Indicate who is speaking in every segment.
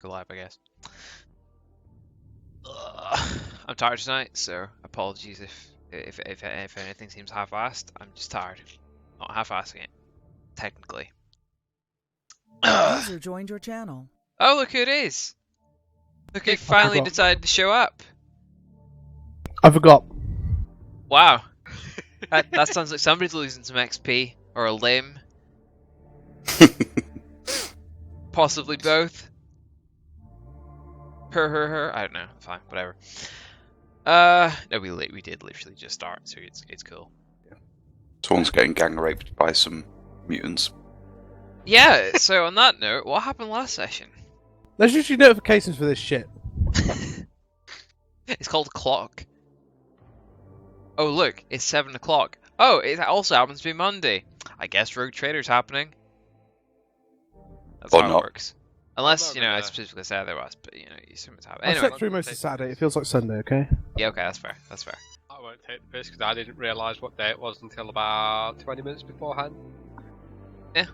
Speaker 1: go live, I guess. I'm tired tonight, so apologies if anything seems half-assed. I'm just tired. Not half-assing it, technically.
Speaker 2: User joined your channel.
Speaker 1: Oh, look who it is! Look who finally decided to show up.
Speaker 3: I forgot.
Speaker 1: Wow. That sounds like somebody's losing some XP or a limb. Possibly both. Her. I don't know. Fine, whatever. No, we did literally just start, so it's cool.
Speaker 4: Someone's getting gang raped by some mutants.
Speaker 1: Yeah. So on that note, what happened last session?
Speaker 3: There's usually notifications for this shit.
Speaker 1: It's called Clock. Oh look, it's 7 o'clock. Oh, it also happens to be Monday. I guess Rogue Trader's happening. That's
Speaker 4: Or
Speaker 1: how
Speaker 4: not.
Speaker 1: it works. Unless, I specifically say otherwise, but you assume it's happening.
Speaker 3: I
Speaker 1: Anyway.
Speaker 3: slept through most of Saturday. It feels like Sunday, okay?
Speaker 1: Yeah, okay, that's fair. That's fair.
Speaker 5: I won't take the piss because I didn't realise what day it was until about 20 minutes beforehand.
Speaker 1: Yeah.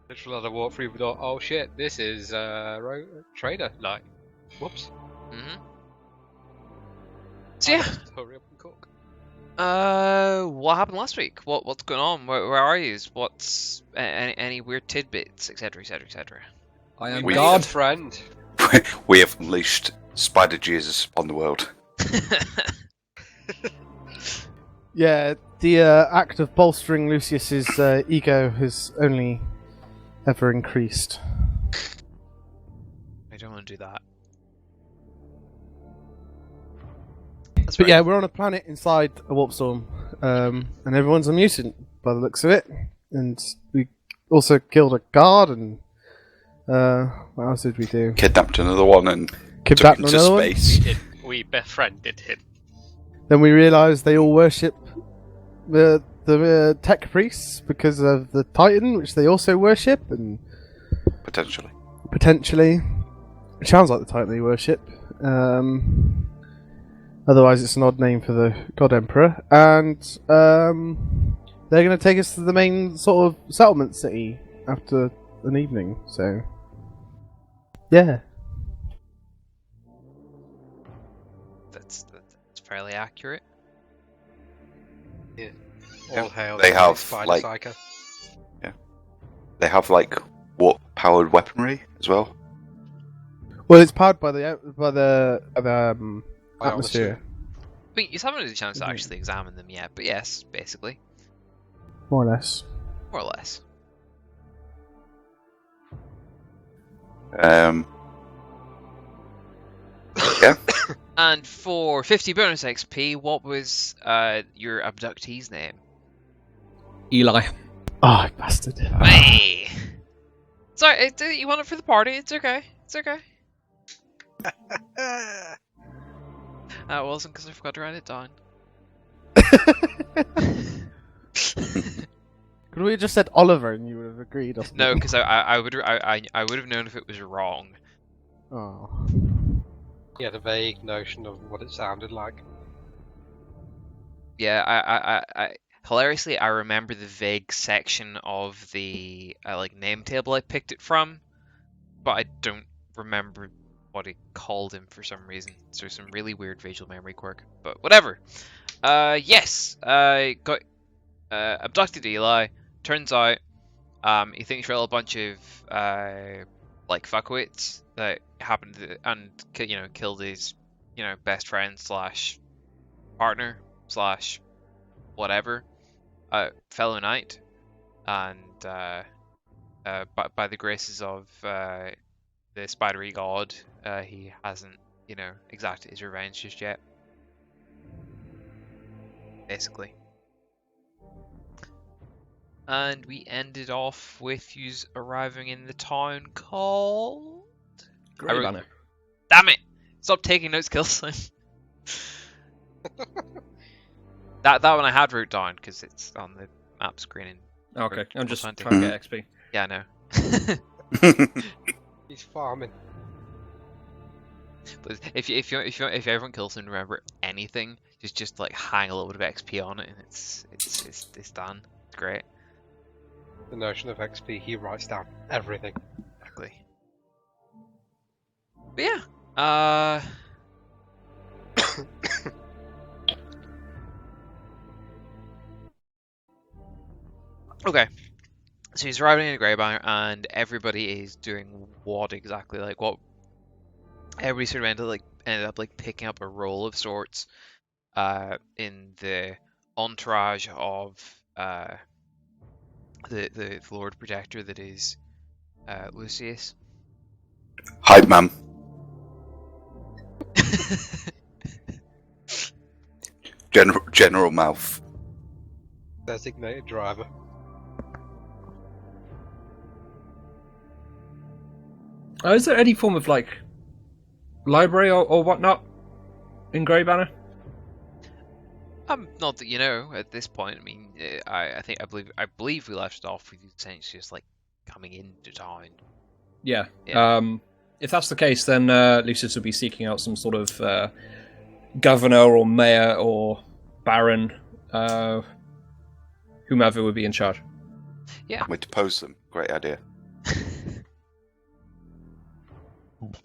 Speaker 5: Literally, as I walked through the door, oh shit, this is Trader night. Whoops.
Speaker 1: Mm-hmm. So yeah.
Speaker 5: Hurry up and cook.
Speaker 1: What happened last week? What's going on? Where are you? What's any weird tidbits, etc., etc., etc.
Speaker 5: I am
Speaker 4: We-
Speaker 5: God, friend.
Speaker 4: We have unleashed Spider Jesus upon the world.
Speaker 3: Yeah, the act of bolstering Lucius's ego has only ever increased.
Speaker 1: I don't want to do that.
Speaker 3: But yeah, we're on a planet inside a warp storm, and everyone's a mutant by the looks of it. And we also killed a guard, and what else did we do?
Speaker 4: Kidnapped another one and
Speaker 3: Kidnapped
Speaker 4: took him to
Speaker 3: another one?
Speaker 4: space.
Speaker 5: We befriended him.
Speaker 3: Then we realised they all worship the tech priests because of the Titan, which they also worship, and
Speaker 4: Potentially.
Speaker 3: potentially, it sounds like the Titan they worship. Otherwise, it's an odd name for the God Emperor, and they're going to take us to the main sort of settlement city after an evening. So, yeah.
Speaker 1: That's fairly accurate.
Speaker 5: All hail
Speaker 4: They
Speaker 5: the
Speaker 4: have,
Speaker 5: Spider
Speaker 4: like-
Speaker 5: Psycho.
Speaker 4: They have warp-powered weaponry as well.
Speaker 3: Well, it's powered by the atmosphere,
Speaker 1: I mean, you haven't had a chance to actually examine them yet, but yes, basically,
Speaker 3: more or less.
Speaker 1: more or less.
Speaker 4: Yeah.
Speaker 1: And for 50 bonus XP, what was your abductee's name?
Speaker 6: Eli.
Speaker 3: Oh, bastard!
Speaker 1: Hey! Sorry, you want it for the party? It's okay. It's okay. It wasn't because I forgot to write it down.
Speaker 3: Could we have just said Oliver and you would have agreed? Or something?
Speaker 1: No, because I would have known if it was wrong.
Speaker 3: Oh.
Speaker 5: He had a vague notion of what it sounded like.
Speaker 1: Yeah, I hilariously I remember the vague section of the name table I picked it from, but I don't remember what it called him for some reason. So some really weird visual memory quirk, but whatever. Yes, I got abducted Eli. Turns out, he thinks we're all a bunch of fuckwits that happened to, and killed his best friend slash partner slash whatever fellow knight, and by the graces of the spidery god, he hasn't exacted his revenge just yet, basically. And we ended off with you arriving in the town called...
Speaker 6: Grey Banner.
Speaker 1: Damn it! Stop taking notes, Killson. that one I had wrote down because it's on the map screen.
Speaker 6: Okay, I'm just
Speaker 1: Hunting.
Speaker 6: trying to get XP.
Speaker 1: Yeah, I know.
Speaker 5: He's farming.
Speaker 1: But if everyone kills and remember anything, just like hang a little bit of XP on it, and it's done. It's great.
Speaker 5: The notion of XP, he writes down everything.
Speaker 1: Exactly. But yeah, okay. So he's arriving in a grey banner, and everybody is doing what exactly? Like what? Everybody sort of ended up like picking up a role of sorts, in the entourage of the Lord Protector that is Lucius.
Speaker 4: Hype man. General Mouth.
Speaker 5: Designated driver.
Speaker 6: Is there any form of like library or whatnot in Grey Banner?
Speaker 1: Not that you know at this point. I mean, I believe we left it off with you essentially just like coming into town.
Speaker 6: Yeah.
Speaker 1: Yeah.
Speaker 6: If that's the case, then Lucius will be seeking out some sort of governor or mayor or baron, whomever would be in charge.
Speaker 1: Yeah.
Speaker 4: We depose them. Great idea.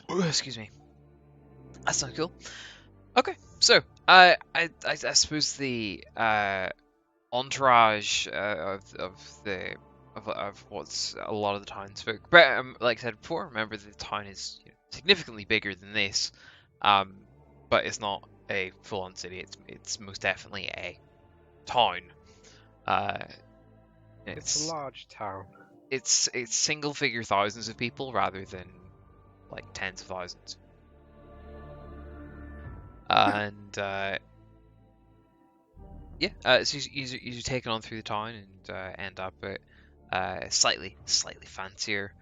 Speaker 1: Excuse me. That's not cool. Okay, so I suppose the entourage of what's a lot of the townsfolk. But like I said before, remember the town is significantly bigger than this, but it's not a full-on city. It's most definitely a town.
Speaker 5: It's a large town.
Speaker 1: It's single-figure thousands of people rather than like tens of thousands. And so you're taken on through the town and end up at slightly fancier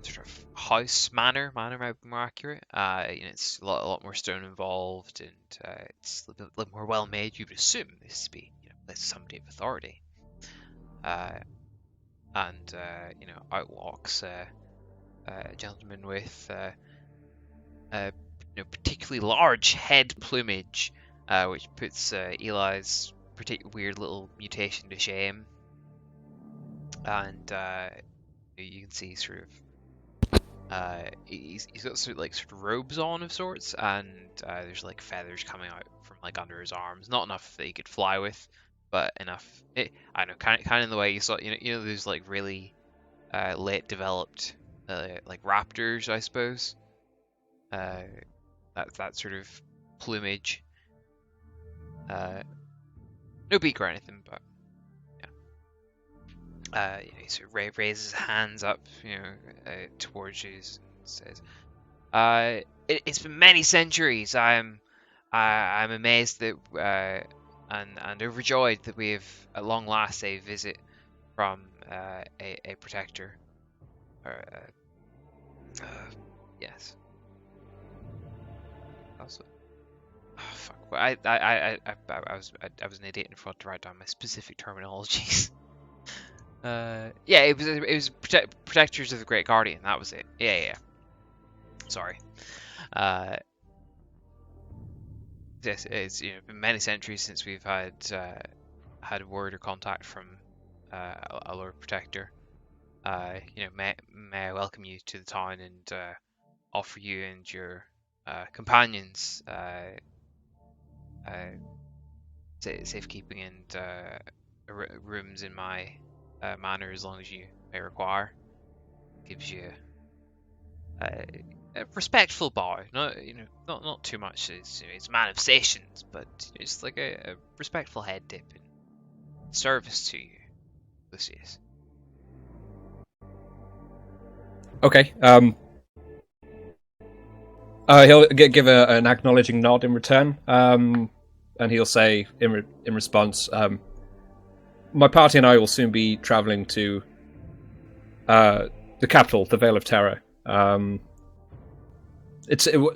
Speaker 1: sort of house manor might be more accurate. It's a lot more stone involved, and it's a little more well made. You would assume this to be this somebody of authority. And out walks a gentleman with particularly large head plumage, which puts Eli's weird little mutation to shame. And you can see sort of he's got sort of robes on of sorts, and there's like feathers coming out from like under his arms. Not enough that he could fly with, but enough. I don't know, kind of in the way you saw. There's like really late developed like raptors, I suppose. That sort of plumage. No beak or anything, but yeah. He sort of raises his hands up, towards you and says, "It's been many centuries. I'm amazed that and overjoyed that we have at long last a visit from a protector. Yes." Also, oh, fuck. I was an idiot and forgot to write down my specific terminologies. It was protectors of the Great Guardian. That was it. Yeah. Sorry. Yes, it's been many centuries since we've had word or contact from a Lord Protector. May I welcome you to the town and offer you and your companions safekeeping and rooms in my manor as long as you may require. Gives you a respectful bow, not too much. It's manifestations, but it's like a respectful head dip in service to you, Lucius.
Speaker 6: Okay. He'll give an acknowledging nod in return, and he'll say in response, "My party and I will soon be travelling to the capital, the Vale of Terror.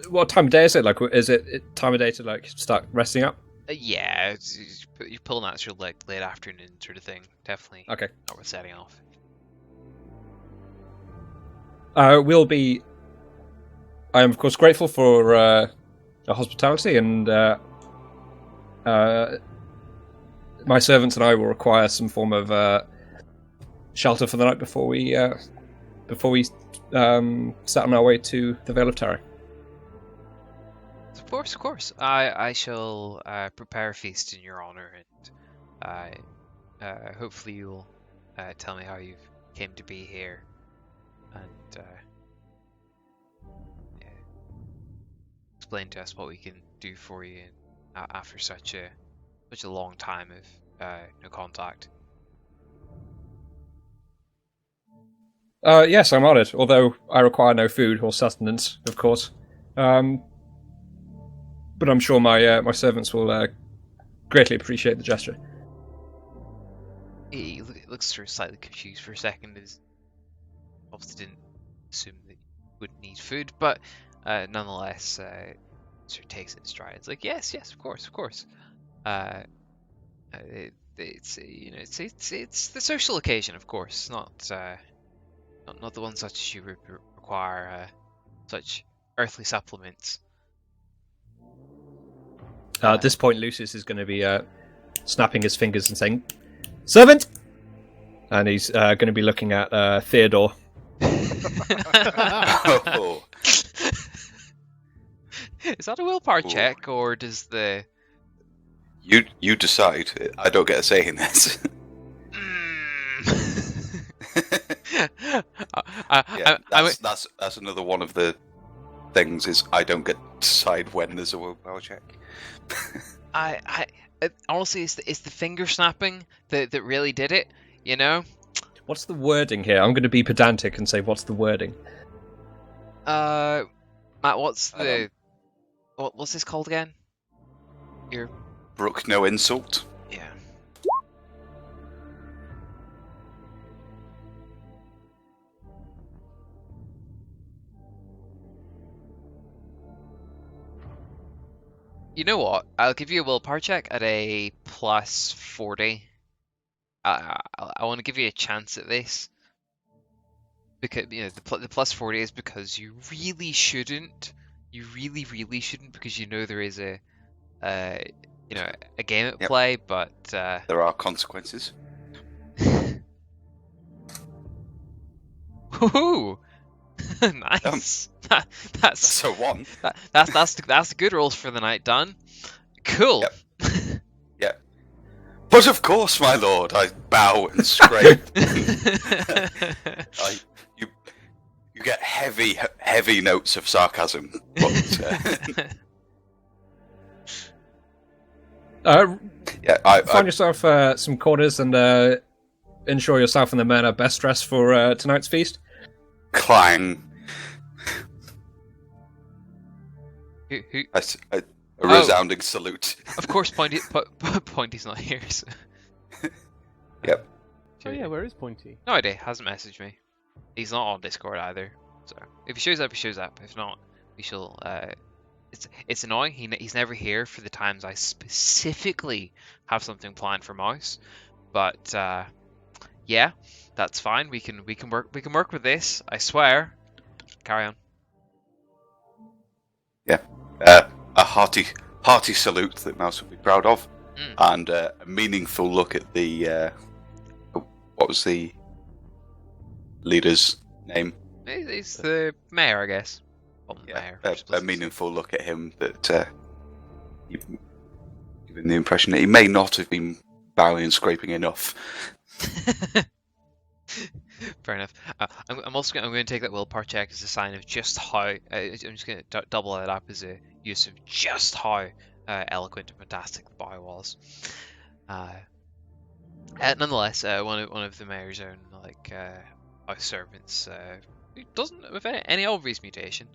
Speaker 6: What time of day is it? Like, is it time of day to like start resting up?"
Speaker 1: Yeah, you're pulling that sort of like late afternoon sort of thing. Definitely.
Speaker 6: Okay.
Speaker 1: Not worth setting off.
Speaker 6: I am of course grateful for the hospitality, and my servants and I will require some form of shelter for the night before we before we set on our way to the Vale of Terror.
Speaker 1: Of course, of course. I shall prepare a feast in your honor, and hopefully you'll tell me how you came to be here, and explain to us what we can do for you after such a long time of no contact.
Speaker 6: Yes, I'm honoured, although I require no food or sustenance, of course. But I'm sure my servants will greatly appreciate the gesture.
Speaker 1: He looks sort of slightly confused for a second. Is obviously didn't assume that you would need food, but nonetheless, sort of takes it in stride. It's like, yes, of course. It's the social occasion, of course, not the one such as you require such earthly supplements.
Speaker 6: At this point, Lucius is going to be snapping his fingers and saying, "Servant!" And he's going to be looking at Theodore.
Speaker 4: Oh.
Speaker 1: Is that a willpower check, or does the...
Speaker 4: You decide. I don't get a say in this. That's another one of the things is I don't get to decide when there's a willpower check.
Speaker 1: Honestly, it's the finger snapping that really did it. You know.
Speaker 6: What's the wording here? I'm going to be pedantic and say, what's the wording?
Speaker 1: Matt, what's this called again? Your
Speaker 4: Brook no insult.
Speaker 1: Yeah. You know what? I'll give you a willpower check at a plus 40. I want to give you a chance at this. Because, you know, the plus 40 is because you really shouldn't. You really shouldn't, because you know there is a game at play, but...
Speaker 4: There are consequences.
Speaker 1: Woohoo! Nice. That's
Speaker 4: So one.
Speaker 1: That's the good rolls for the night done. Cool.
Speaker 4: Yep. Yeah. But of course, my lord, I bow and scrape. You get heavy notes of sarcasm. But,
Speaker 6: find yourself some quarters and ensure yourself and the men are best dressed for tonight's feast.
Speaker 4: Clang.
Speaker 1: Who?
Speaker 4: A resounding salute.
Speaker 1: Of course, Pointy's not here. So.
Speaker 4: Yep.
Speaker 3: Oh yeah, where is Pointy?
Speaker 1: No idea. Hasn't messaged me. He's not on Discord either. So if he shows up, he shows up. If not, we shall. It's annoying. He's never here for the times I specifically have something planned for Mouse. But yeah, that's fine. We can work with this. I swear. Carry on.
Speaker 4: Yeah. A hearty salute that Mouse will be proud of, and a meaningful look at the what was the leader's name?
Speaker 1: He's the mayor, I guess.
Speaker 4: Mayor, a meaningful look at him that given the impression that he may not have been bowing and scraping enough.
Speaker 1: Fair enough. I'm going to take that willpower check as a sign of just how. I'm just going to double that up as a use of just how eloquent and fantastic the boy was. Nonetheless, one of the mayor's own house servants who doesn't have any obvious mutation.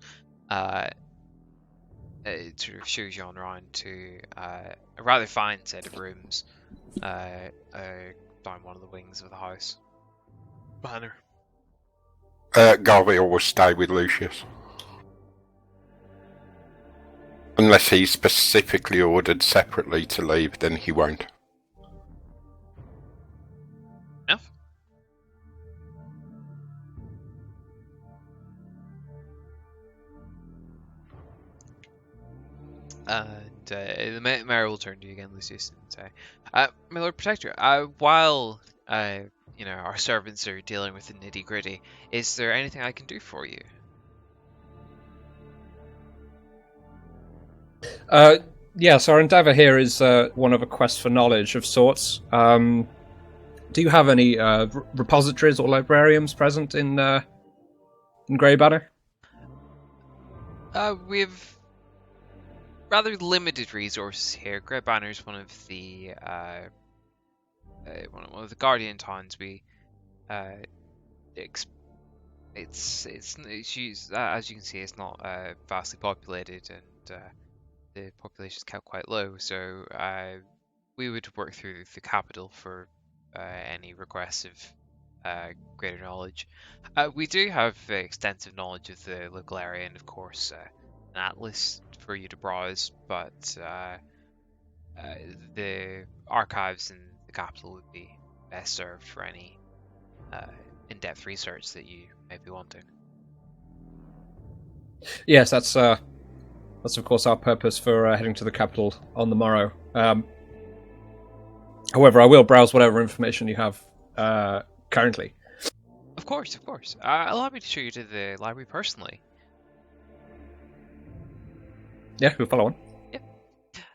Speaker 1: It sort of shows you on around to a rather fine set of rooms down one of the wings of the house. Banner.
Speaker 2: Garviel will stay with Lucius. Unless he's specifically ordered separately to leave, then he won't.
Speaker 1: Enough. And the mayor will turn to you again, Lucius, and say, "My Lord Protector, while our servants are dealing with the nitty gritty. Is there anything I can do for you?
Speaker 6: Yes, our endeavour here is one of a quest for knowledge of sorts. Do you have any repositories or librarians present in Grey Banner?
Speaker 1: We've rather limited resources here. Grey Banner is one of the one of the Guardian towns. We it's used, as you can see, it's not vastly populated, and the population's kept quite low. So we would work through the capital for any requests of greater knowledge. We do have extensive knowledge of the local area, and of course an atlas for you to browse, but the archives in the capital would be best served for any in-depth research that you may be wanting.
Speaker 6: Yes, that's of course our purpose for heading to the capital on the morrow. However, I will browse whatever information you have currently.
Speaker 1: Of course. Allow me to show you to the library personally.
Speaker 6: Yeah, we'll follow on.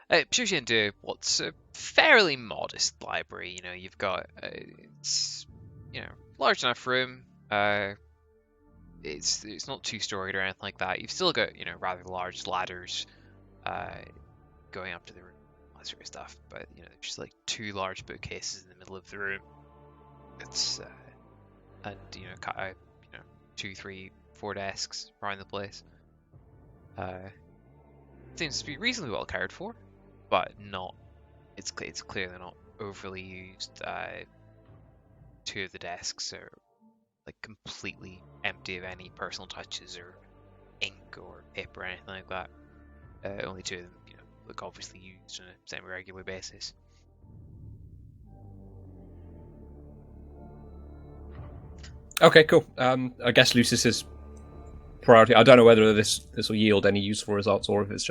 Speaker 1: It shows you into what's a fairly modest library. You've got it's large enough room. It's not two-storied or anything like that. You've still got rather large ladders going up to the room, all that sort of stuff. But there's just like two large bookcases in the middle of the room. It's and 2, 3, 4 desks around the place. Seems to be reasonably well cared for, but not. It's clearly not overly used. 2 of the desks are like completely empty of any personal touches or ink or paper or anything like that. Only 2 of them, look obviously used on a semi-regular basis.
Speaker 6: Okay, cool. I guess Lucius's priority. I don't know whether this will yield any useful results or if it's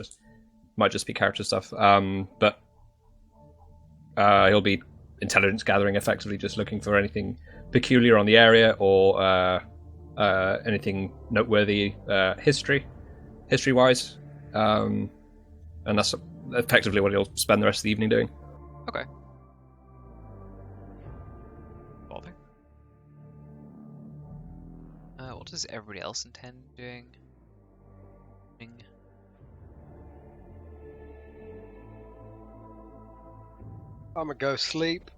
Speaker 6: might just be character stuff. But he'll be intelligence gathering, effectively just looking for anything peculiar on the area or anything noteworthy history-wise. And that's effectively what he'll spend the rest of the evening doing.
Speaker 1: Okay. Bother. What does everybody else intend doing?
Speaker 5: I'm gonna go sleep.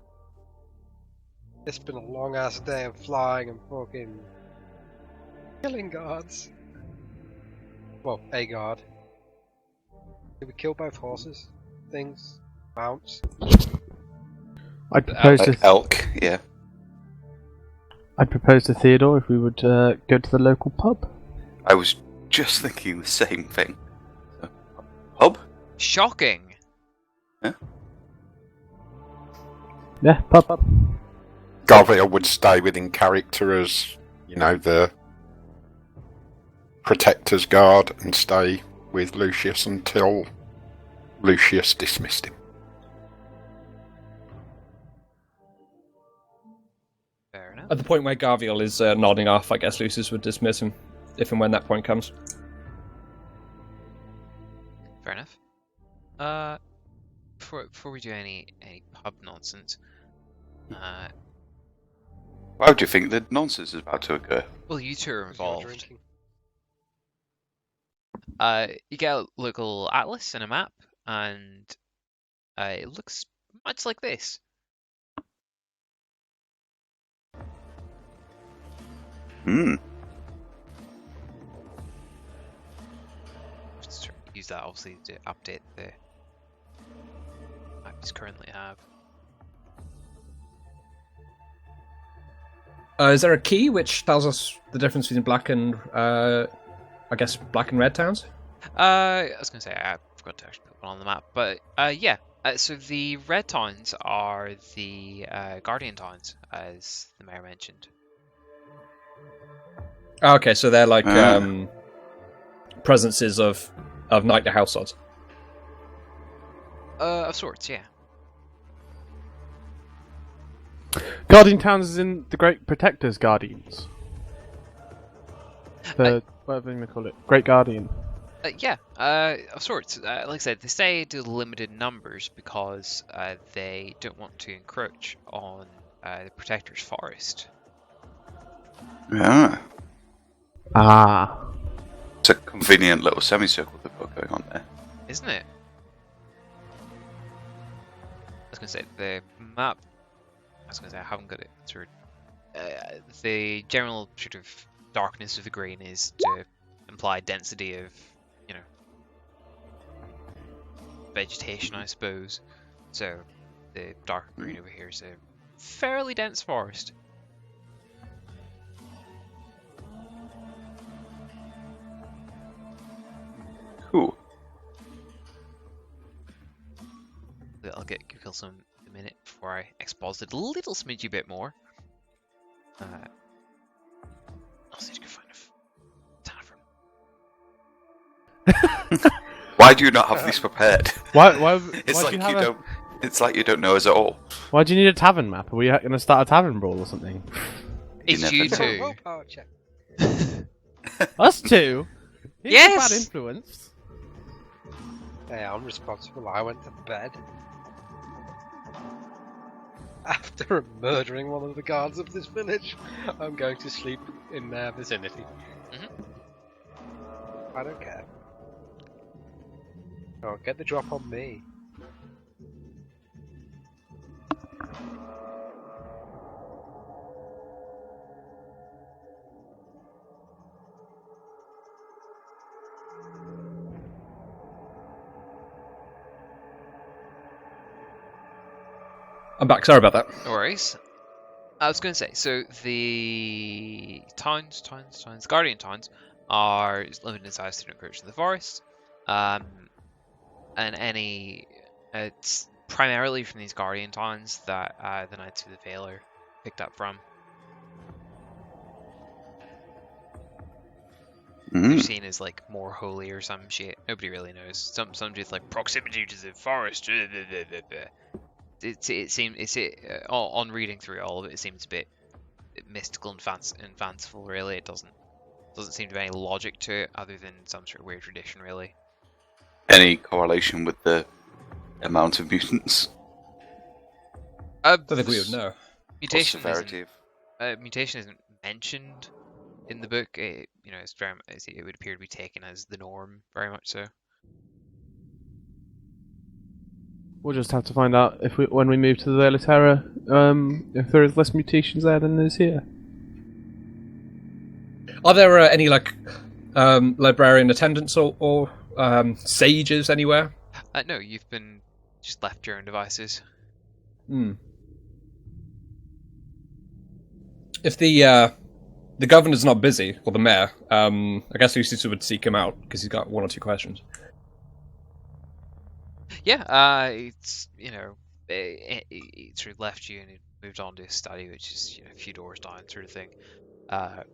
Speaker 5: It's been a long ass day of flying and fucking killing guards. Well, a guard. Did we kill both horses? Things? Mounts?
Speaker 3: I'd propose
Speaker 4: Like
Speaker 3: to
Speaker 4: elk, yeah.
Speaker 3: I'd propose to Theodore if we would go to the local pub.
Speaker 4: I was just thinking the same thing. Pub?
Speaker 1: Shocking.
Speaker 4: Yeah.
Speaker 3: Yeah, pub.
Speaker 2: Garviel would stay within character as, the Protector's Guard and stay with Lucius until Lucius dismissed him.
Speaker 1: Fair enough.
Speaker 6: At the point where Garviel is nodding off, I guess Lucius would dismiss him if and when that point comes.
Speaker 1: Fair enough. Before we do any pub nonsense,
Speaker 4: Why do you think that nonsense is about to occur?
Speaker 1: well, you 2 are
Speaker 5: Because you're
Speaker 1: involved.
Speaker 5: drinking.
Speaker 1: You get a local atlas and a map, and it looks much like this. Just try to use that obviously to update the map you currently have.
Speaker 6: Is there a key which tells us the difference between black and, black and red towns?
Speaker 1: I was going to say, I forgot to actually put one on the map, but yeah. So the red towns are the Guardian towns, as the mayor mentioned.
Speaker 6: Okay, so they're like presences of knightly households.
Speaker 1: Of sorts, yeah.
Speaker 3: Guardian Towns is in the Great Protector's Guardians. Whatever you may call it. Great Guardian.
Speaker 1: Yeah, of sorts. Like I said, they stay to limited numbers because they don't want to encroach on the Protector's forest.
Speaker 4: Yeah.
Speaker 3: Ah.
Speaker 4: It's a convenient little semicircle they've got going on there.
Speaker 1: Isn't it? I was going to say, the map... I was going to say, I haven't got it through. The general sort of darkness of the green is to imply density of, you know, vegetation, I suppose. So, the dark green over here is a fairly dense forest.
Speaker 4: Cool.
Speaker 1: I'll get kill some in a minute before I exposit a little smidgy bit more. I'll see if I can find a tavern.
Speaker 4: Why do you not have these prepared?
Speaker 3: Why
Speaker 4: It's
Speaker 3: why
Speaker 4: like
Speaker 3: do you have
Speaker 4: don't. It's like you don't know us at all.
Speaker 3: Why do you need a tavern map? Are we going to start a tavern brawl or something?
Speaker 1: It's
Speaker 4: never
Speaker 1: you
Speaker 4: know.
Speaker 1: two.
Speaker 5: Willpower check.
Speaker 3: Us two? He's
Speaker 1: Yes!
Speaker 3: a bad influence.
Speaker 5: Hey, I'm responsible. I went to bed. After murdering one of the guards of this village, I'm going to sleep in their vicinity. I don't care. Oh, get the drop on me.
Speaker 6: I'm back. Sorry about that.
Speaker 1: No worries. I was going to say, so the Guardian towns are limited in size to encroach in the forest, and it's primarily from these Guardian towns that the Knights of the Vale are picked up from. They're seen as like more holy or some shit. Nobody really knows. Some dude's like proximity to the forest. On reading through all of it, it seems a bit mystical and fanciful. Really, it doesn't seem to have any logic to it, other than some sort of weird tradition. Really,
Speaker 4: Any correlation with the amount of mutants?
Speaker 6: I don't think we would know.
Speaker 1: Mutation
Speaker 4: Or severity of...
Speaker 1: mutation isn't mentioned in the book. It would appear to be taken as the norm, very much so.
Speaker 3: We'll just have to find out when we move to the Vale of Terror, if there is less mutations there than there is here.
Speaker 6: Are there any librarian attendants or sages anywhere?
Speaker 1: No, you've been just left your own devices.
Speaker 6: If the governor's not busy, or the mayor, I guess Lucius would seek him out because he's got one or two questions.
Speaker 1: Yeah, it's it sort of left you and it moved on to a study, which is a few doors down, sort of thing. You'll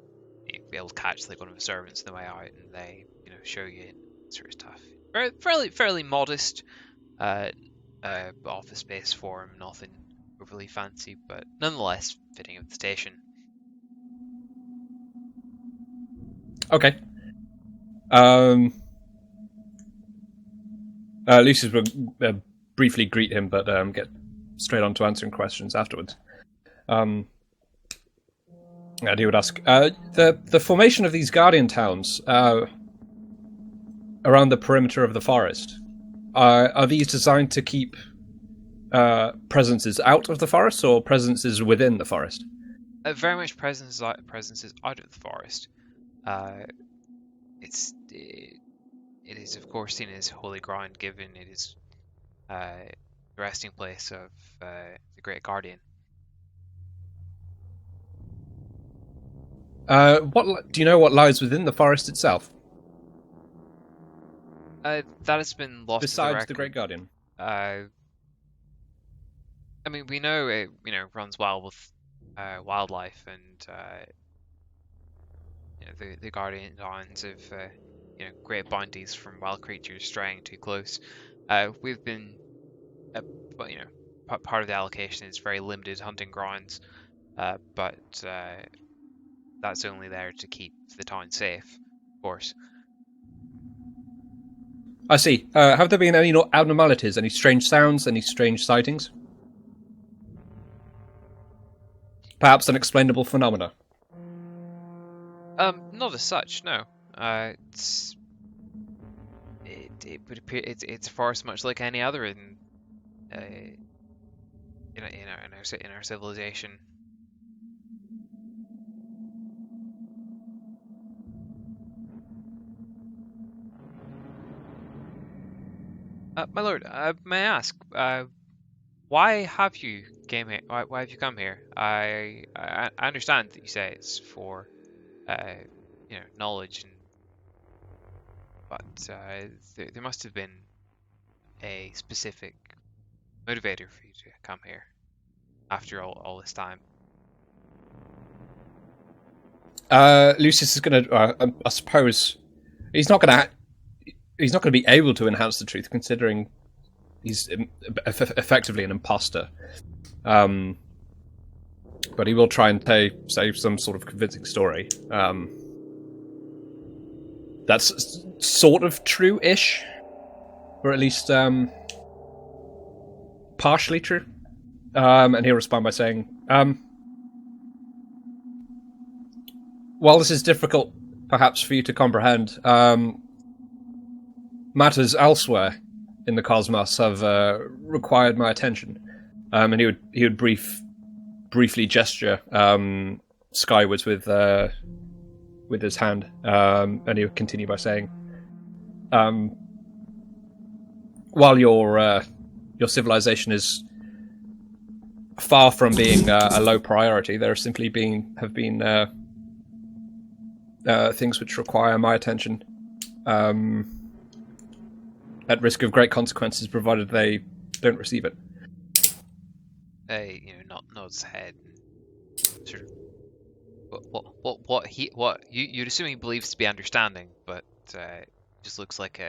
Speaker 1: be able to catch like one of the servants on the way out, and they show you sort of stuff. Fairly modest office space for him, nothing overly fancy, but nonetheless fitting of the station.
Speaker 6: Okay. Lucius would briefly greet him, but get straight on to answering questions afterwards. And he would ask, the formation of these guardian towns around the perimeter of the forest, are these designed to keep presences out of the forest, or presences within the forest?
Speaker 1: Very much presences out of the forest. It is, of course, seen as holy ground, given it is the resting place of the Great Guardian.
Speaker 6: Do you know what lies within the forest itself?
Speaker 1: That has been lost.
Speaker 6: Besides the Great Guardian.
Speaker 1: I mean, we know it. Runs wild with wildlife, and the Guardian Towns of great bounties from wild creatures straying too close. We've been, part of the allocation is very limited hunting grounds, but that's only there to keep the town safe, of course.
Speaker 6: I see. Have there been any abnormalities, any strange sounds, any strange sightings? Perhaps unexplainable phenomena?
Speaker 1: Not as such, no. It would appear it's a forest much like any other in our civilization. My lord, may I ask, why have you came here? Why have you come here? I understand that you say it's for, knowledge, but there must have been a specific motivator for you to come here after all this time.
Speaker 6: Lucius is going to. I suppose he's not going to. He's not going to be able to enhance the truth, considering he's effectively an imposter. But he will try and say some sort of convincing story. That's sort of true-ish, or at least partially true. And he'll respond by saying, while this is difficult, perhaps, for you to comprehend, matters elsewhere in the cosmos have required my attention. And he would briefly gesture skywards with his hand, and he would continue by saying, while your civilization is far from being a low priority, there simply have been things which require my attention, at risk of great consequences, provided they don't receive it.
Speaker 1: Nods head, and sort of you'd assume he believes to be understanding, but just looks like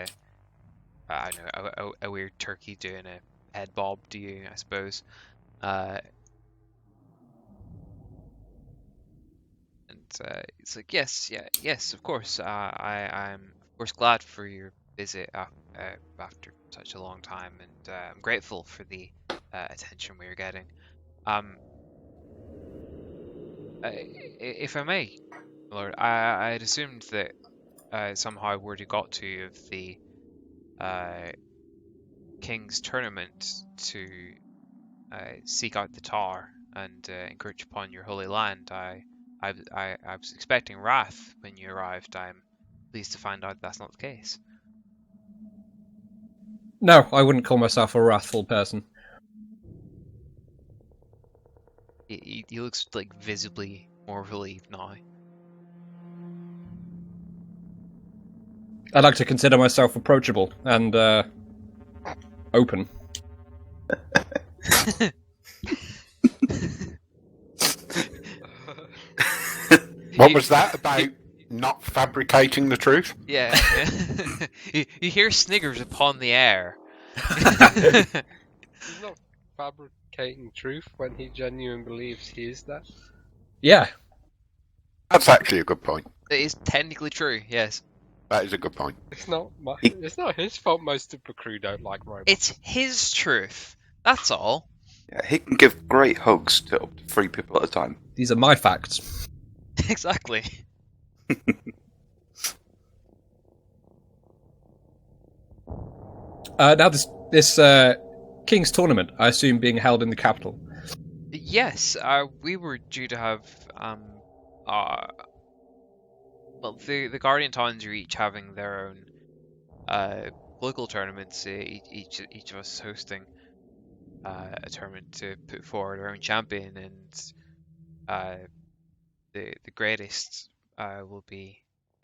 Speaker 1: I don't know, a weird turkey doing a head bob to you, I suppose. It's like, yes, of course. I'm of course glad for your visit after such a long time, and I'm grateful for the attention we are getting. If I may, Lord, I had assumed that somehow word had got to you of the King's tournament to seek out the Tar and encroach upon your holy land. I was expecting wrath when you arrived. I'm pleased to find out that's not the case.
Speaker 6: No, I wouldn't call myself a wrathful person.
Speaker 1: He looks like visibly more relieved now.
Speaker 6: I'd like to consider myself approachable and open.
Speaker 2: What was that about not fabricating the truth?
Speaker 1: Yeah. You hear sniggers upon the air.
Speaker 5: He's not fabricating truth when he genuinely believes he is that.
Speaker 6: Yeah.
Speaker 2: That's actually a good point.
Speaker 1: It is technically true, yes.
Speaker 2: That is a good point.
Speaker 5: It's not his fault most of the crew don't like robots.
Speaker 1: It's his truth. That's all.
Speaker 4: Yeah, he can give great hugs to up to 3 people at a time.
Speaker 6: These are my facts.
Speaker 1: Exactly.
Speaker 6: Now this King's tournament, I assume, being held in the capital.
Speaker 1: Yes, we were due to have the Guardian Towns are each having their own local tournaments. Each of us is hosting a tournament to put forward our own champion, and the greatest will be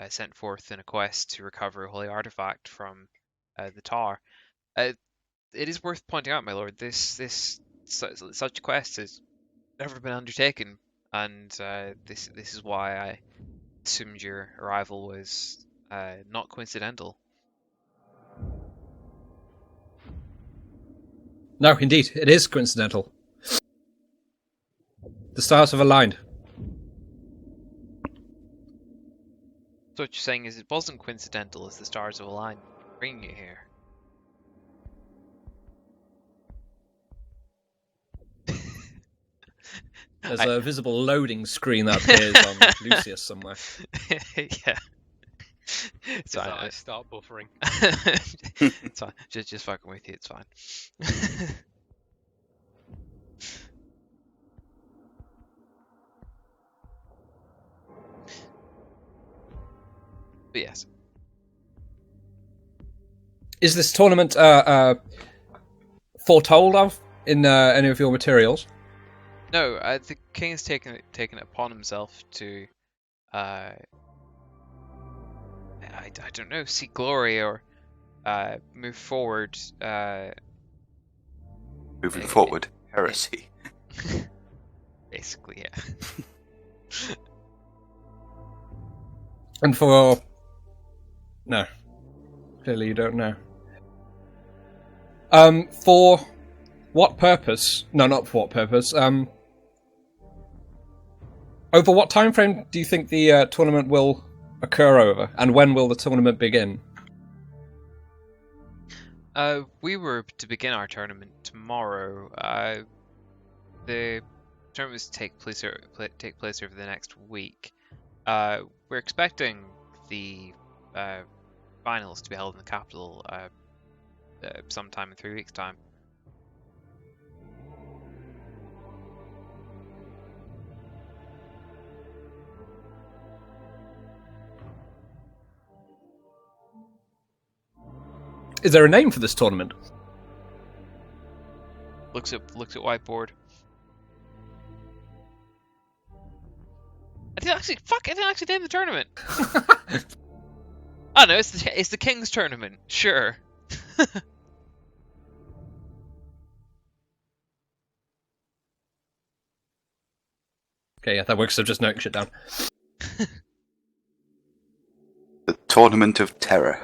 Speaker 1: sent forth in a quest to recover a holy artifact from the Tar. It is worth pointing out, my lord, such a quest has never been undertaken, and this is why I assumed your arrival was not coincidental. The
Speaker 6: The stars have aligned.
Speaker 1: So what you're saying is it wasn't coincidental as the stars have aligned, bringing you here.
Speaker 6: There's a visible loading screen that appears on Lucius somewhere.
Speaker 1: Yeah. It's fine.
Speaker 7: I start buffering.
Speaker 1: It's fine. Just fucking with you. It's fine. But yes.
Speaker 6: Is this tournament foretold of in any of your materials?
Speaker 1: No, the king has taken it upon himself to, I don't know, seek glory or move forward.
Speaker 4: Moving forward, heresy.
Speaker 1: Basically, yeah.
Speaker 6: And for... No. Clearly you don't know. For what purpose? No, not for what purpose. Over what time frame do you think the tournament will occur over? And when will the tournament begin?
Speaker 1: We were to begin our tournament tomorrow. The tournament will take place over the next week. We're expecting the finals to be held in the capital sometime in 3 weeks' time.
Speaker 6: Is there a name for this tournament?
Speaker 1: Looks at whiteboard. I didn't actually name the tournament. Oh no, it's the King's Tournament. Sure.
Speaker 6: Okay, yeah, that works. So just noting shit down.
Speaker 4: The Tournament of Terror.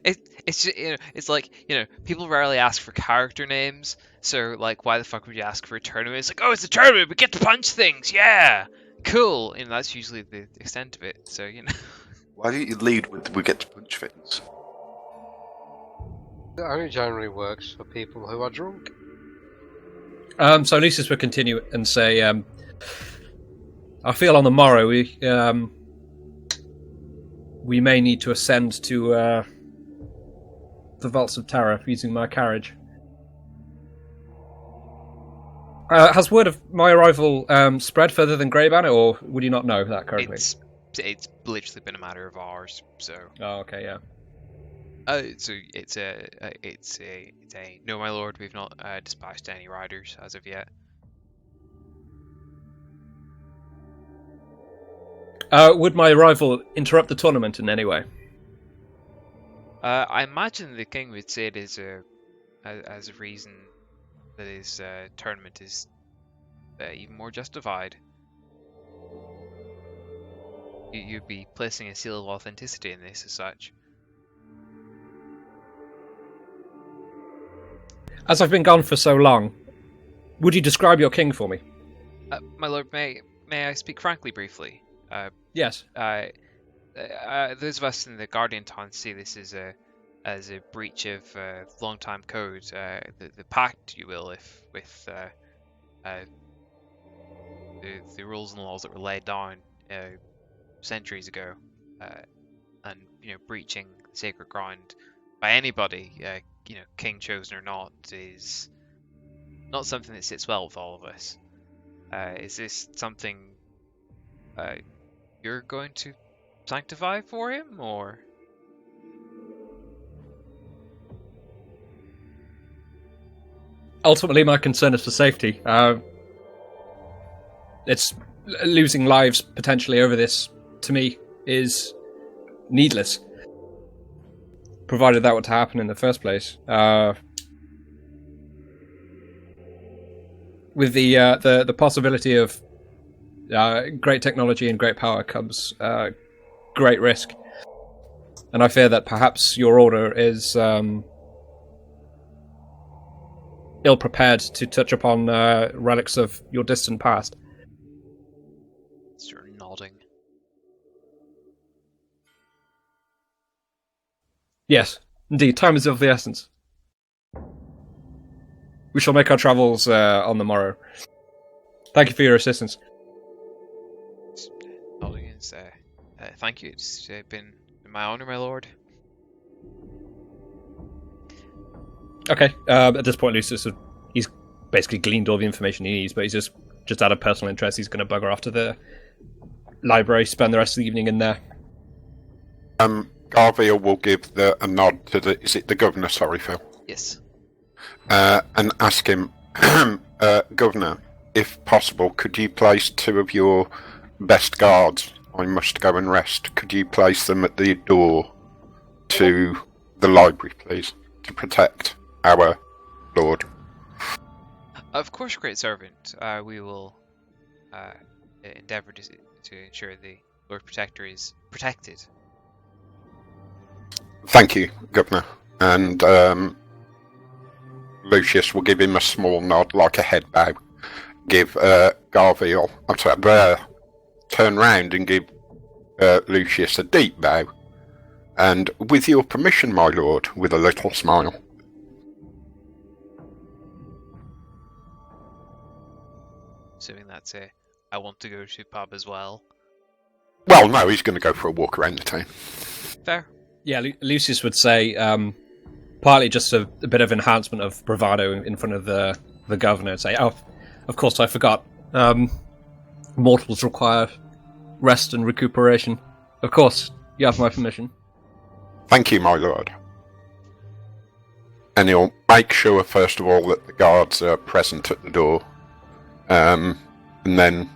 Speaker 1: It's just, it's like, people rarely ask for character names, so like, why the fuck would you ask for a tournament? It's like, oh, it's a tournament, we get to punch things, yeah, cool. And that's usually the extent of it. So
Speaker 4: Why don't you lead with we get to punch things?
Speaker 5: It only generally works for people who are drunk.
Speaker 6: So Lucius will continue and say, I feel on the morrow we may need to ascend to the vaults of Terror using my carriage. Has word of my arrival spread further than Grey Banner, or would you not know that currently?
Speaker 1: It's literally been a matter of hours. So.
Speaker 6: Oh, okay, yeah.
Speaker 1: So it's a no, my lord. We've not dispatched any riders as of yet.
Speaker 6: Would my arrival interrupt the tournament in any way?
Speaker 1: I imagine the king would say it is as a reason that his tournament is even more justified. You'd be placing a seal of authenticity in this as such.
Speaker 6: As I've been gone for so long, would you describe your king for me?
Speaker 1: My lord, may I speak frankly briefly?
Speaker 6: Yes.
Speaker 1: Those of us in the Guardian Town see this as a breach of long-time code, the pact, you will, with the rules and laws that were laid down centuries ago, and breaching sacred ground by anybody, king chosen or not, is not something that sits well with all of us. Is this something you're going to sanctify for him, or?
Speaker 6: Ultimately, my concern is for safety. It's losing lives potentially over this, to me, is needless. Provided that were to happen in the first place. With the possibility of great technology and great power comes great risk. And I fear that perhaps your order is ill-prepared to touch upon relics of your distant past. Yes, indeed. Time is of the essence. We shall make our travels on the morrow. Thank you for your assistance.
Speaker 1: Audience, thank you. It's been my honor, my lord.
Speaker 6: Okay. At this point, Lucius, he's basically gleaned all the information he needs, but he's just out of personal interest. He's going to bugger off to the library, spend the rest of the evening in there.
Speaker 2: Garviel will give a nod to is it the governor? Sorry, Phil.
Speaker 1: Yes.
Speaker 2: And ask him, Governor, if possible, could you place 2 of your best guards? I must go and rest. Could you place them at the door to the library, please, to protect our lord?
Speaker 1: Of course, great servant. We will endeavour to ensure the Lord Protector is protected.
Speaker 2: Thank you, Governor. And Lucius will give him a small nod, like a head bow. Give Garviel, turn round and give Lucius a deep bow. And with your permission, my lord, with a little smile.
Speaker 1: Assuming that's it. I want to go to pub as well.
Speaker 2: Well, no, he's going to go for a walk around the town.
Speaker 1: Fair.
Speaker 6: Yeah, Lucius would say, partly just a bit of enhancement of bravado in front of the governor, and say, "Oh, of course, I forgot. Mortals require rest and recuperation. Of course, you have my permission."
Speaker 2: Thank you, my lord. And he'll make sure, first of all, that the guards are present at the door. And then,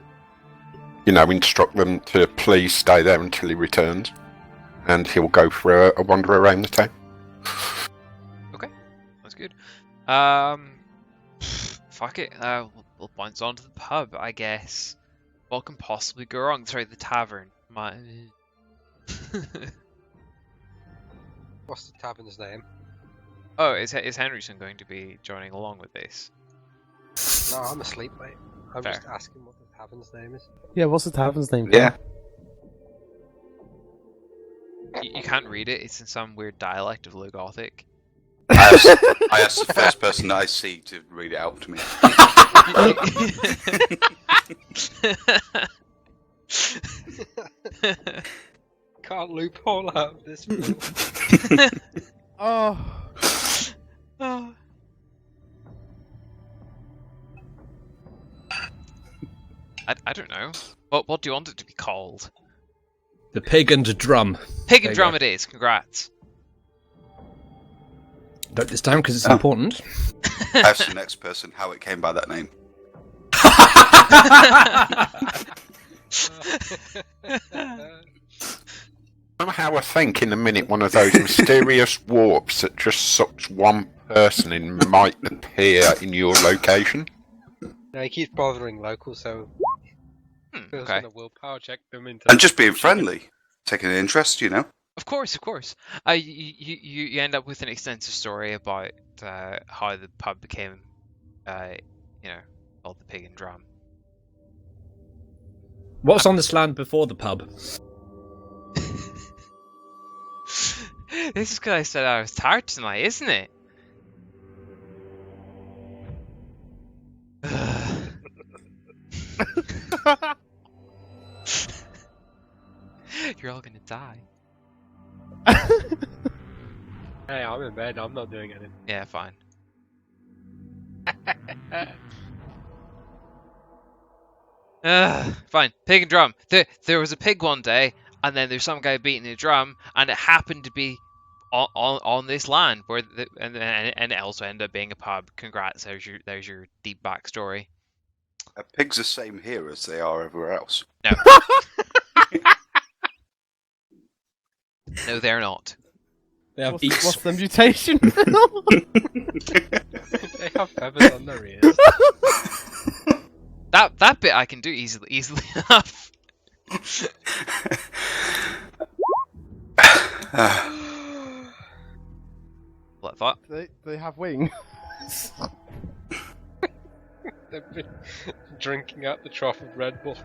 Speaker 2: instruct them to please stay there until he returns. And he'll go for a wander around the town.
Speaker 1: Okay, that's good. Fuck it. We'll bounce on to the pub, I guess. What can possibly go wrong? Sorry, the tavern.
Speaker 5: What's the tavern's name?
Speaker 1: Oh, is Hendrickson going to be joining along with this?
Speaker 5: No, I'm asleep, mate. I'm
Speaker 1: Fair.
Speaker 5: just asking what the tavern's name is.
Speaker 3: Yeah, what's the tavern's name?
Speaker 4: Yeah.
Speaker 1: You can't read it. It's in some weird dialect of Low Gothic.
Speaker 4: I asked the first person that I see to read it out to me.
Speaker 5: Can't loophole out of this.
Speaker 3: Oh.
Speaker 1: Oh. I don't know. What do you want it to be called?
Speaker 6: The Pig and Drum.
Speaker 1: Pig
Speaker 6: There
Speaker 1: and
Speaker 6: you
Speaker 1: Drum
Speaker 6: go.
Speaker 1: it is. Congrats.
Speaker 6: Note this down because it's
Speaker 4: Oh.
Speaker 6: important.
Speaker 4: Ask the next person how it came by that name.
Speaker 2: Somehow I think in a minute one of those mysterious warps that just sucks one person in might appear in your location.
Speaker 5: No, he keeps bothering locals, so Phil's
Speaker 1: Okay.
Speaker 5: gonna willpower check them into.
Speaker 4: And just being friendly. Taking an interest,
Speaker 1: Of course. You end up with an extensive story about how the pub became, called the Pig and Drum.
Speaker 6: What's on this land before the pub?
Speaker 1: This is because I said I was tired tonight, isn't it? You're all gonna die.
Speaker 5: Hey, I'm in bed. I'm not doing anything.
Speaker 1: Yeah, fine. Fine. Pig and drum. There was a pig one day, and then there's some guy beating a drum, and it happened to be on this land where and it also ended up being a pub. Congrats. There's your deep backstory.
Speaker 4: Pigs are the same here as they are everywhere else.
Speaker 1: No. No, they're not.
Speaker 6: They have
Speaker 3: What's
Speaker 6: beaks.
Speaker 3: the mutation?
Speaker 5: They have feathers on their ears.
Speaker 1: That bit I can do easily enough. What thought?
Speaker 3: they have wings.
Speaker 5: They've been drinking out the trough of Red Bull.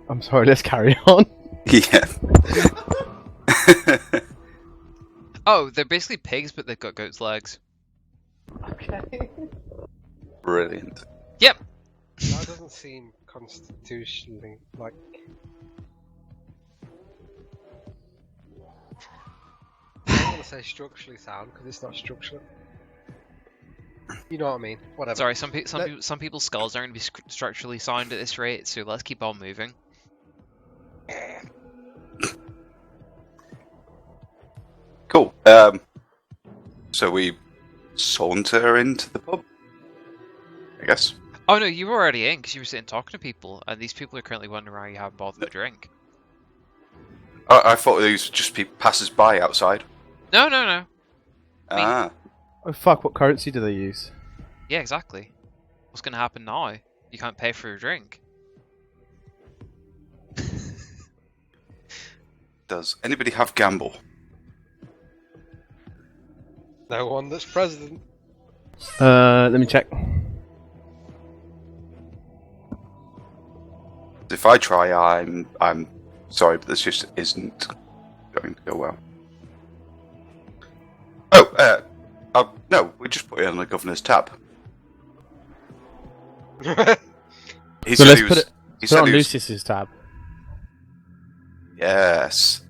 Speaker 3: I'm sorry, let's carry on.
Speaker 4: Yeah.
Speaker 1: Oh, they're basically pigs, but they've got goat's legs.
Speaker 3: Okay.
Speaker 4: Brilliant.
Speaker 1: Yep.
Speaker 5: That doesn't seem constitutionally like. I don't want to say structurally sound because it's not structural. You know what I mean? Whatever.
Speaker 1: Sorry, some people's skulls aren't going to be structurally sound at this rate, so let's keep on moving.
Speaker 4: Cool. So we saunter into the pub, I guess.
Speaker 1: Oh no, you were already in because you were sitting talking to people, and these people are currently wondering why you haven't bothered to drink.
Speaker 4: I thought these would just be passers-by outside.
Speaker 1: No.
Speaker 4: Ah.
Speaker 3: Oh fuck! What currency do they use?
Speaker 1: Yeah, exactly. What's going to happen now? You can't pay for your drink.
Speaker 4: Does anybody have gamble?
Speaker 5: No one that's president.
Speaker 3: Let me check.
Speaker 4: If I try, I'm sorry, but this just isn't going to go well. Oh, no, we just put it on the governor's tab. He
Speaker 3: So
Speaker 4: said
Speaker 3: let's
Speaker 4: he
Speaker 3: put
Speaker 4: was.
Speaker 3: it
Speaker 4: He
Speaker 3: put it
Speaker 4: said
Speaker 3: on
Speaker 4: he was.
Speaker 3: Lucius's tab.
Speaker 4: Yes.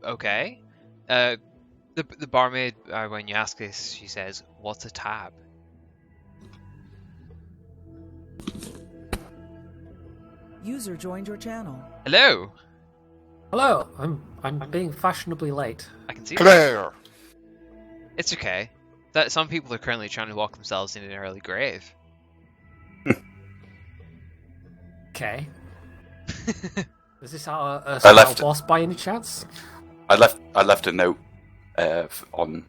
Speaker 1: Okay. The barmaid, when you ask this, she says, "What's a tab?"
Speaker 7: User joined your channel.
Speaker 1: Hello.
Speaker 8: Hello, I'm being fashionably late.
Speaker 1: I can see that.
Speaker 2: Claire!
Speaker 1: It's okay. That some people are currently trying to walk themselves into an early grave.
Speaker 8: Okay. Is this our
Speaker 4: I left-
Speaker 8: boss by any chance?
Speaker 4: I left a note on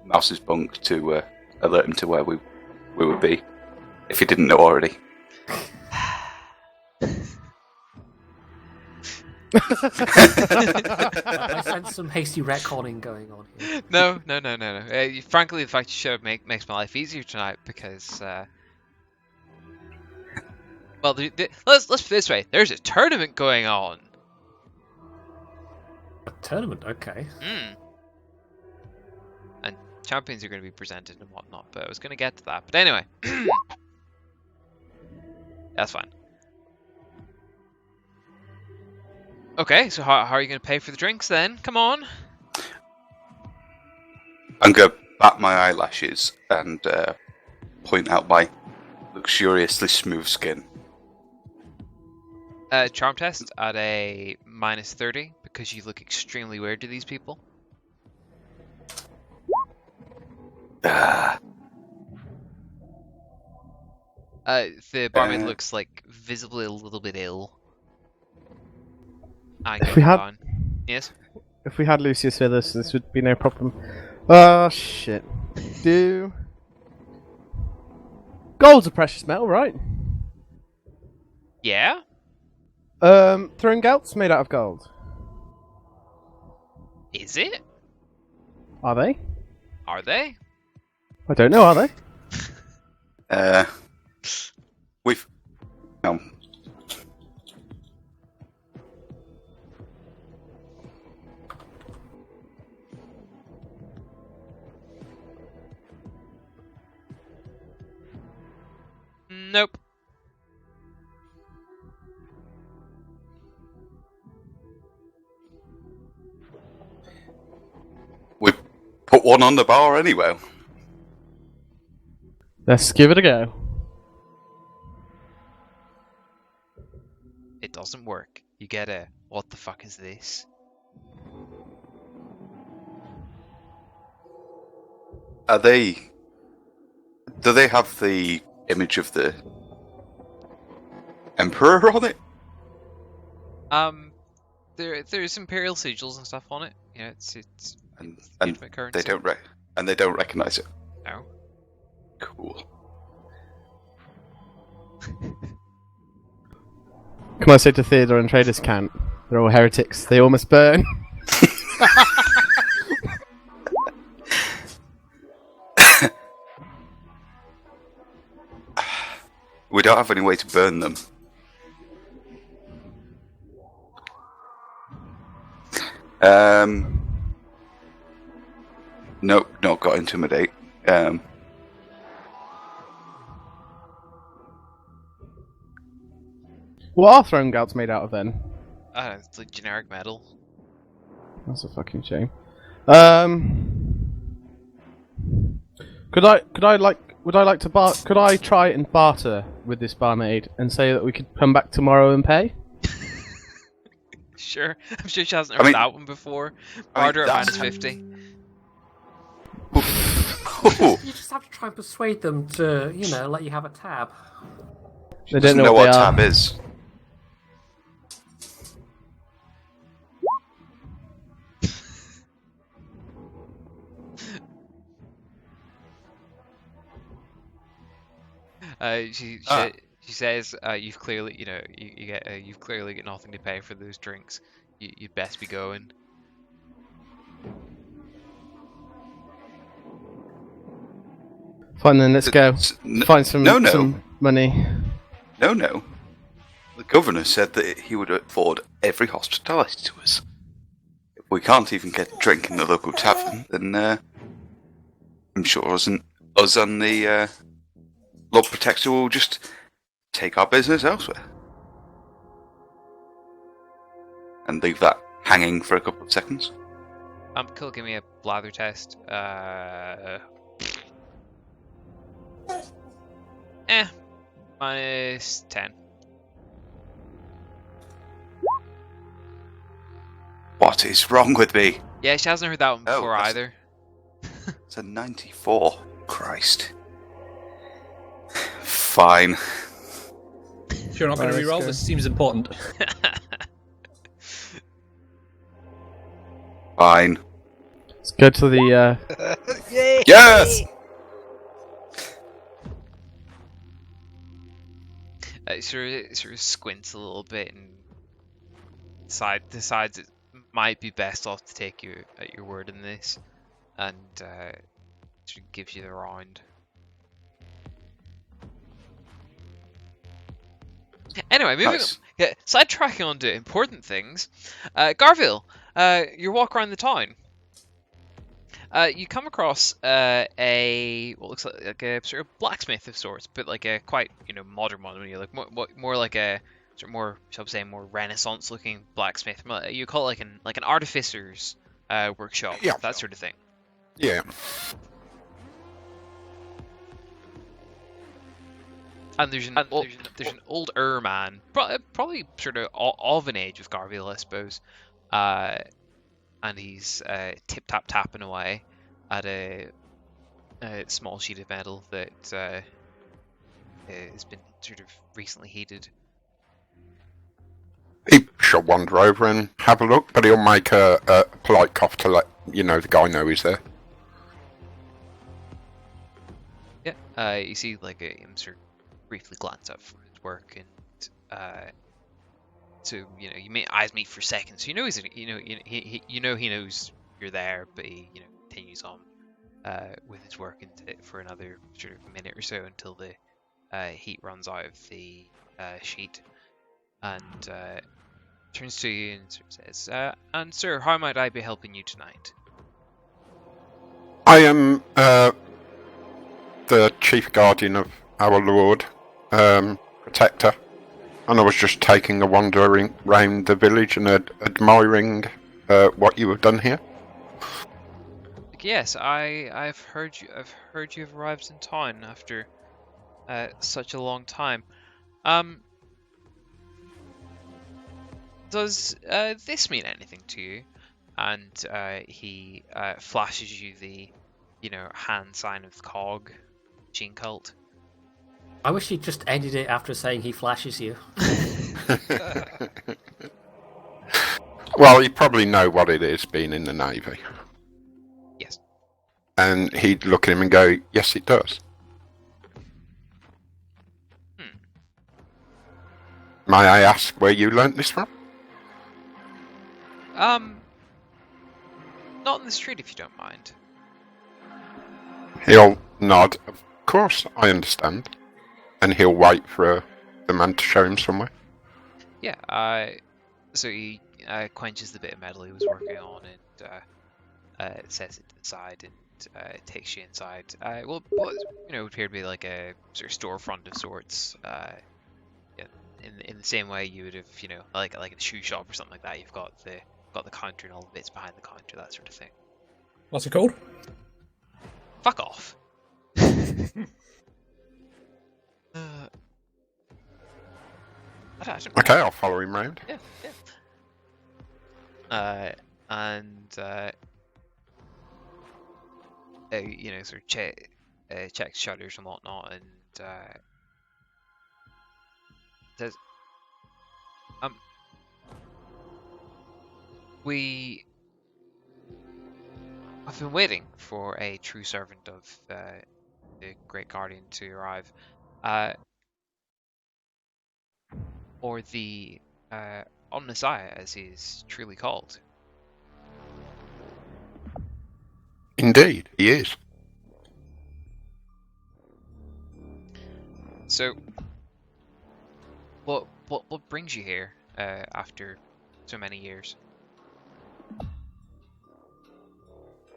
Speaker 4: Mouse's bunk to alert him to where we would be, if he didn't know already.
Speaker 8: I sense some hasty retconning going on here.
Speaker 1: No. Frankly, the fact you showed makes my life easier tonight because, well, let's put it this way: there's a tournament going on.
Speaker 8: A tournament, okay.
Speaker 1: And champions are going to be presented and whatnot. But I was going to get to that. But anyway, that's fine. Okay, so how are you going to pay for the drinks then? Come on.
Speaker 4: I'm going to bat my eyelashes and point out my luxuriously smooth skin.
Speaker 1: Charm test at a -30 because you look extremely weird to these people.
Speaker 4: Ah,
Speaker 1: The barmaid looks like visibly a little bit ill.
Speaker 3: If we had-
Speaker 1: Yes?
Speaker 3: If we had Lucius with us, this would be no problem. Oh shit. Gold's a precious metal, right?
Speaker 1: Yeah?
Speaker 3: Throwing galts made out of gold.
Speaker 1: Is it?
Speaker 3: Are they?
Speaker 1: Are they?
Speaker 3: I don't know, are they?
Speaker 4: we've no.
Speaker 1: Nope.
Speaker 4: We put one on the bar anyway.
Speaker 3: Let's give it a go.
Speaker 1: It doesn't work. You get a, what the fuck is this?
Speaker 4: Are they? Do they have the image of the Emperor on it?
Speaker 1: There's imperial sigils and stuff on it. Yeah, it's
Speaker 4: And
Speaker 1: legitimate currency.
Speaker 4: they don't recognize it.
Speaker 1: No.
Speaker 4: Cool.
Speaker 3: Come on, say to Theodore and traders can't. They're all heretics. They all must burn.
Speaker 4: We don't have any way to burn them. Nope, not got intimidate.
Speaker 3: What are throne guards made out of then?
Speaker 1: It's like generic metal.
Speaker 3: That's a fucking shame. Could I try and barter with this barmaid and say that we could come back tomorrow and pay?
Speaker 1: Sure. I'm sure she hasn't heard that one before. Barter at minus 50.
Speaker 8: You just have to try and persuade them to, let you have a tab.
Speaker 3: They
Speaker 4: Doesn't know what tab is.
Speaker 1: She says, "You've clearly, you've clearly got nothing to pay for those drinks. You'd best be going."
Speaker 3: Fine then, let's go. Find some money.
Speaker 4: No. The governor said that he would afford every hospitality to us. If we can't even get a drink in the local tavern, then I'm sure us and the Lord Protector will just take our business elsewhere. And leave that hanging for a couple of seconds.
Speaker 1: Cool, give me a blather test. Minus 10.
Speaker 4: What is wrong with me?
Speaker 1: Yeah, she hasn't heard that one before either.
Speaker 4: It's a 94. Christ. Fine.
Speaker 6: If you're not going to reroll, this seems important.
Speaker 4: Fine.
Speaker 3: Let's go to the.
Speaker 4: Yes!
Speaker 1: Sort of squints a little bit and decides it might be best off to take you at your word in this, and sort of gives you the round. Anyway, moving on. Yeah, sidetracking on to important things. Garviel, you walk around the town. You come across what looks like a sort of blacksmith of sorts, but like a quite modern one. When you like more like a sort of more, shall we say, more Renaissance looking blacksmith. You call it like an artificer's workshop, that sort of thing.
Speaker 2: Yeah.
Speaker 1: And there's an older man, probably sort of an age of Garviel, I suppose. And he's tapping away at a small sheet of metal that has been sort of recently heated.
Speaker 2: He shall wander over and have a look, but he'll make a polite cough to let the guy know he's there.
Speaker 1: Yeah, you see him sort of briefly glance up from his work, and so you may eyes meet for seconds. So he's he knows you're there, but he continues on with his work for another sort of minute or so until the heat runs out of the sheet, and turns to you and sort of says, "And sir, how might I be helping you tonight?"
Speaker 2: I am the chief guardian of our Lord Protector, and I was just taking a wander round the village and admiring what you have done here.
Speaker 1: Yes, I've heard you. I've heard you have arrived in town after such a long time. Does this mean anything to you? And he flashes you the, hand sign of the cog, gene cult.
Speaker 8: I wish he'd just ended it after saying he flashes you.
Speaker 2: Well, you probably know what it is, being in the Navy.
Speaker 1: Yes.
Speaker 2: And he'd look at him and go, "Yes, it does." May I ask where you learnt this from?
Speaker 1: Not in the street, if you don't mind.
Speaker 2: He'll nod. Of course, I understand. and he'll wait for the man to show him somewhere.
Speaker 1: Yeah. So he quenches the bit of metal he was working on and sets it to the side and takes you inside. Well, what would appear to be like a sort of storefront of sorts. Yeah, in the same way you would have, like in a shoe shop or something like that. You've got the counter and all the bits behind the counter, that sort of thing.
Speaker 6: What's it called?
Speaker 1: Fuck off. I don't
Speaker 2: Okay, I'll follow him round.
Speaker 1: Yeah. And sort of checks shutters and whatnot, and says, I've been waiting for a true servant of the Great Guardian to arrive, or the Omnissiah, as he is truly called.
Speaker 2: Indeed, he is.
Speaker 1: So, what brings you here after so many years?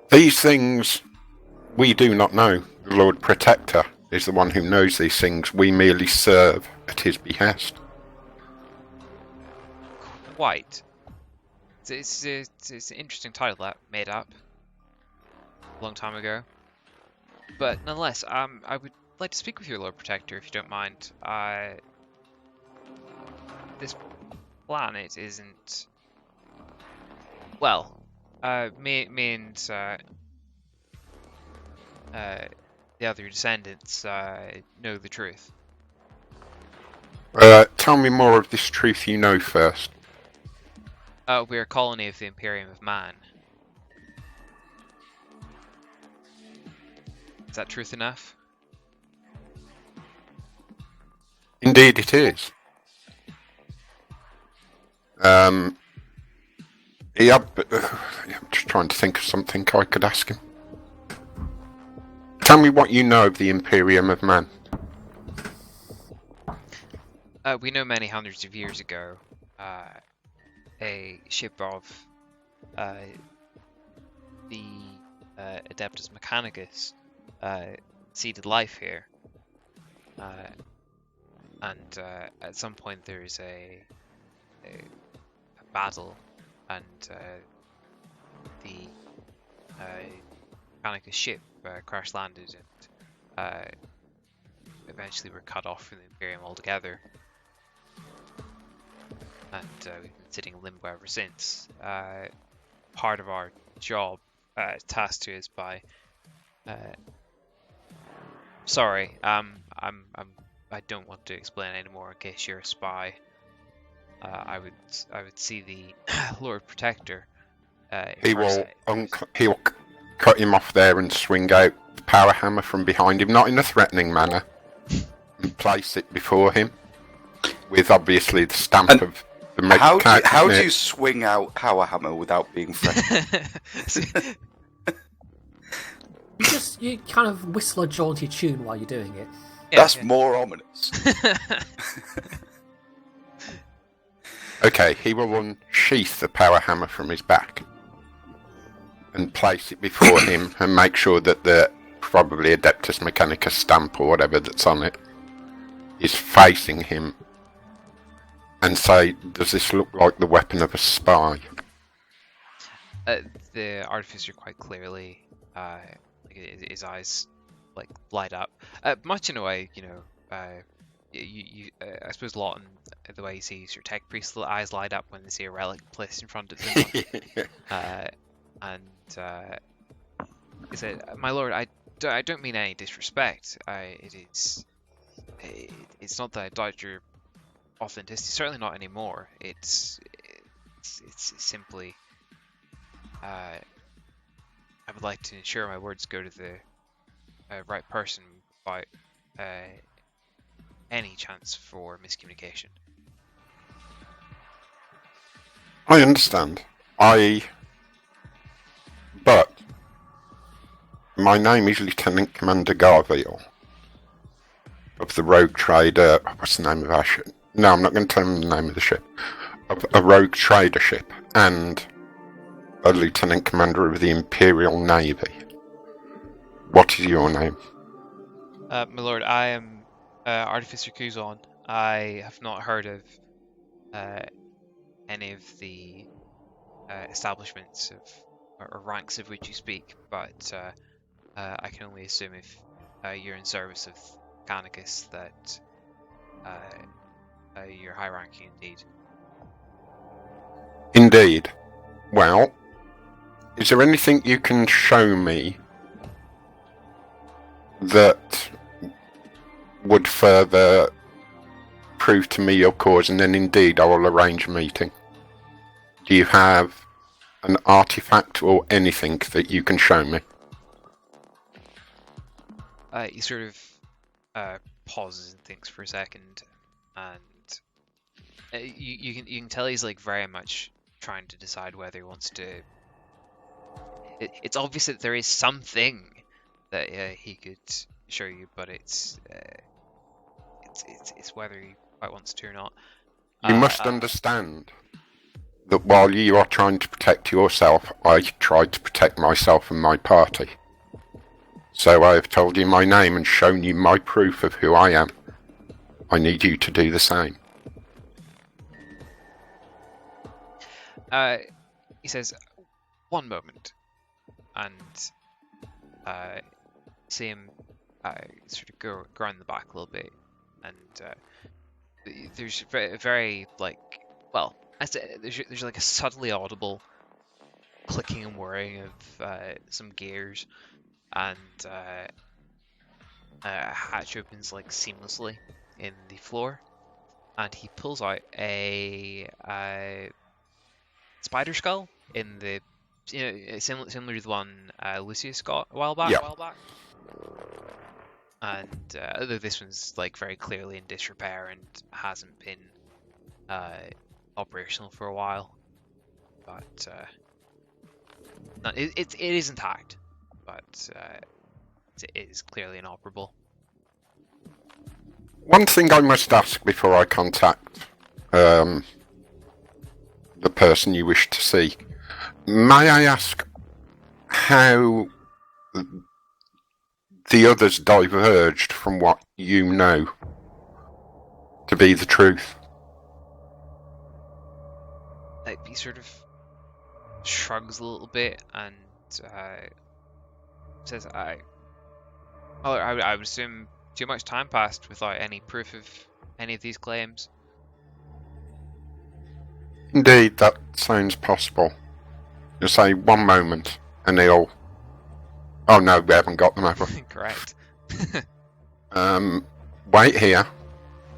Speaker 2: These things we do not know. The Lord Protector is the one who knows these things. We merely serve at his behest.
Speaker 1: Quite. It's an interesting title that made up a long time ago. But nonetheless, I would like to speak with your Lord Protector, if you don't mind. This planet isn't... Well, me and the other descendants know the truth.
Speaker 2: Tell me more of this truth you know first.
Speaker 1: We're a colony of the Imperium of Man. Is that truth enough?
Speaker 2: Indeed it is. I'm just trying to think of something I could ask him. Tell me what you know of the Imperium of Man.
Speaker 1: We know many hundreds of years ago, a ship of the Adeptus Mechanicus seeded life here, and at some point there is a battle, and the Mechanicus ship crash landed, and eventually were cut off from the Imperium altogether. And we've been sitting in limbo ever since. Part of our job, tasked to us by. Sorry, I don't want to explain anymore in case you're a spy. I would see the Lord Protector.
Speaker 2: He'll cut him off there and swing out the power hammer from behind him, not in a threatening manner, and place it before him, with obviously the stamp of the
Speaker 4: How do you swing out power hammer without being threatened?
Speaker 8: You kind of whistle a jaunty tune while you're doing it.
Speaker 4: That's more ominous.
Speaker 2: Okay, he will unsheath the power hammer from his back and place it before him and make sure that the probably Adeptus Mechanicus stamp or whatever that's on it is facing him, and say, does this look like the weapon of a spy?
Speaker 1: The artificer quite clearly, his eyes light up, much in a way, I suppose Lawton, the way he sees your tech priest's eyes light up when they see a relic placed in front of them. He said, "My lord, I don't mean any disrespect. It's not that I doubt your authenticity. Certainly not anymore. It's simply, I would like to ensure my words go to the right person without any chance for miscommunication."
Speaker 2: I understand. But my name is Lieutenant Commander Garviel. of the rogue trader. What's the name of our ship? No, I'm not going to tell him the name of the ship. Of a rogue trader ship and a lieutenant commander of the Imperial Navy. What is your name?
Speaker 1: My lord, I am Artificer Kuzon. I have not heard of any of the establishments of or ranks of which you speak, but I can only assume if you're in service of Canicus that you're high-ranking indeed.
Speaker 2: Indeed. Well, is there anything you can show me that would further prove to me your cause, and then indeed I will arrange a meeting? Do you have an artifact or anything that you can show me?
Speaker 1: He sort of pauses and thinks for a second, and you can tell he's like very much trying to decide whether he wants to. It's obvious that there is something that he could show you, but it's whether he quite wants to or not.
Speaker 2: You must understand that while you are trying to protect yourself, I tried to protect myself and my party. So I have told you my name and shown you my proof of who I am. I need you to do the same.
Speaker 1: He says, "One moment," and see him sort of go around the back a little bit, and there's very like, well, there's like a subtly audible clicking and whirring of some gears, and a hatch opens like seamlessly in the floor, and he pulls out a spider skull in the, similar to the one Lucius got a while back.
Speaker 2: Yeah.
Speaker 1: And although this one's like very clearly in disrepair and hasn't been operational for a while, but it is intact, but it is clearly inoperable.
Speaker 2: One thing I must ask before I contact the person you wish to see. May I ask how the others diverged from what you know to be the truth?
Speaker 1: He sort of shrugs a little bit and says, I would assume too much time passed without any proof of any of these claims."
Speaker 2: Indeed, that sounds possible. You say one moment, and they'll... Oh no, we haven't got them, have we?
Speaker 1: Correct.
Speaker 2: Wait here,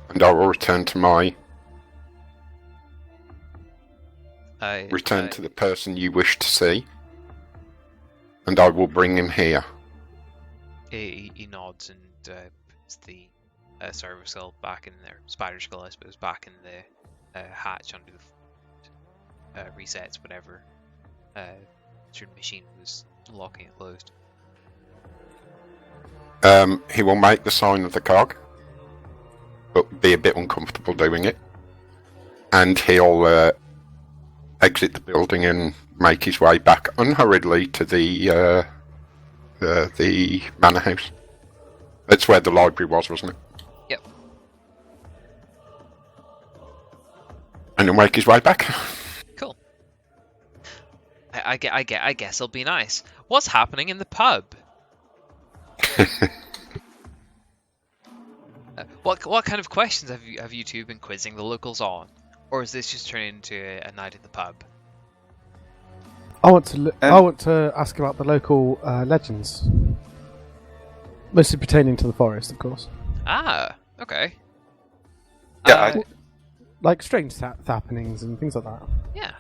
Speaker 2: and I will return to my... Return to the person you wish to see, and I will bring him here.
Speaker 1: He nods and puts the server skull back in there, spider skull I suppose, back in the hatch under the resets whatever certain machine was locking it closed.
Speaker 2: He will make the sign of the cog, but be a bit uncomfortable doing it, and he'll exit the building and make his way back unhurriedly to the manor house. That's where the library was, wasn't it?
Speaker 1: Yep.
Speaker 2: And he'll make his way back.
Speaker 1: Cool. I guess it'll be nice. What's happening in the pub? What kind of questions have you two been quizzing the locals on, or is this just turning into a night at the pub?
Speaker 3: I want to ask about the local legends, mostly pertaining to the forest, of course.
Speaker 1: Ah, okay.
Speaker 4: Yeah,
Speaker 3: Like strange happenings and things like that.
Speaker 1: Yeah.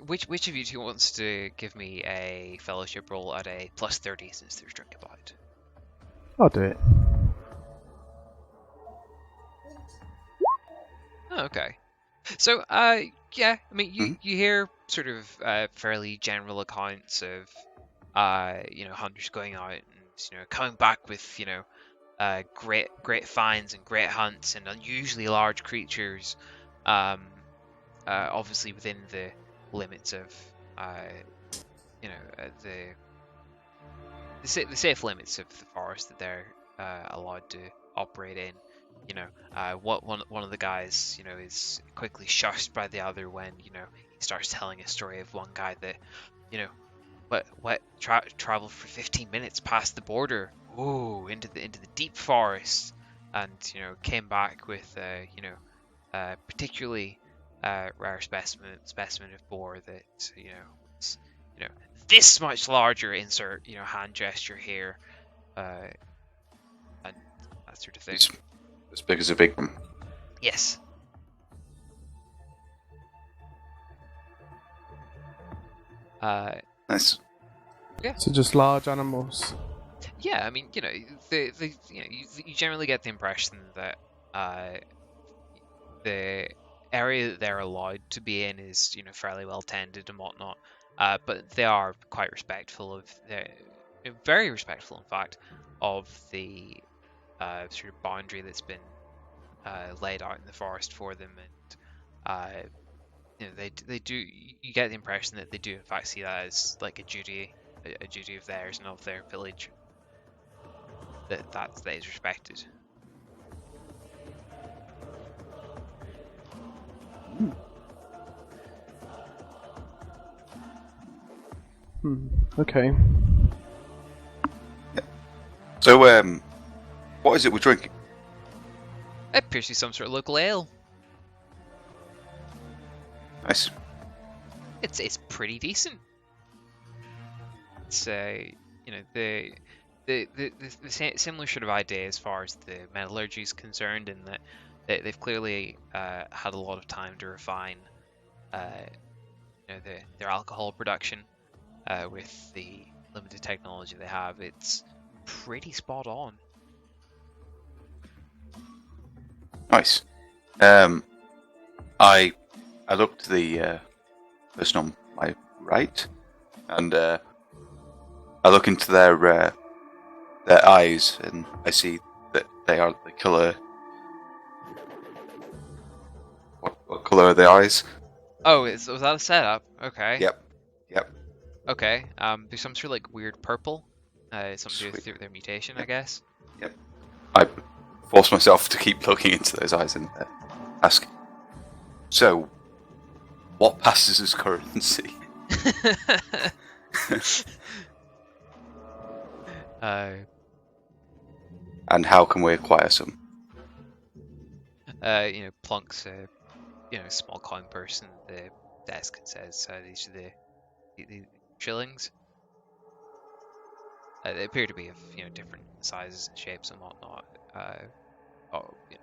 Speaker 1: Which of you two wants to give me a fellowship roll at a +30 since there's drink about?
Speaker 3: I'll do it.
Speaker 1: Oh, okay. So, yeah, I mean, you hear sort of fairly general accounts of, hunters going out and coming back with great finds and great hunts and unusually large creatures, obviously within the limits of the safe limits of the forest that they're allowed to operate in. One of the guys is quickly shushed by the other when he starts telling a story of one guy that traveled for 15 minutes past the border, into the deep forest, and came back with particularly rare specimen of boar that is, this much larger, insert hand gesture here, and that sort of thing.
Speaker 4: It's as big as a big one.
Speaker 1: Yes.
Speaker 4: Nice.
Speaker 3: So just large animals.
Speaker 1: Yeah, I mean, you generally get the impression that the area that they're allowed to be in is fairly well tended and whatnot. But they are quite respectful of very respectful, in fact, of the sort of boundary that's been laid out in the forest for them, and they do. You get the impression that they do, in fact, see that as like a duty of theirs and of their village. That is respected.
Speaker 3: Okay.
Speaker 4: So, what is it we're drinking?
Speaker 1: It appears to be some sort of local ale.
Speaker 4: Nice.
Speaker 1: It's pretty decent. It's the similar sort of idea as far as the metallurgy is concerned, in that they've clearly had a lot of time to refine their alcohol production with the limited technology they have. It's pretty spot on.
Speaker 4: Nice. I looked at the person on my right, and I look into their eyes, and I see that they are the colour. What colour are the eyes?
Speaker 1: Oh, was that a setup? Okay.
Speaker 4: Yep.
Speaker 1: Okay. There's some sort of like weird purple. Something to do with their mutation, I guess.
Speaker 4: Yep. I force myself to keep looking into those eyes and ask, so, what passes as currency? And how can we acquire some?
Speaker 1: Plunks a small coin purse in the desk and says, these are the shillings. They appear to be of different sizes and shapes and whatnot.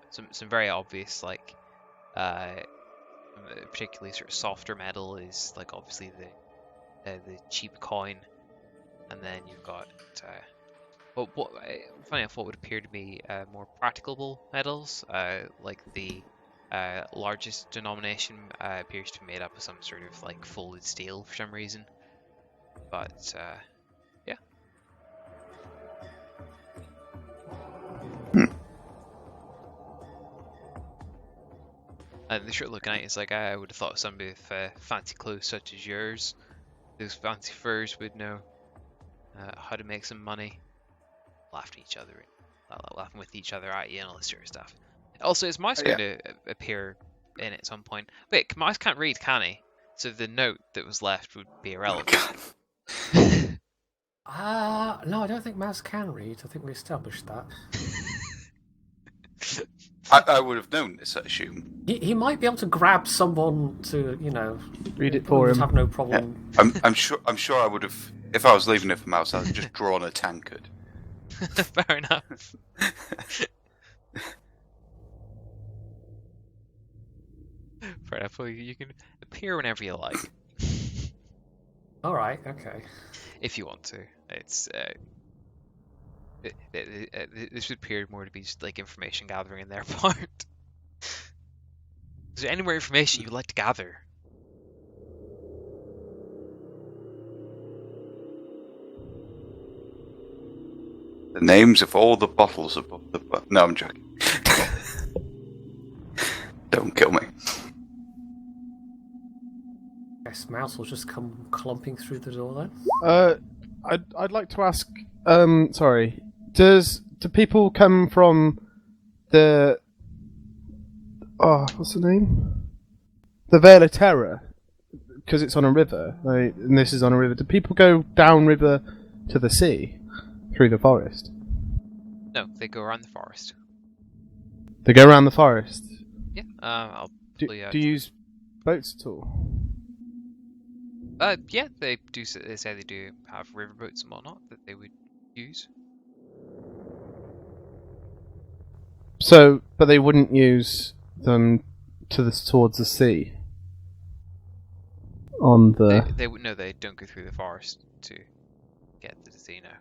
Speaker 1: Some very obvious, like particularly sort of softer metal is like obviously the cheap coin, and then you've got funny enough, what would appear to be more practicable metals, like the largest denomination appears to be made up of some sort of like folded steel for some reason, but yeah. And they're sort of looking at it, it's like, I would have thought somebody with fancy clothes such as yours, those fancy furs, would know how to make some money. Laughing with each other at you and all this sort of stuff. Also, is Mouse going to appear in it at some point? Wait, Mouse can't read, can he? So the note that was left would be irrelevant.
Speaker 8: No, I don't think Mouse can read. I think we established that.
Speaker 4: I would have known this, I assume.
Speaker 8: He might be able to grab someone to,
Speaker 3: read it for him.
Speaker 8: Have no problem.
Speaker 4: Yeah. I'm sure I would have, if I was leaving it for Mouse, I'd have just drawn a tankard.
Speaker 1: Fair enough. Fair enough. Well, you can appear whenever you like.
Speaker 8: All right. Okay. If
Speaker 1: you want to. It's this would appear more to be just like information gathering on their part. Is there any more information you'd like to gather?
Speaker 4: The names of all the bottles above the... No, I'm joking. Don't kill me.
Speaker 8: Guess Mouse will just come clumping through the door then.
Speaker 3: I'd like to ask. Sorry. Do people come from the? Oh, what's the name? The Vale of Terror, because it's on a river, right? And this is on a river. Do people go downriver to the sea through the forest?
Speaker 1: No, they go around the forest.
Speaker 3: They go around the forest.
Speaker 1: Yeah. I'll
Speaker 3: Do
Speaker 1: pull you out.
Speaker 3: you use boats at all?
Speaker 1: Yeah, they do. They say they do have riverboats and whatnot that they would use.
Speaker 3: So, but they wouldn't use them towards the sea. On the.
Speaker 1: They would no. They don't go through the forest to get to the sea now.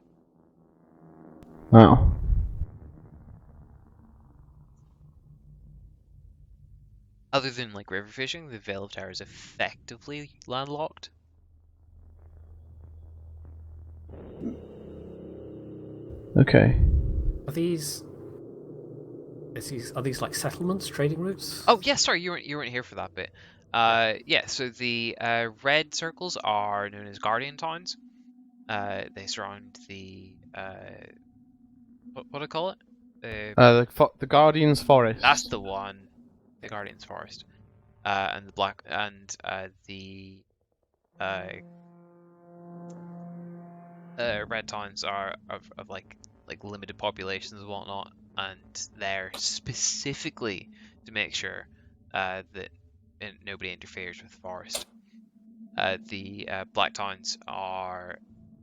Speaker 3: Wow.
Speaker 1: Other than like river fishing, the Vale of Terror is effectively landlocked.
Speaker 3: Okay.
Speaker 8: Are these like settlements, trading routes?
Speaker 1: Oh yeah, sorry, you weren't here for that bit. Yeah. So the red circles are known as guardian towns. They surround the what do I call it?
Speaker 3: The Guardian's Forest.
Speaker 1: That's the one. The Guardian's Forest. And the black and the red towns are of like limited populations and whatnot, and they're specifically to make sure that nobody interferes with the forest. The black towns are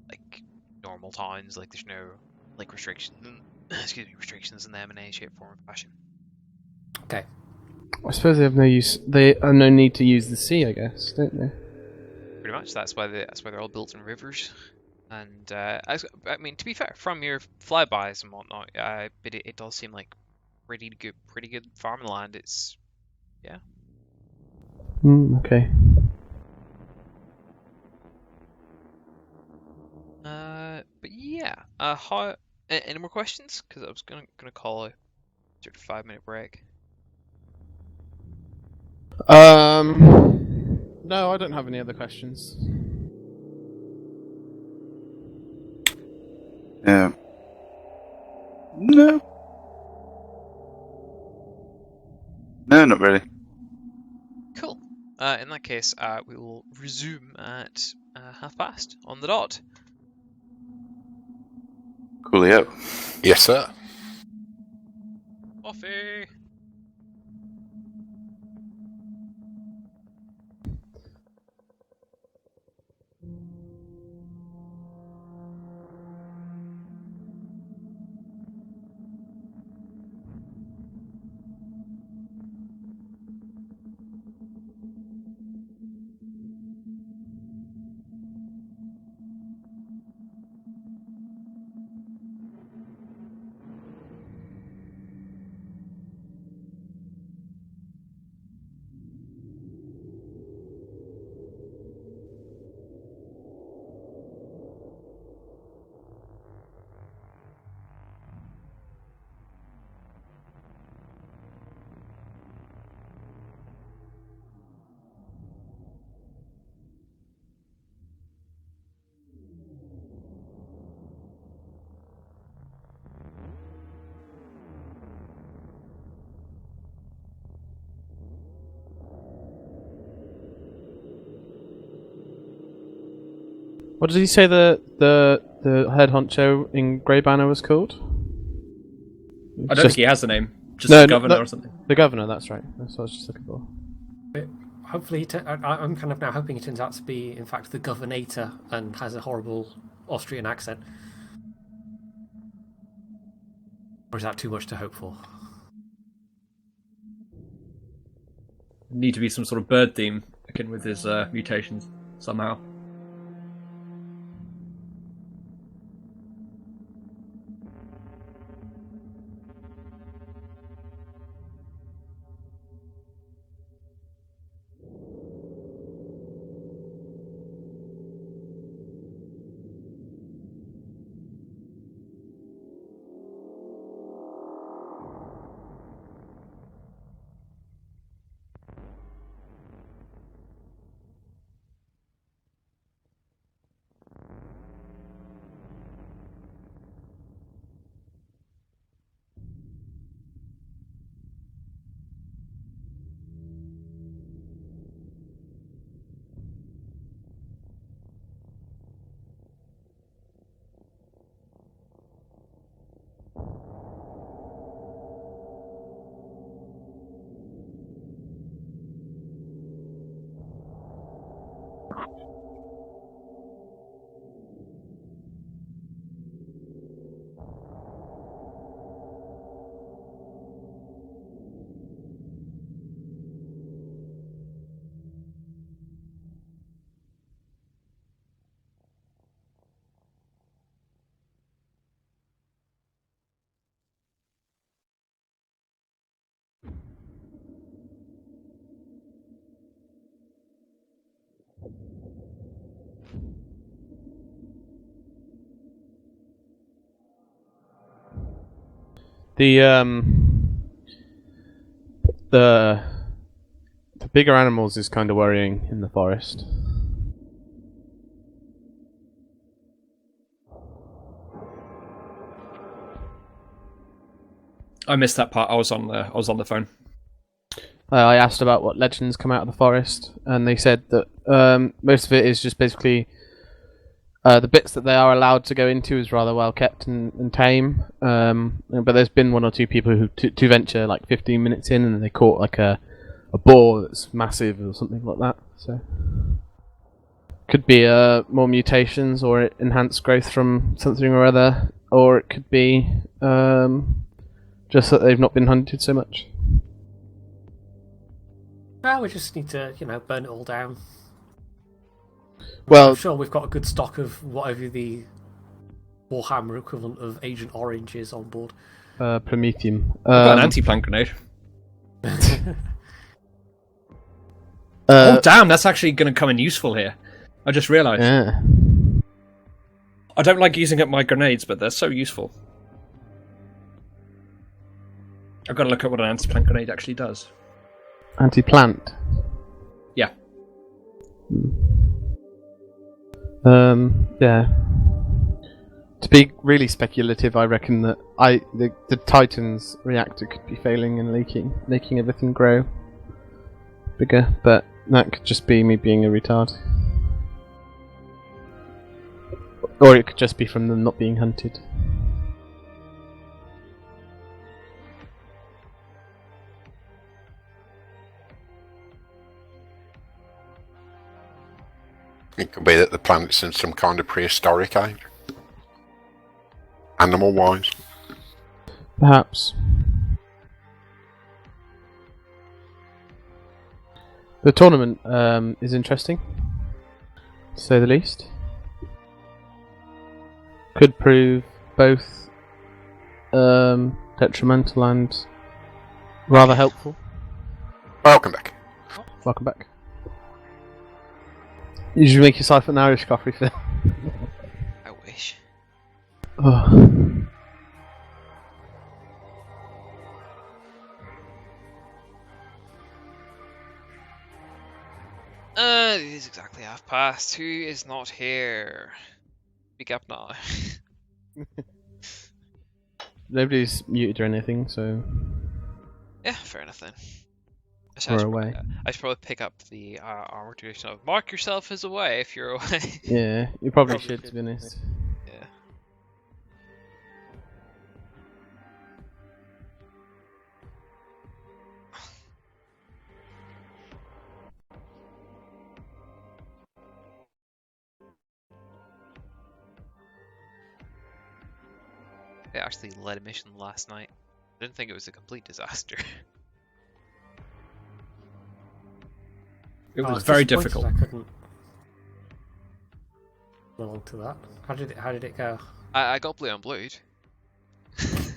Speaker 1: like normal towns, like there's no like restrictions in them in any shape, form, or fashion.
Speaker 8: Okay.
Speaker 3: I suppose they have no use. They have no need to use the sea, I guess, don't they?
Speaker 1: Pretty much. That's why they're all built in rivers. And I mean, to be fair, from your flybys and whatnot, but it does seem like pretty good farming land. It's yeah.
Speaker 3: Okay.
Speaker 1: But yeah. How? Any more questions? Because I was gonna call a sort of 5-minute break.
Speaker 3: No, I don't have any other questions.
Speaker 4: Yeah. No. No, not really.
Speaker 1: Cool. In that case, we will resume at past on the dot.
Speaker 4: Coolio.
Speaker 2: Yes, sir.
Speaker 1: Coffee.
Speaker 3: What did he say the head honcho in Grey Banner was called?
Speaker 6: I don't think he has the name. Just
Speaker 3: No,
Speaker 6: the governor
Speaker 3: no,
Speaker 6: or something.
Speaker 3: The governor, that's right. That's what I was just looking for.
Speaker 8: Hopefully, I'm kind of now hoping it turns out to be, in fact, the governator and has a horrible Austrian accent. Or is that too much to hope for?
Speaker 6: Need to be some sort of bird theme akin with his mutations somehow.
Speaker 3: The bigger animals is kind of worrying in the forest.
Speaker 6: I missed that part. I was on the phone.
Speaker 3: I asked about what legends come out of the forest, and they said that most of it is just basically the bits that they are allowed to go into is rather well kept and tame. But there's been one or two people who to venture like 15 minutes in, and they caught like a boar that's massive or something like that. So could be more mutations or enhanced growth from something or other, or it could be just that they've not been hunted so much.
Speaker 8: Well, we just need to, burn it all down.
Speaker 3: Well,
Speaker 8: I'm sure we've got a good stock of whatever the Warhammer equivalent of Agent Orange is on board.
Speaker 3: Prometheum.
Speaker 6: I've got an anti-plant grenade. Oh damn, that's actually going to come in useful here. I just realised.
Speaker 3: Yeah.
Speaker 6: I don't like using up my grenades, but they're so useful. I've got to look at what an anti-plant grenade actually does.
Speaker 3: Anti-plant?
Speaker 6: Yeah.
Speaker 3: Yeah. To be really speculative, I reckon that the Titan's reactor could be failing and making everything grow bigger, but that could just be me being a retard. Or it could just be from them not being hunted.
Speaker 2: It could be that the planet's in some kind of prehistoric age. Animal-wise.
Speaker 3: Perhaps. The tournament is interesting, to say the least. Could prove both detrimental and rather helpful.
Speaker 2: Welcome back.
Speaker 3: Welcome back. You should make yourself an Irish coffee, Phil.
Speaker 1: I wish.
Speaker 3: Oh.
Speaker 1: It is exactly 2:30. Who is not here? Speak up now.
Speaker 3: Nobody's muted or anything, so
Speaker 1: Yeah, fair enough then.
Speaker 3: we're away.
Speaker 1: I should probably pick up the armor tradition of mark yourself as away if you're away.
Speaker 3: Yeah, you probably should, to be honest.
Speaker 1: Yeah. I actually led a mission last night. I didn't think it was a complete disaster.
Speaker 6: It
Speaker 8: I
Speaker 6: was very
Speaker 8: disappointed
Speaker 6: difficult.
Speaker 8: I couldn't belong to that. How did it go?
Speaker 1: I got blue on blued.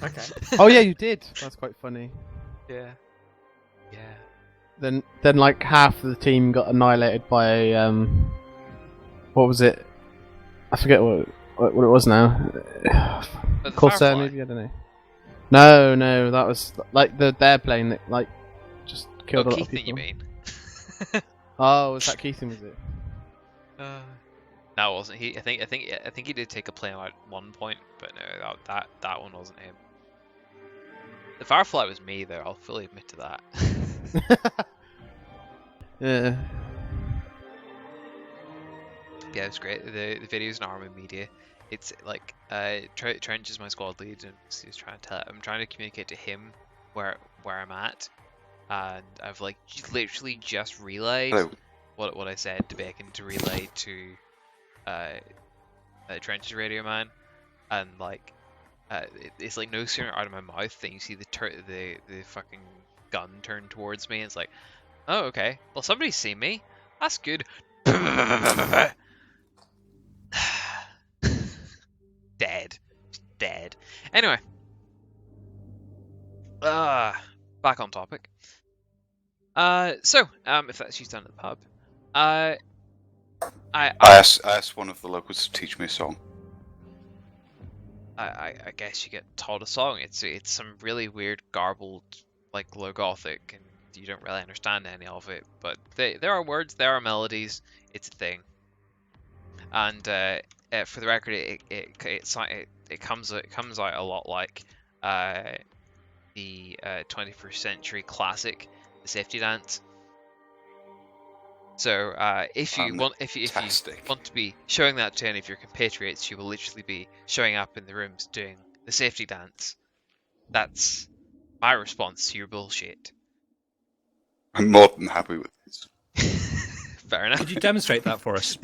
Speaker 8: Okay.
Speaker 3: Oh yeah, you did. That's quite funny.
Speaker 1: Yeah. Yeah.
Speaker 3: Then like half of the team got annihilated by what was it? I forget what it was now.
Speaker 1: The
Speaker 3: Corsair,
Speaker 1: Firefly.
Speaker 3: maybe, I don't know. No, that was like the airplane that like just killed a lot of
Speaker 1: Keithan,
Speaker 3: people.
Speaker 1: you mean?
Speaker 3: Oh, was that Keithan? Was it?
Speaker 1: No, it wasn't he. I think he did take a plane out at one point, but no, that one wasn't him. The Firefly was me, though. I'll fully admit to that.
Speaker 3: Yeah.
Speaker 1: Yeah, it's great. The video's in Army Media. It's like Trench is my squad lead, and he's trying to I'm trying to communicate to him where I'm at, and I've like literally just relayed
Speaker 4: Hello.
Speaker 1: what I said to Bacon to relay to Trench's radio man, and like it's like no sooner out of my mouth than you see the fucking gun turn towards me, and it's like, oh okay, well somebody's seen me, that's good. Dead. Anyway, back on topic. So if that's you down at the pub, I
Speaker 4: I asked one of the locals to teach me a song.
Speaker 1: I guess you get taught a song. It's some really weird, garbled, like low gothic, and you don't really understand any of it. But there are words, there are melodies. It's a thing. And for the record, it comes out a lot like the 21st century classic, the Safety Dance. So if you want to be showing that to any of your compatriots, you will literally be showing up in the rooms doing the Safety Dance. That's my response to your bullshit.
Speaker 4: I'm more than happy with this.
Speaker 1: Fair enough.
Speaker 6: Could you demonstrate that for us?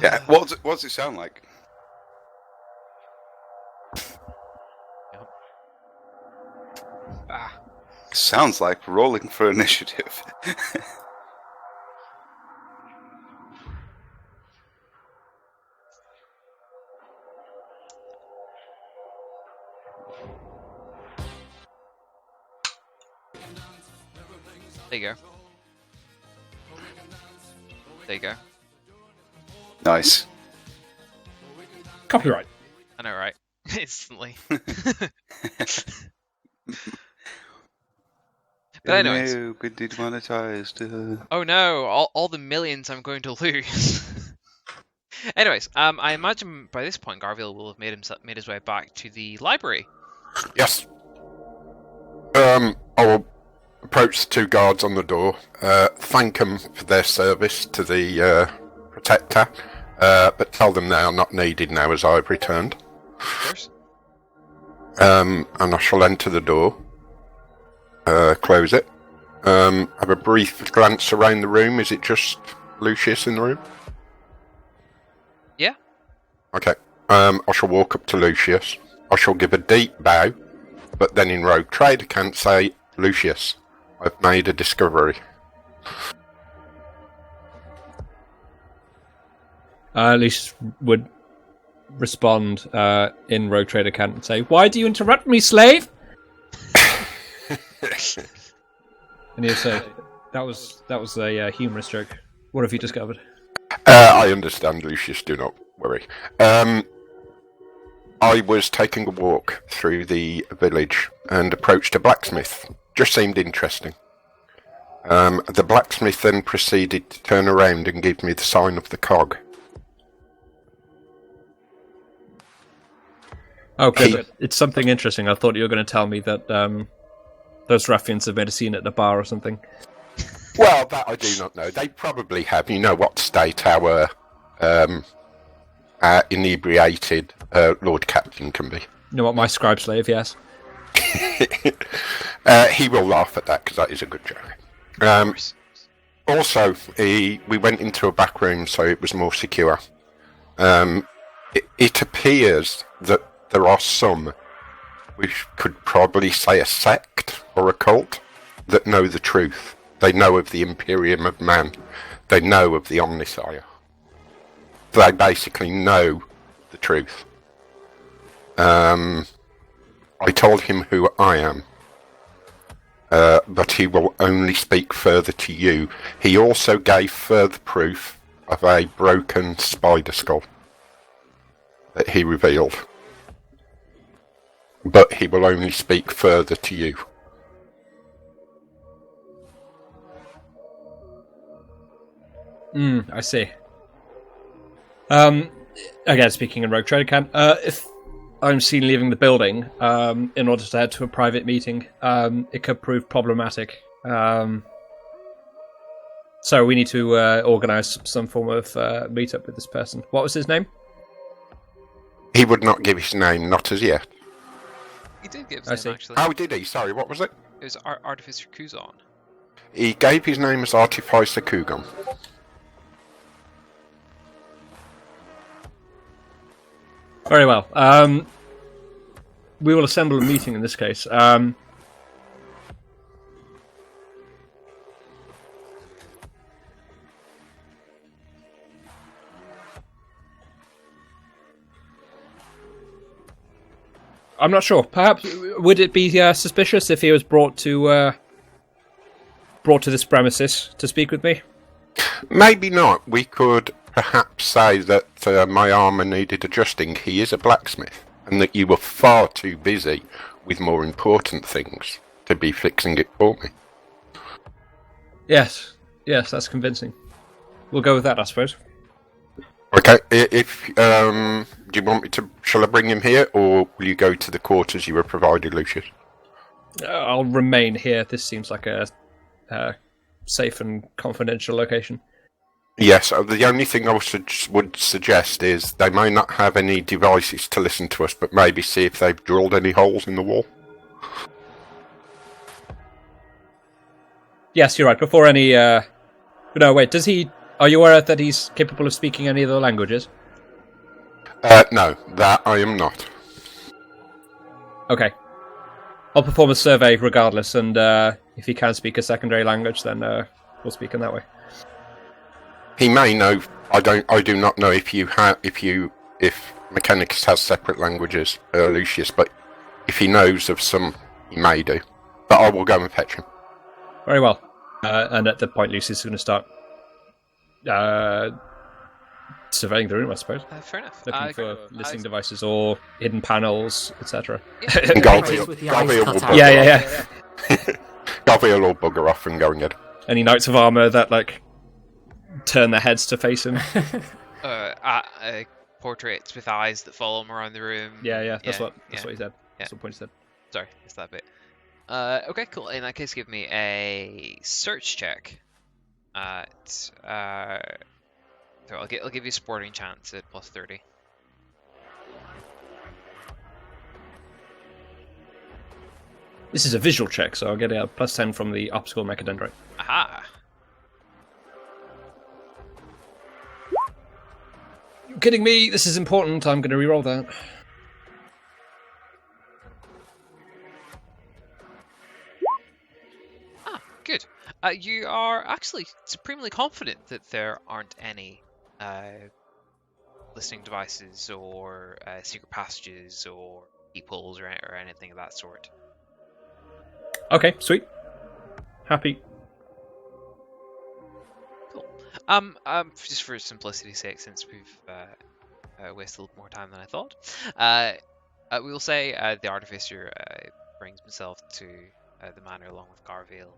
Speaker 4: Yeah, what does it sound like? Sounds like rolling for initiative.
Speaker 1: There you go. There you go.
Speaker 4: Nice.
Speaker 6: Copyright.
Speaker 1: I know, right? Instantly. But anyways.
Speaker 4: No, been demonetized.
Speaker 1: Oh no, all the millions I'm going to lose. Anyways, I imagine by this point Garviel will have made his way back to the library.
Speaker 2: Yes. I'll approach the two guards on the door, thank them for their service to the Protector, but tell them they are not needed now as I've returned.
Speaker 1: Of course.
Speaker 2: And I shall enter the door, close it, have a brief glance around the room. Is it just Lucius in the room?
Speaker 1: Yeah.
Speaker 2: Okay. I shall walk up to Lucius. I shall give a deep bow, but then in Rogue Trader can't say, Lucius, I've made a discovery.
Speaker 6: Lucius would respond in Rogue Trader Cant and say, "Why do you interrupt me, slave?" And he'll say, "That was a humorous joke. What have you discovered?"
Speaker 2: I understand, Lucius. Do not worry. I was taking a walk through the village and approached a blacksmith. Just seemed interesting. The blacksmith then proceeded to turn around and give me the sign of the cog.
Speaker 6: Okay, it's something interesting. I thought you were going to tell me that those ruffians have made a scene at the bar or something.
Speaker 2: Well, that I do not know. They probably have. You know what state our inebriated Lord Captain can be.
Speaker 6: You know what, my scribe slave, yes.
Speaker 2: He will laugh at that because that is a good joke. Also, we went into a back room so it was more secure. It appears that there are some, we could probably say a sect or a cult, that know the truth. They know of the Imperium of Man. They know of the Omnissiah. They basically know the truth. I told him who I am, but he will only speak further to you. He also gave further proof of a broken spider skull that he revealed. But he will only speak further to you.
Speaker 6: I see. Again, speaking in Rogue Trader Camp, if I'm seen leaving the building in order to head to a private meeting, it could prove problematic. So we need to organise some form of meet-up with this person. What was his name?
Speaker 2: He would not give his name, not as yet.
Speaker 1: He did give his name, actually.
Speaker 2: Oh, did he? Sorry, what was it?
Speaker 1: It was Artificer Kuzon.
Speaker 2: He gave his name as Artificer Kugon.
Speaker 6: Very well. We will assemble a meeting in this case. I'm not sure. Perhaps would it be suspicious if he was brought to this premises to speak with me?
Speaker 2: Maybe not. We could perhaps say that my armour needed adjusting. He is a blacksmith, and that you were far too busy with more important things to be fixing it for me.
Speaker 6: Yes, that's convincing. We'll go with that, I suppose.
Speaker 2: Okay, if do you want me to? Shall I bring him here, or will you go to the quarters you were provided, Lucius?
Speaker 6: I'll remain here. This seems like a safe and confidential location.
Speaker 2: Yes, the only thing I would suggest is they may not have any devices to listen to us, but maybe see if they've drilled any holes in the wall.
Speaker 6: Yes, you're right. Before any... No, wait, does he... Are you aware that he's capable of speaking any other languages?
Speaker 2: No, that I am not.
Speaker 6: Okay. I'll perform a survey regardless, and if he can speak a secondary language, then we'll speak in that way.
Speaker 2: He may know. I do not know if Mechanicus has separate languages, Lucius. But if he knows of some, he may do. But I will go and fetch him.
Speaker 6: Very well. And at that point, Lucius is going to start surveying the room, I suppose.
Speaker 1: Fair enough.
Speaker 6: Looking for listening devices or hidden panels, etc.
Speaker 2: Garviel
Speaker 8: with the eyes
Speaker 2: will
Speaker 8: cut
Speaker 2: bugger
Speaker 8: out.
Speaker 6: Yeah.
Speaker 2: Garviel will bugger off and go and get him.
Speaker 6: Any knights of armour that, turn their heads to face him?
Speaker 1: Portraits with eyes that follow him around the room.
Speaker 6: Yeah, that's what he said.
Speaker 1: Yeah.
Speaker 6: That's what point he said.
Speaker 1: Sorry, missed that bit. Okay, cool. In that case, give me a search check. So I'll give you a sporting chance at plus 30.
Speaker 6: This is a visual check, so I'll get a plus 10 from the optical mechadendrite.
Speaker 1: Aha!
Speaker 6: You kidding me? This is important. I'm going to reroll that.
Speaker 1: Good. You are actually supremely confident that there aren't any listening devices or secret passages or peepholes or anything of that sort.
Speaker 6: Okay, sweet. Happy.
Speaker 1: Cool. Just for simplicity's sake, since we've wasted a little more time than I thought, we will say the artificer brings himself to the manor along with Garviel.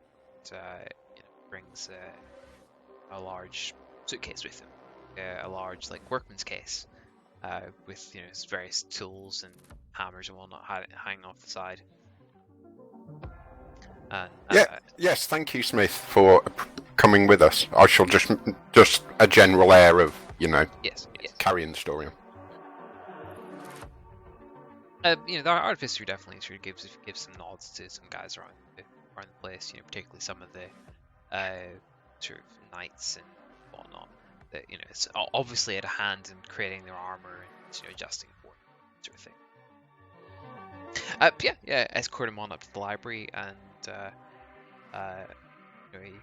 Speaker 1: Brings a large suitcase with him, a large workman's case, with his various tools and hammers and whatnot hanging off the side.
Speaker 2: Yes, thank you, Smith, for coming with us. I shall just a general air of
Speaker 1: yes.
Speaker 2: carrying the story on.
Speaker 1: The artificer definitely sort of gives some nods to some guys around the place, particularly some of the sort of knights and whatnot. That it's obviously at a hand in creating their armor and adjusting for it, sort of thing. Escort him on up to the library and he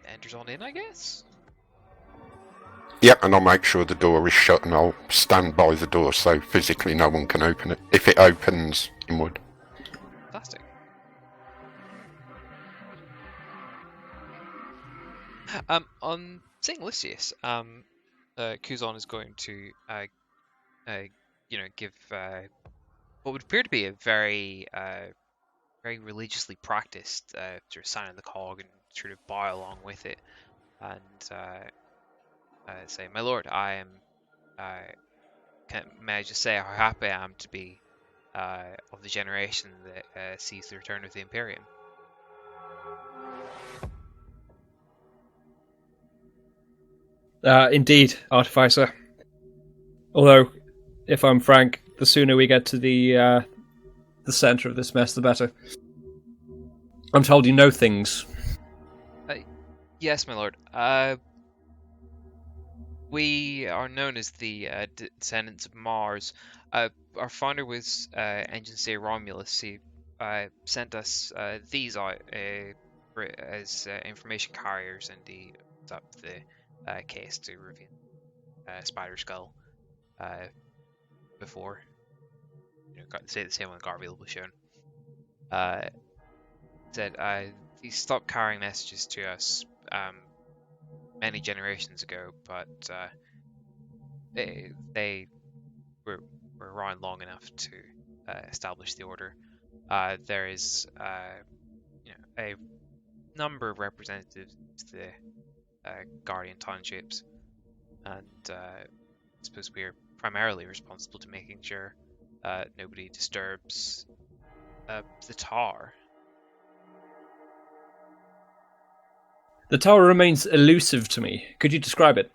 Speaker 1: enters on in, I guess.
Speaker 2: Yep, and I'll make sure the door is shut, and I'll stand by the door so physically no one can open it. If it opens inward.
Speaker 1: Fantastic. On seeing Lucius, Kuzon is going to give what would appear to be a very religiously practiced sort of sign of the cog and sort of bow along with it, and say, "My lord, I am. May I just say how happy I am to be of the generation that sees the return of the Imperium."
Speaker 6: Indeed, Artificer. Although, if I'm frank, the sooner we get to the centre of this mess, the better. I'm told you know things.
Speaker 1: Yes, my lord. We are known as the descendants of Mars. Our founder was Engine Sayer Romulus. He sent us these out as information carriers, and he opened up the case to reveal Spider Skull before. Say the same when Garviel was shown. Said he stopped carrying messages to us many generations ago, but they were around long enough to establish the order. There is a number of representatives to the Guardian townships, and I suppose we are primarily responsible to making sure nobody disturbs the tower.
Speaker 6: The tower remains elusive to me. Could you describe it?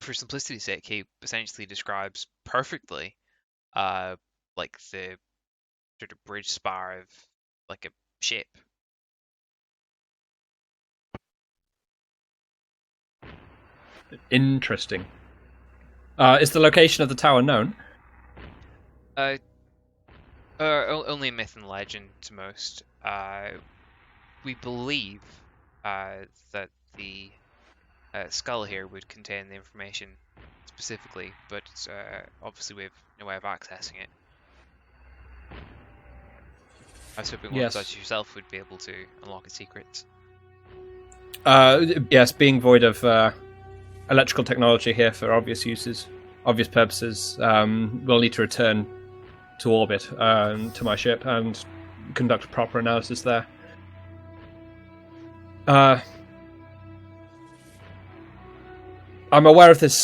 Speaker 1: For simplicity's sake, he essentially describes perfectly like the sort of bridge spar of like a ship.
Speaker 6: Interesting. Is the location of the tower known?
Speaker 1: Only myth and legend to most. We believe that the skull here would contain the information specifically, but obviously we have no way of accessing it. I was hoping one such yourself would be able to unlock its secrets.
Speaker 6: Yes, being void of electrical technology here for obvious purposes, we'll need to return to orbit to my ship and conduct a proper analysis there. I'm aware of this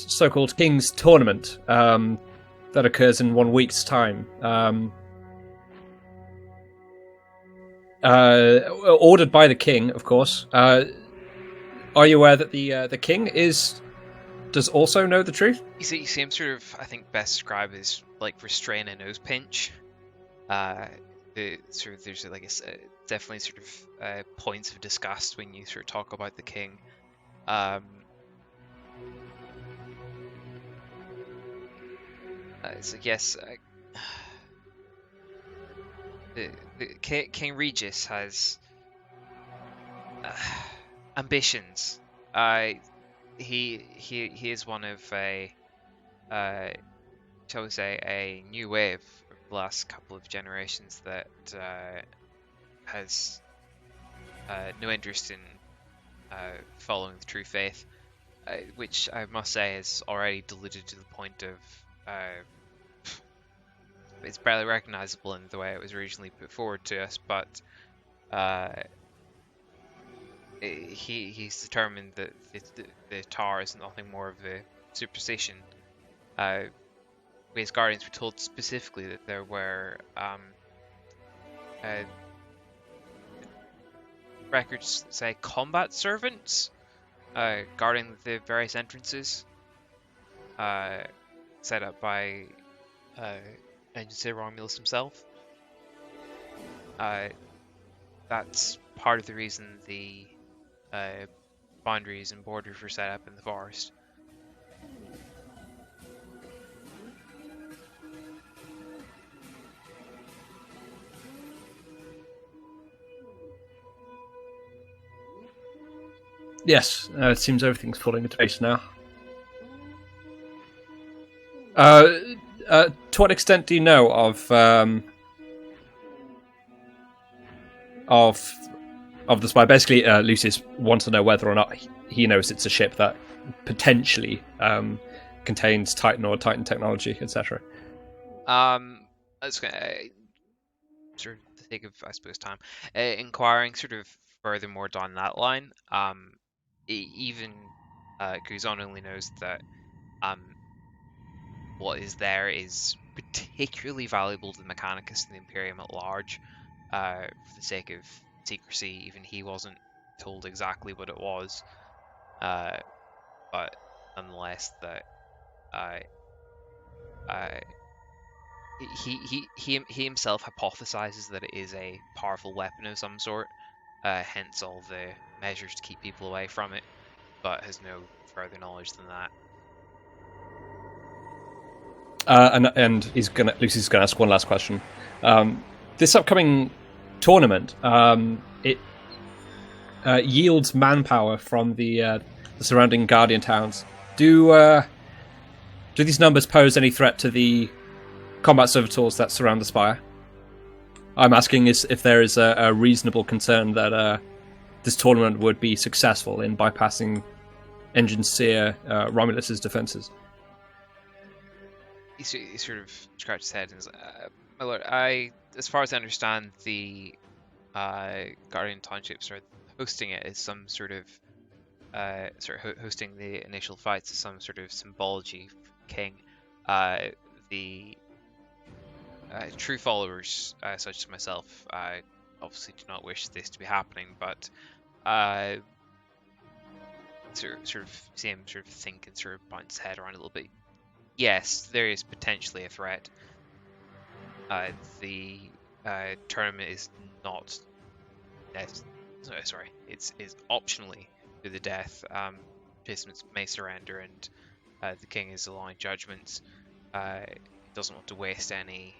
Speaker 6: so-called King's Tournament that occurs in 1 week's time. Ordered by the king, of course. Are you aware that the king does also know the truth?
Speaker 1: You seem sort of, I think, best described as like restrain a nose pinch. There's like definitely sort of points of disgust when you sort of talk about the king. So yes, King Regis has ambitions. He is one of shall we say, a new wave of the last couple of generations that has no interest in following the true faith, which I must say is already diluted to the point of it's barely recognizable in the way it was originally put forward to us, but he's determined that the tower is nothing more of a superstition. We as Guardians were told specifically that there were records say combat servants guarding the various entrances set up by Ensign Romulus himself. That's part of the reason the boundaries and borders were set up in the forest.
Speaker 6: Yes, it seems everything's falling into place now. To what extent do you know of the spy? Basically, Lucius wants to know whether or not he knows it's a ship that potentially contains Titan or Titan technology, etc.
Speaker 1: That's gonna sort of the sake of, I suppose, time inquiring sort of furthermore down that line. Even Guzon only knows that what is there is particularly valuable to the Mechanicus and the Imperium at large. For the sake of secrecy, even he wasn't told exactly what it was, but nonetheless, that he himself hypothesizes that it is a powerful weapon of some sort. Hence all the measures to keep people away from it, but has no further knowledge than that.
Speaker 6: And Lucy's gonna ask one last question. This upcoming tournament, it yields manpower from the surrounding Guardian towns. Do these numbers pose any threat to the combat servitors that surround the spire? I'm asking if there is a reasonable concern that this tournament would be successful in bypassing Engine Seer Romulus's defenses.
Speaker 1: He sort of scratched his head and says, "My lord, as far as I understand, the Guardian Townships are hosting it as some sort of hosting the initial fights as some sort of symbology for the king. The true followers, such as myself, obviously do not wish this to be happening, but sort of see him sort of think and sort of bounce his head around a little bit. Yes, there is potentially a threat. The tournament is not. Sorry, it's optionally to the death. Participants may surrender, and the king is allowing judgments. He doesn't want to waste any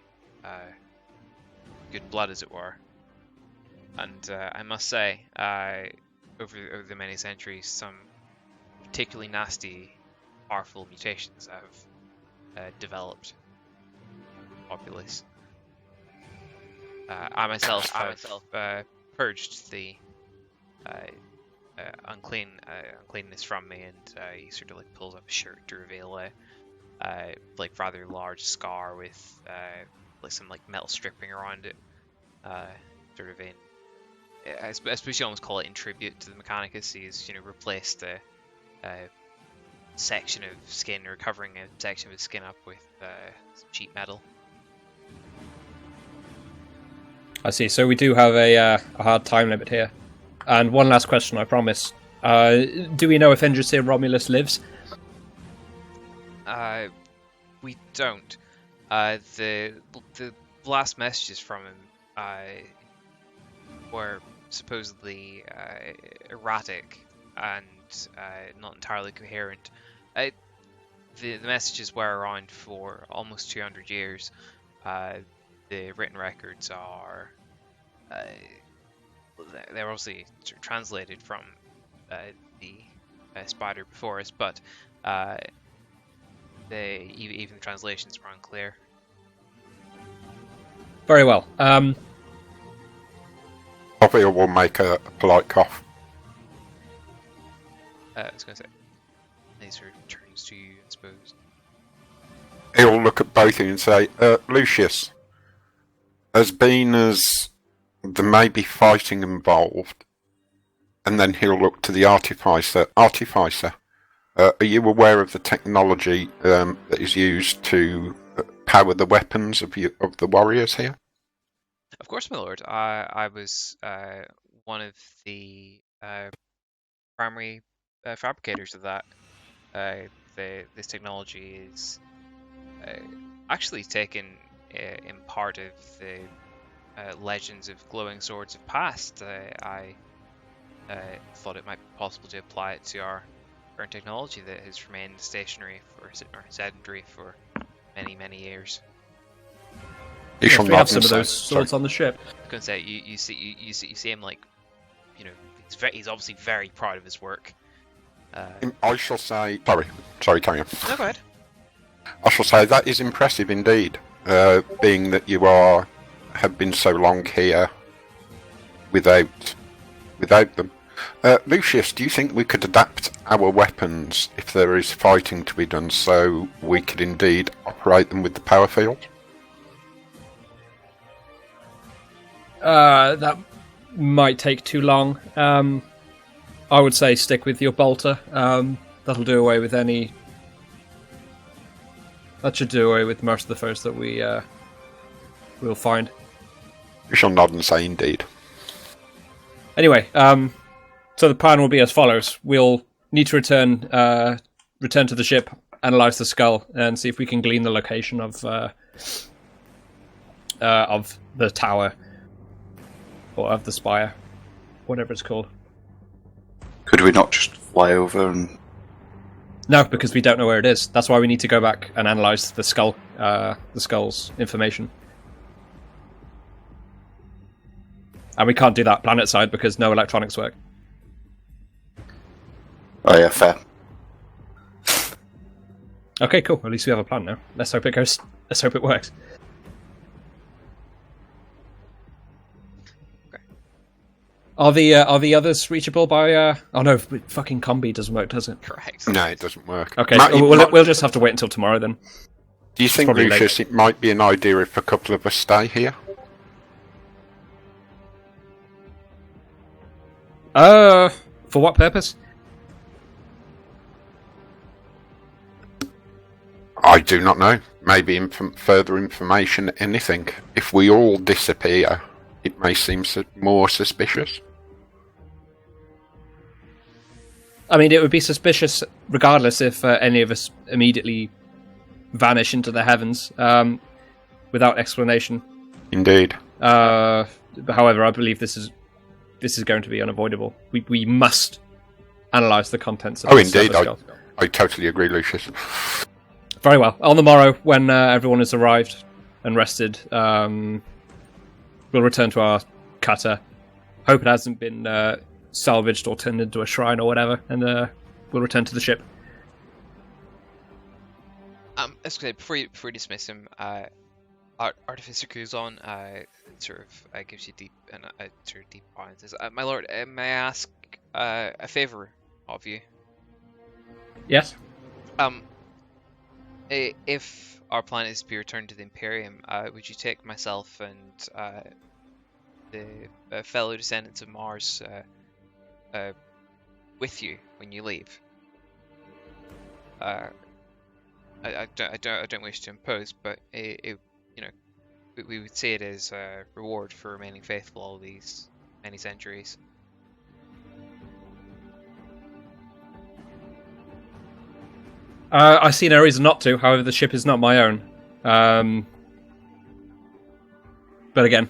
Speaker 1: good blood, as it were. And I must say, over the many centuries, some particularly nasty, powerful mutations have developed populace. I myself have purged the uncleanness from me, and he sort of like pulls up a shirt to reveal a like rather large scar with like some like metal stripping around it, sort of in. I suppose you almost call it in tribute to the Mechanicus. He's replaced a section of skin, or covering a section of his skin up with some cheap metal.
Speaker 6: I see. So we do have a hard time limit here. And one last question, I promise. Do we know if Hendrickson Romulus lives?
Speaker 1: We don't. The last messages from him were supposedly erratic and not entirely coherent. The messages were around for almost 200 years. The written records are they're obviously sort of translated from the spider before us, but even the translations were unclear.
Speaker 6: Very well.
Speaker 2: Garviel will make a polite cough.
Speaker 1: I was going to say, he sort of turns to you, I suppose.
Speaker 2: He'll look at both of you and say, Lucius, as being as there may be fighting involved, and then he'll look to the artificer. Artificer, are you aware of the technology that is used to power the weapons of the warriors here?
Speaker 1: Of course, my lord. I was one of the primary fabricators of that. This technology is actually taken in part of the legends of glowing swords of past. I thought it might be possible to apply it to our current technology that has remained stationary or sedentary for many years.
Speaker 6: We have some of those swords on the ship.
Speaker 1: I was going to say, you see him like, he's obviously very proud of his work.
Speaker 2: I shall say, sorry, carry on.
Speaker 1: No, go ahead.
Speaker 2: I shall say that is impressive indeed, being that you have been so long here without them. Lucius, do you think we could adapt our weapons if there is fighting to be done, so we could indeed operate them with the power field?
Speaker 6: That might take too long. I would say stick with your bolter. That'll do away with any. That should do away with most of the foes that we'll find.
Speaker 2: You shall nod and say indeed.
Speaker 6: Anyway, so the plan will be as follows: we'll need to return to the ship, analyze the skull, and see if we can glean the location of the tower. Or of the spire, whatever it's called.
Speaker 4: Could we not just fly over and...
Speaker 6: No, because we don't know where it is. That's why we need to go back and analyze the skull's information. And we can't do that planet side because no electronics work.
Speaker 4: Oh yeah, fair.
Speaker 6: Okay, cool. At least we have a plan now. Let's hope it works. Are the others reachable by? Oh no, fucking combi doesn't work, does it?
Speaker 1: Correct.
Speaker 2: No, it doesn't work.
Speaker 6: Okay,
Speaker 2: Matt,
Speaker 6: we'll just have to wait until tomorrow then.
Speaker 2: Do you think,
Speaker 6: probably
Speaker 2: Lucius, it might be an idea if a couple of us stay here?
Speaker 6: For what purpose?
Speaker 2: I do not know. Maybe further information, anything. If we all disappear, it may seem more suspicious.
Speaker 6: I mean, it would be suspicious regardless if any of us immediately vanish into the heavens without explanation.
Speaker 2: Indeed.
Speaker 6: However, I believe this is going to be unavoidable. We must analyse the contents of this
Speaker 2: indeed.
Speaker 6: Seneschal.
Speaker 2: I totally agree, Lucius.
Speaker 6: Very well. On the morrow, when everyone has arrived and rested, we'll return to our cutter. Hope it hasn't been salvaged or turned into a shrine or whatever, and we'll return to the ship.
Speaker 1: Excuse me, before you dismiss him, Artificer Kuzon sort of gives you deep points. My lord, may I ask a favour of you?
Speaker 6: Yes.
Speaker 1: If our planet is to be returned to the Imperium, would you take myself and the fellow descendants of Mars with you when you leave? I don't wish to impose, but we would see it as a reward for remaining faithful all these many centuries.
Speaker 6: I see no reason not to. However, the ship is not my own. But again,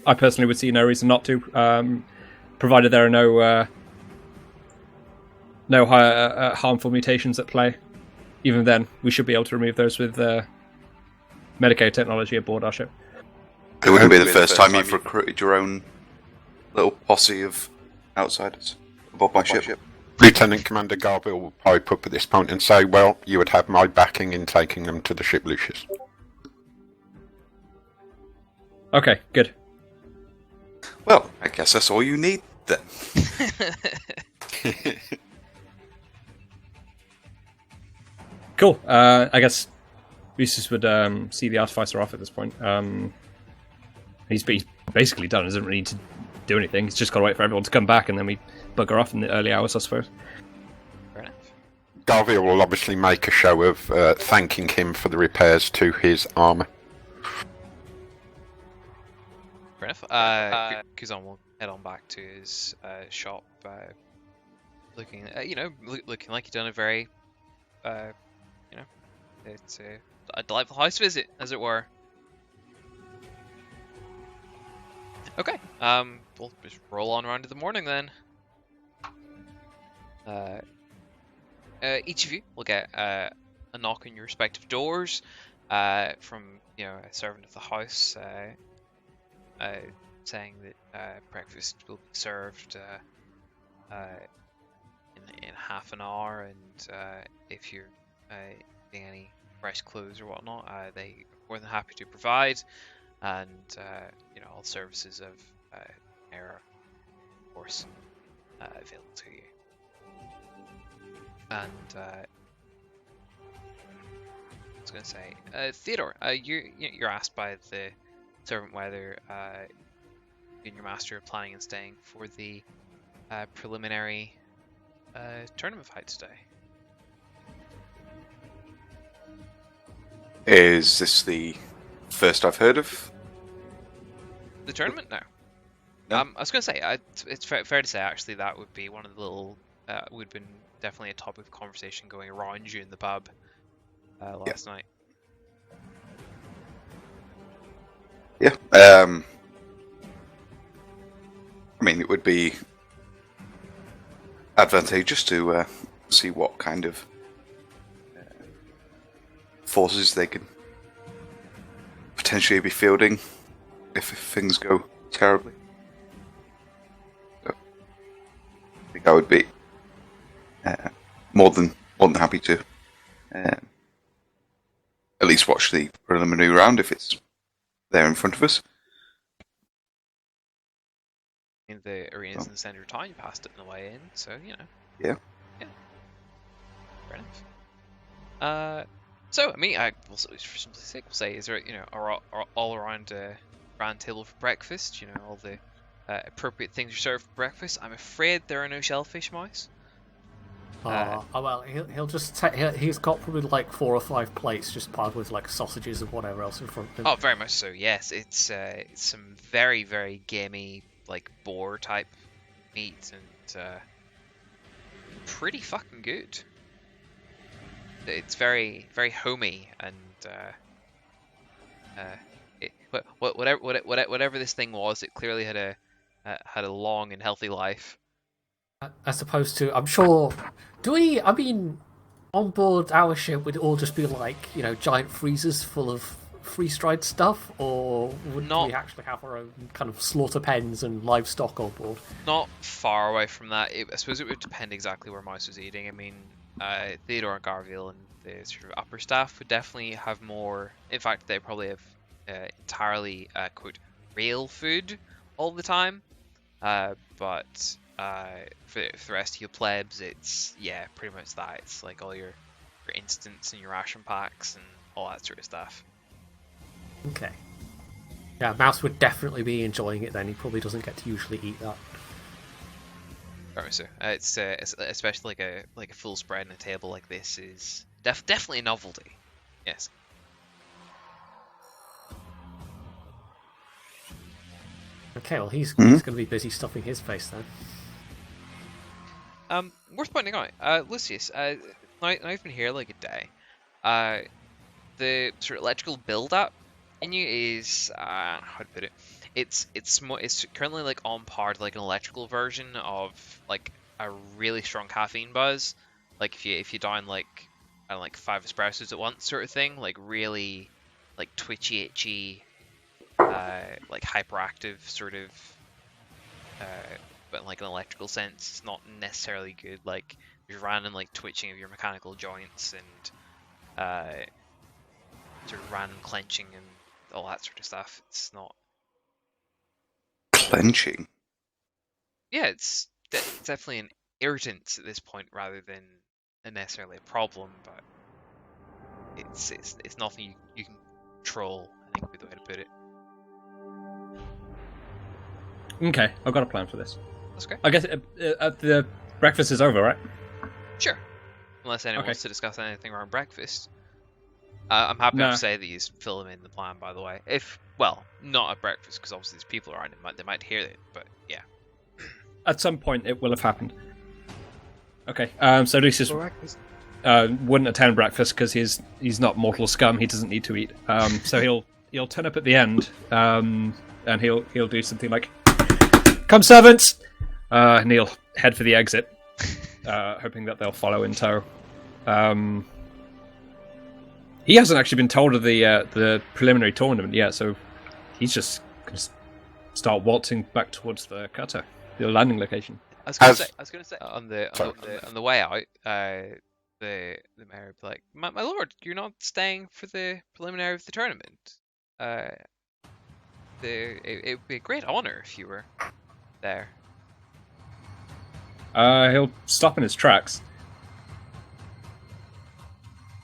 Speaker 6: I personally would see no reason not to, provided there are no harmful mutations at play. Even then, we should be able to remove those with Medicaid technology aboard our ship.
Speaker 4: It wouldn't be the first time you've recruited your own little posse of outsiders aboard my ship.
Speaker 2: Lieutenant Commander Garviel will pipe up at this point and say, well, you would have my backing in taking them to the ship, Lucius.
Speaker 6: Okay, good.
Speaker 4: Well, I guess that's all you need then.
Speaker 6: Cool. I guess Lucius would see the artificer off at this point. He's basically done. He doesn't really need to do anything. He's just got to wait for everyone to come back, and then we bugger off in the early hours, I suppose.
Speaker 1: Fair enough.
Speaker 2: Garviel will obviously make a show of thanking him for the repairs to his armour.
Speaker 1: Fair enough. Kuzan will head on back to his shop, looking like he's done a very, it's a delightful house visit, as it were. Okay, we'll just roll on around to the morning then. Each of you will get a knock on your respective doors from a servant of the house saying that breakfast will be served in half an hour, and if you're getting any fresh clothes or whatnot, they are more than happy to provide, and all services of air, of course, available to you. And I was going to say, Theodore, you're asked by the servant whether you and your master are planning on staying for the preliminary tournament fight today.
Speaker 4: Is this the first I've heard of
Speaker 1: the tournament? No. I was going to say, it's fair to say actually that would be one of the little would have been definitely a topic of conversation going around you in the pub last night.
Speaker 4: Yeah. I mean, it would be advantageous to see what kind of forces they could potentially be fielding if things go terribly. So, I think I would be more than happy to at least watch the preliminary round if it's there in front of us.
Speaker 1: In the arenas in the center of town, you passed it on the way in, so you know.
Speaker 4: Yeah.
Speaker 1: Yeah. Fair enough. So I mean, for simplicity sake, we'll say, is there, you know, are all around a round table for breakfast? You know, all the appropriate things are served for breakfast. I'm afraid there are no shellfish mice.
Speaker 8: Well, he'll just he's got probably like 4 or 5 plates just piled with like sausages and whatever else in front of him.
Speaker 1: Oh, very much so. Yes, it's some very, very gamey, like boar type meat, and pretty fucking good. It's very, very homey, and whatever this thing was, it clearly had a long and healthy life.
Speaker 8: As opposed to, I'm sure, I mean, on board our ship would it all just be like, you know, giant freezers full of freeze-dried stuff, or would we actually have our own kind of slaughter pens and livestock on board?
Speaker 1: Not far away from that. I suppose it would depend exactly where Mouse was eating. I mean, Theodore and Garviel and the sort of upper staff would definitely have more. In fact, they probably have entirely, quote, real food all the time. But for the rest of you plebs, it's, yeah, pretty much that. It's like all your instants and your ration packs and all that sort of stuff.
Speaker 8: Okay. Yeah, Mouse would definitely be enjoying it then. He probably doesn't get to usually eat that.
Speaker 1: Very so. It's especially like a full spread on a table like this is definitely a novelty. Yes.
Speaker 8: Okay, well he's going to be busy stuffing his face then.
Speaker 1: Worth pointing out, Lucius, now you've been here like a day. The sort of electrical build-up in you is how to put it. It's currently like on par to like an electrical version of like a really strong caffeine buzz. Like if you down like, I don't know, like 5 espressos at once sort of thing, like really like twitchy, itchy, like hyperactive sort of, but in like an electrical sense. It's not necessarily good. Like there's random like twitching of your mechanical joints and sort of random clenching and all that sort of stuff. It's not
Speaker 4: clenching.
Speaker 1: Yeah, it's definitely an irritant at this point rather than necessarily a problem, but it's nothing you can control, I think would be the way to put it.
Speaker 6: Okay, I've got a plan for this.
Speaker 1: That's great.
Speaker 6: I guess the breakfast is over, right?
Speaker 1: Sure. Unless anyone wants to discuss anything around breakfast. I'm happy to say that you fill them in the plan, by the way. Well, not at breakfast, because obviously there's people around, they might hear it, but yeah.
Speaker 6: At some point it will have happened. Okay, so Lucius wouldn't attend breakfast because he's not mortal scum, he doesn't need to eat. So he'll turn up at the end, and he'll do something like, "Come, servants!" And he'll head for the exit, hoping that they'll follow in tow. He hasn't actually been told of the preliminary tournament yet, so he's just going to start waltzing back towards the cutter, the landing location.
Speaker 1: I was going to say on the way out, the mayor would be like, "My lord, you're not staying for the preliminary of the tournament. It would be a great honor if you were there."
Speaker 6: He'll stop in his tracks.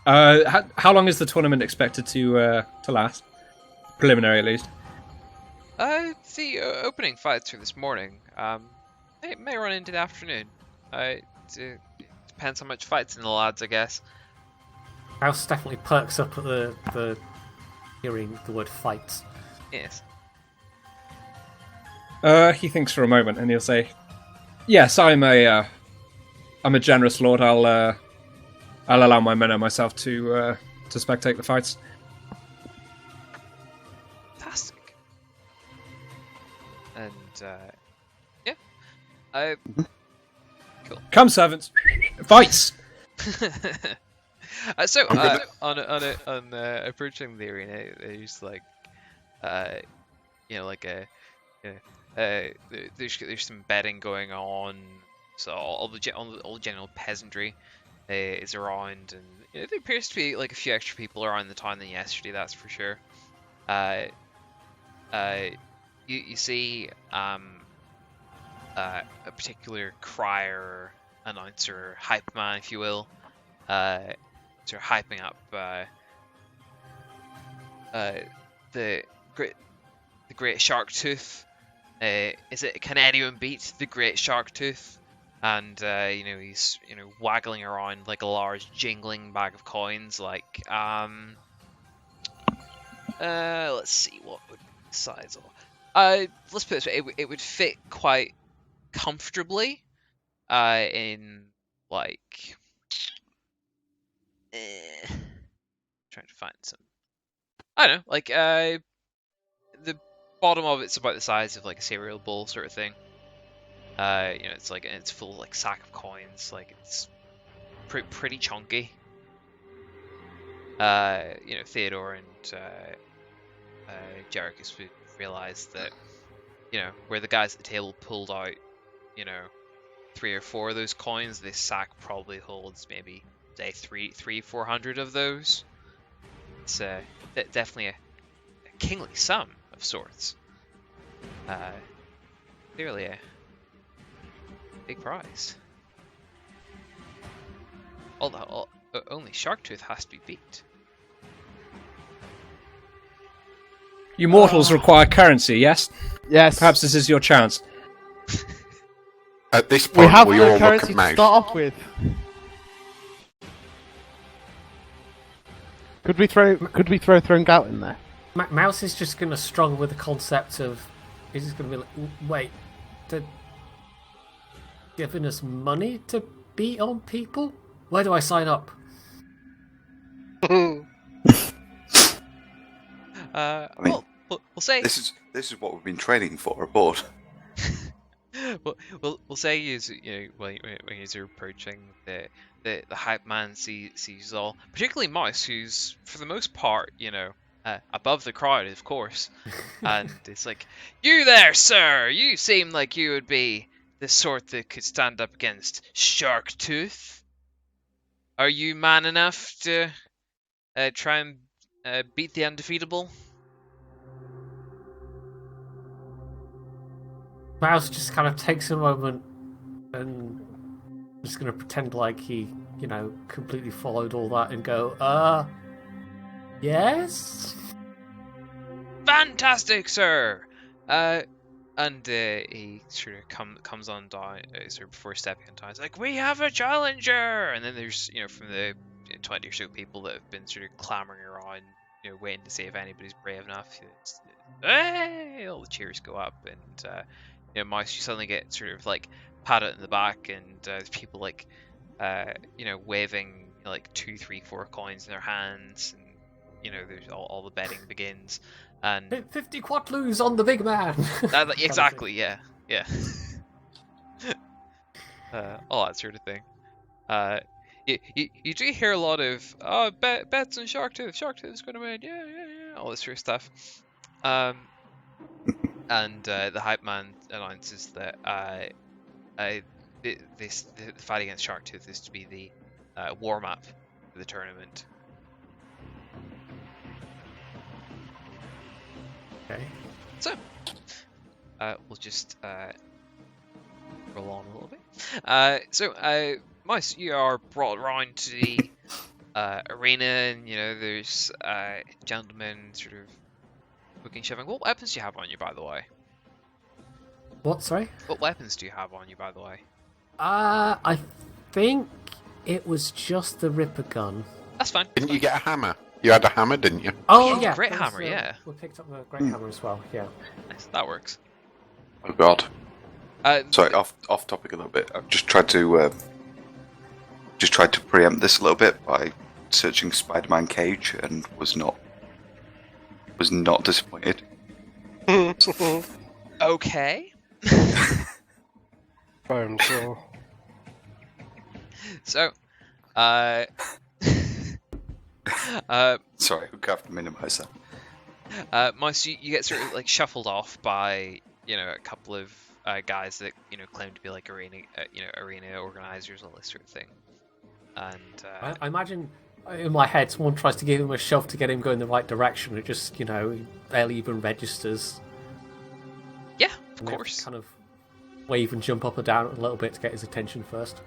Speaker 6: How long is the tournament expected to last? Preliminary, at least.
Speaker 1: The opening fights are this morning. It may run into the afternoon. It depends how much fights in the lads, I guess.
Speaker 8: House definitely perks up at the hearing the word fights.
Speaker 1: Yes.
Speaker 6: He thinks for a moment, and he'll say, "Yes, I'm a generous lord. I'll allow my men and myself to spectate the fights."
Speaker 1: Fantastic. And yeah, cool.
Speaker 6: Come, servants, fights.
Speaker 1: On approaching the arena, there's like, there's some betting going on. So all the general peasantry is around, and there appears to be like a few extra people around the town than yesterday. That's for sure. You see, a particular crier, announcer, hype man, if you will, sort of hyping up the great shark tooth. Can anyone beat the great shark tooth? And he's waggling around like a large jingling bag of coins. Like let's see, what would the size of? Let's put it this way: it would fit quite comfortably in like. Trying to find some. I don't know, like the bottom of it's about the size of like a cereal bowl sort of thing. It's like it's full like sack of coins. Like it's pretty chunky. Theodore and Jericus would realize that where the guys at the table pulled out 3 or 4 of those coins, this sack probably holds maybe say 400 of those. It's definitely a kingly sum of sorts. Clearly a big prize. Although only Sharktooth has to be beat.
Speaker 6: You mortals require currency, yes?
Speaker 3: Yes.
Speaker 6: Perhaps this is your chance.
Speaker 2: At this
Speaker 3: We
Speaker 2: point,
Speaker 3: have
Speaker 2: we
Speaker 3: no
Speaker 2: all look
Speaker 3: currency
Speaker 2: at
Speaker 3: to
Speaker 2: Mouse.
Speaker 3: start off with. Could we throw Thrown Out in there?
Speaker 8: Mouse is just going to struggle with the concept of. He's just going to be like, wait, they're giving us money to beat on people? Where do I sign up?
Speaker 1: We'll say
Speaker 4: this is what we've been training for aboard.
Speaker 1: we'll say when you're approaching the hype man sees all, particularly Mouse, who's for the most part above the crowd, of course, and it's like, you there, sir, you seem like you would be the sort that could stand up against Sharktooth. Are you man enough to try and beat the undefeatable?
Speaker 8: Mouse just kind of takes a moment and just going to pretend like he, completely followed all that and go, yes?
Speaker 1: Fantastic, sir! And he sort of comes on down, sort of before stepping on down, he's like, we have a challenger! And then there's, from the 20 or so people that have been sort of clamoring around, waiting to see if anybody's brave enough. Hey! All the cheers go up, and Mouse, you suddenly get sort of like patted in the back, and there's people like waving like 2, 3, 4 coins in their hands, and there's all the betting begins, and
Speaker 8: 50 quatloos on the big man.
Speaker 1: Exactly, yeah. All that sort of thing. You do hear a lot of bets on Sharktooth's going to win, yeah, all this sort of stuff. And the hype man announces that the fight against Sharktooth is to be the warm-up for the tournament.
Speaker 8: Okay.
Speaker 1: So, we'll just roll on a little bit. Mouse, you are brought around to the arena, and there's gentlemen sort of hooking, shoving. What weapons do you have on you, by the way?
Speaker 8: What, sorry?
Speaker 1: What weapons do you have on you, by the way?
Speaker 8: I think it was just the Ripper gun.
Speaker 1: That's fine.
Speaker 2: Didn't you get a hammer? You had a hammer, didn't you?
Speaker 8: Oh, yeah.
Speaker 1: Great hammer, yeah.
Speaker 8: We picked up the great hammer as well, yeah.
Speaker 1: Nice, that works.
Speaker 4: Oh god. Sorry, off topic a little bit. I've just tried to preempt this a little bit by searching Spider-Man Cage, and was not disappointed.
Speaker 1: Okay.
Speaker 5: Bone saw.
Speaker 1: So,
Speaker 4: Sorry, we have to minimise that.
Speaker 1: Mouse, you get sort of like shuffled off by a couple of guys that claim to be like arena organizers, all this sort of thing. And
Speaker 8: I imagine in my head someone tries to give him a shove to get him going the right direction. It just he barely even registers.
Speaker 1: Yeah, of course.
Speaker 8: Kind of wave and jump up and down a little bit to get his attention first.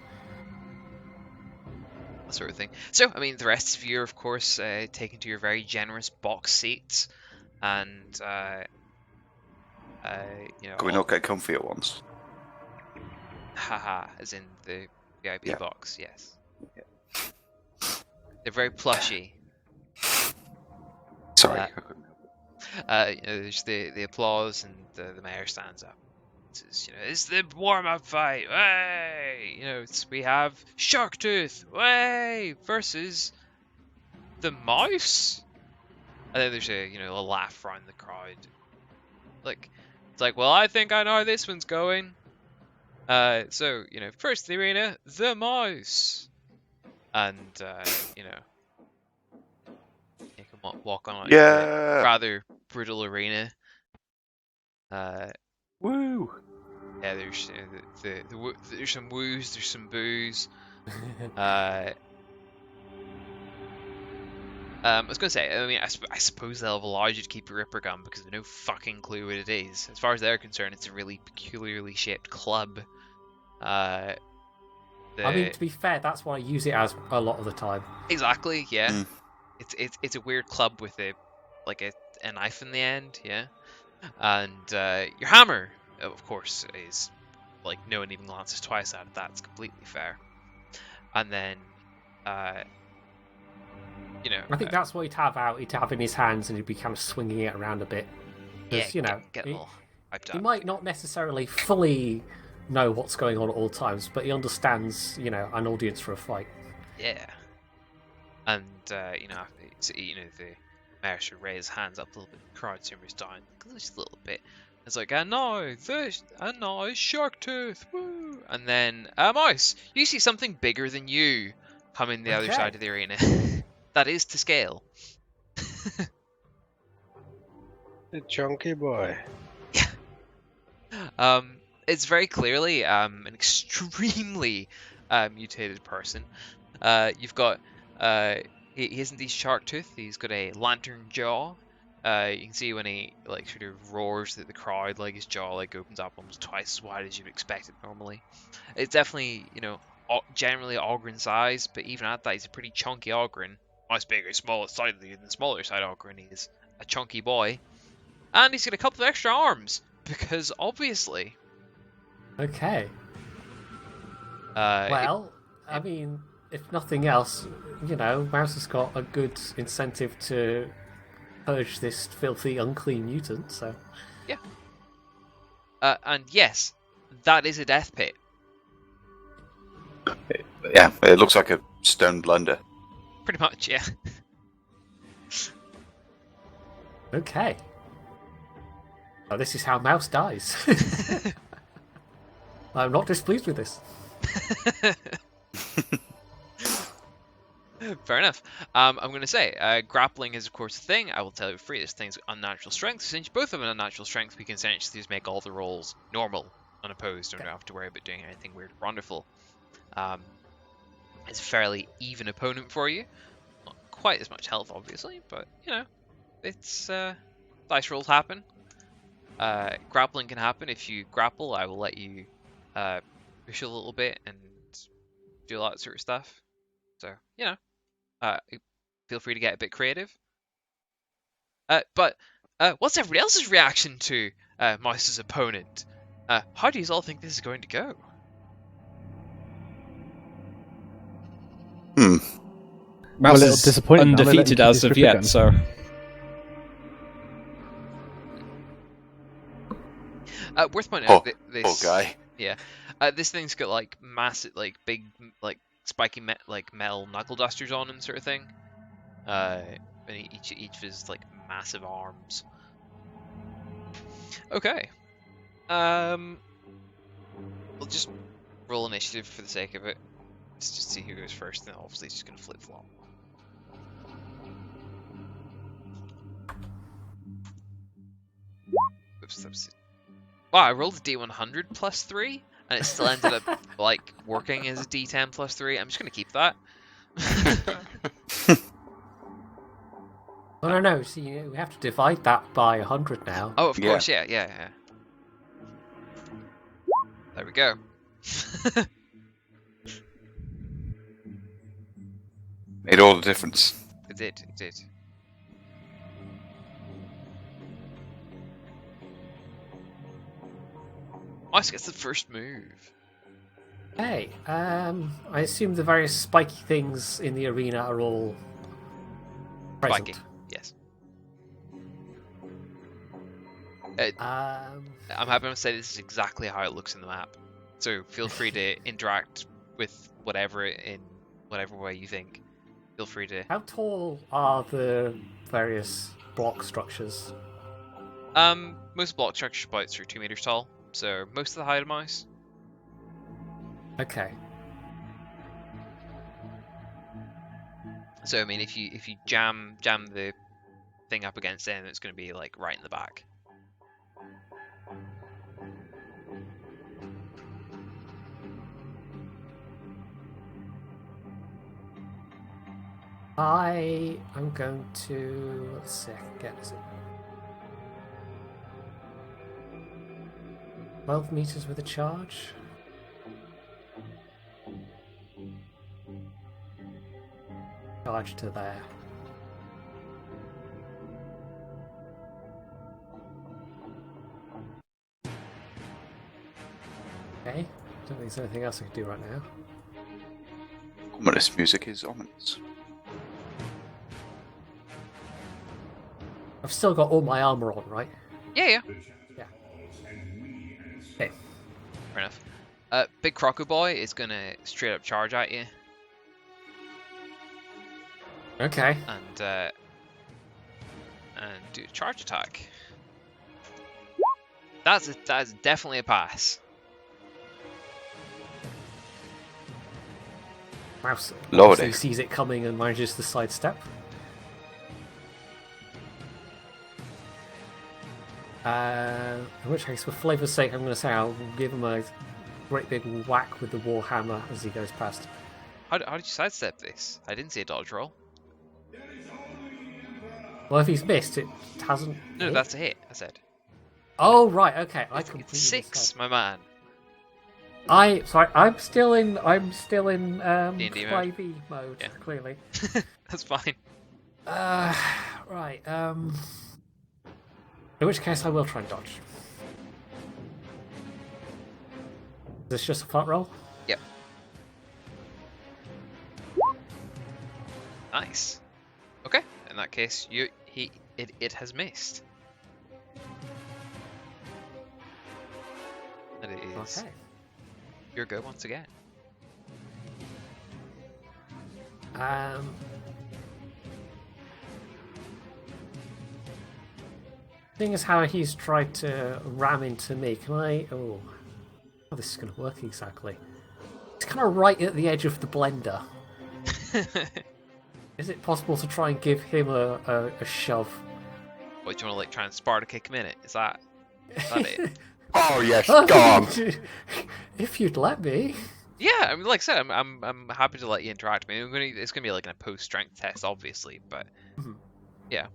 Speaker 1: That sort of thing. So, I mean, the rest of you are, of course, taken to your very generous box seats, and
Speaker 4: Can we not get comfy at once?
Speaker 1: Haha, as in the VIP
Speaker 4: Yeah.
Speaker 1: box, yes. They're very plushy.
Speaker 4: Sorry.
Speaker 1: There's the applause, and the mayor stands up. Says, it's the warm-up fight. Way, we have Sharktooth, way, versus the mouse. And then there's a laugh around the crowd. It's like, well, I think I know how this one's going. So first in the arena, the mouse, and you can walk on like a rather brutal arena.
Speaker 4: Woo!
Speaker 1: Yeah, there's there's some woos, there's some boos. I was gonna say, I mean, I suppose they'll have allowed you to keep your Ripper gun because they've no fucking clue what it is. As far as they're concerned, it's a really peculiarly shaped club.
Speaker 8: I mean, to be fair, that's what I use it as a lot of the time.
Speaker 1: Exactly, yeah. It's a weird club with a knife in the end, yeah. And your hammer, of course, is like no one even glances twice at it. That's completely fair. And then,
Speaker 8: I think that's what he'd have out. He'd have in his hands, and he'd be kind of swinging it around a bit.
Speaker 1: Yeah, get it all hyped
Speaker 8: he
Speaker 1: up.
Speaker 8: might not necessarily fully know what's going on at all times, but he understands, an audience for a fight.
Speaker 1: Yeah. And the mayor should raise his hands up a little bit, the crowd simmers down just a little bit. It's like, and now Sharktooth, woo! And then, mouse, you see something bigger than you coming the other side of the arena. That is to scale.
Speaker 5: The chunky boy.
Speaker 1: It's very clearly an extremely mutated person. You've got he isn't these shark tooth. He's got a lantern jaw. You can see when he sort of roars at the crowd, his jaw opens up almost twice as wide as you'd expect it normally. It's definitely generally Ogryn size, but even at that, he's a pretty chunky Ogryn. Much bigger, slightly than the smaller side Ogryn. He's a chunky boy, and he's got a couple of extra arms because obviously.
Speaker 8: Okay. I mean, if nothing else, Mouse has got a good incentive to purge this filthy, unclean mutant, so...
Speaker 1: Yeah. And yes, that is a death pit.
Speaker 4: Yeah, it looks like a stone blunder.
Speaker 1: Pretty much, yeah.
Speaker 8: Okay. Well, this is how Mouse dies. I'm not displeased with this.
Speaker 1: Fair enough. I'm going to say, grappling is of course a thing. I will tell you for free, this thing's unnatural strength. Since both have an unnatural strength, we can essentially just make all the rolls normal, unopposed. Don't have to worry about doing anything weird or wonderful. It's a fairly even opponent for you. Not quite as much health, obviously, but, it's... dice rolls happen. Grappling can happen. If you grapple, I will let you push a little bit and do all that sort of stuff. So, feel free to get a bit creative. But what's everybody else's reaction to Mouse's opponent? How do you all think this is going to go?
Speaker 6: Mouse
Speaker 3: a little
Speaker 6: is
Speaker 3: disappointed. I'm gonna let him
Speaker 6: undefeated
Speaker 3: keep
Speaker 6: as
Speaker 3: his
Speaker 6: of
Speaker 3: Ripper
Speaker 6: yet,
Speaker 3: gun.
Speaker 6: so...
Speaker 1: Worth pointing out,
Speaker 4: Poor
Speaker 1: this
Speaker 4: guy.
Speaker 1: Yeah, this thing's got massive, big, spiky metal knuckle dusters on him, sort of thing. And each of his massive arms. Okay. We'll just roll initiative for the sake of it. Let's just see who goes first, and obviously it's just gonna flip flop. Oops, that was... Wow, I rolled a D100 plus 3, and it still ended up working as a D10 plus 3. I'm just gonna keep that.
Speaker 8: No. See, we have to divide that by 100 now.
Speaker 1: Oh, of course, yeah. There we go.
Speaker 4: Made all the difference.
Speaker 1: It did. It did. Ice gets the first move.
Speaker 8: Hey, I assume the various spiky things in the arena are all present.
Speaker 1: Spiky. Yes. I'm happy to say this is exactly how it looks in the map. So feel free to interact with whatever in whatever way you think. Feel free to.
Speaker 8: How tall are the various block structures?
Speaker 1: Most block structure spouts are 2 meters tall, so most of the height of mouse.
Speaker 8: Okay.
Speaker 1: So I mean, if you jam the thing up against them, it's going to be like right in the back.
Speaker 8: I am going to, let's see, I can get this. 12 meters with a charge. Charge to there. Okay, don't think there's anything else I can do right now.
Speaker 4: Ominous music is ominous.
Speaker 8: I've still got all my armor on, right?
Speaker 1: Yeah.
Speaker 8: Yeah. Okay.
Speaker 1: Fair enough. Big Croco Boy is going to straight up charge at you.
Speaker 8: Okay.
Speaker 1: And do a charge attack. That is definitely a pass.
Speaker 8: Mouse
Speaker 4: Lordy.
Speaker 8: obviously sees it coming and manages to sidestep. In which case, for flavour's sake, I'm going to say I'll give him a great big whack with the warhammer as he goes past.
Speaker 1: How did you sidestep this? I didn't see a dodge roll.
Speaker 8: Well, if he's missed, it hasn't.
Speaker 1: No,
Speaker 8: hit.
Speaker 1: that's a hit. I said.
Speaker 8: Oh right, okay. I
Speaker 1: It's
Speaker 8: completely
Speaker 1: 6,
Speaker 8: misread.
Speaker 1: my man.
Speaker 8: I'm still in
Speaker 1: D&D mode.
Speaker 8: 5e mode.
Speaker 1: Yeah.
Speaker 8: Clearly.
Speaker 1: That's fine.
Speaker 8: Right. In which case, I will try and dodge. Is this just a flat roll?
Speaker 1: Yep. Nice. Okay. In that case, it has missed. And it is
Speaker 8: Okay.
Speaker 1: your go once again.
Speaker 8: Thing is how he's tried to ram into me. Can I? Oh, how this is going to work exactly? It's kind of right at the edge of the blender. Is it possible to try and give him a shove?
Speaker 1: What, do you want to like try and Sparta kick him in it? Is that it?
Speaker 2: Oh yes, go on.
Speaker 8: If you'd let me.
Speaker 1: Yeah, I mean, like I said, I'm happy to let you interact with me. It's gonna be like a post strength test, obviously, but yeah.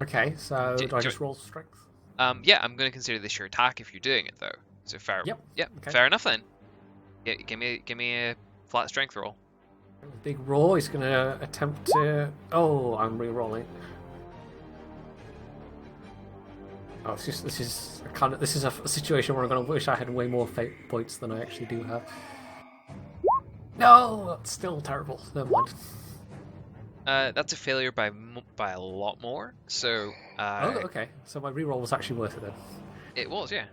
Speaker 8: Okay, so do I
Speaker 1: do-
Speaker 8: just roll strength?
Speaker 1: Yeah, I'm gonna consider this your attack if you're doing it though. So fair.
Speaker 8: Yep. Okay.
Speaker 1: Fair enough then. Yeah, give me a flat strength roll.
Speaker 8: Big roll. He's going to attempt to. Oh, I'm re-rolling. Oh, this is a situation where I'm going to wish I had way more fate points than I actually do have. No, that's still terrible. Never mind.
Speaker 1: That's a failure by a lot more. So.
Speaker 8: Oh, okay. So my re-roll was actually worth it then.
Speaker 1: It was, yeah.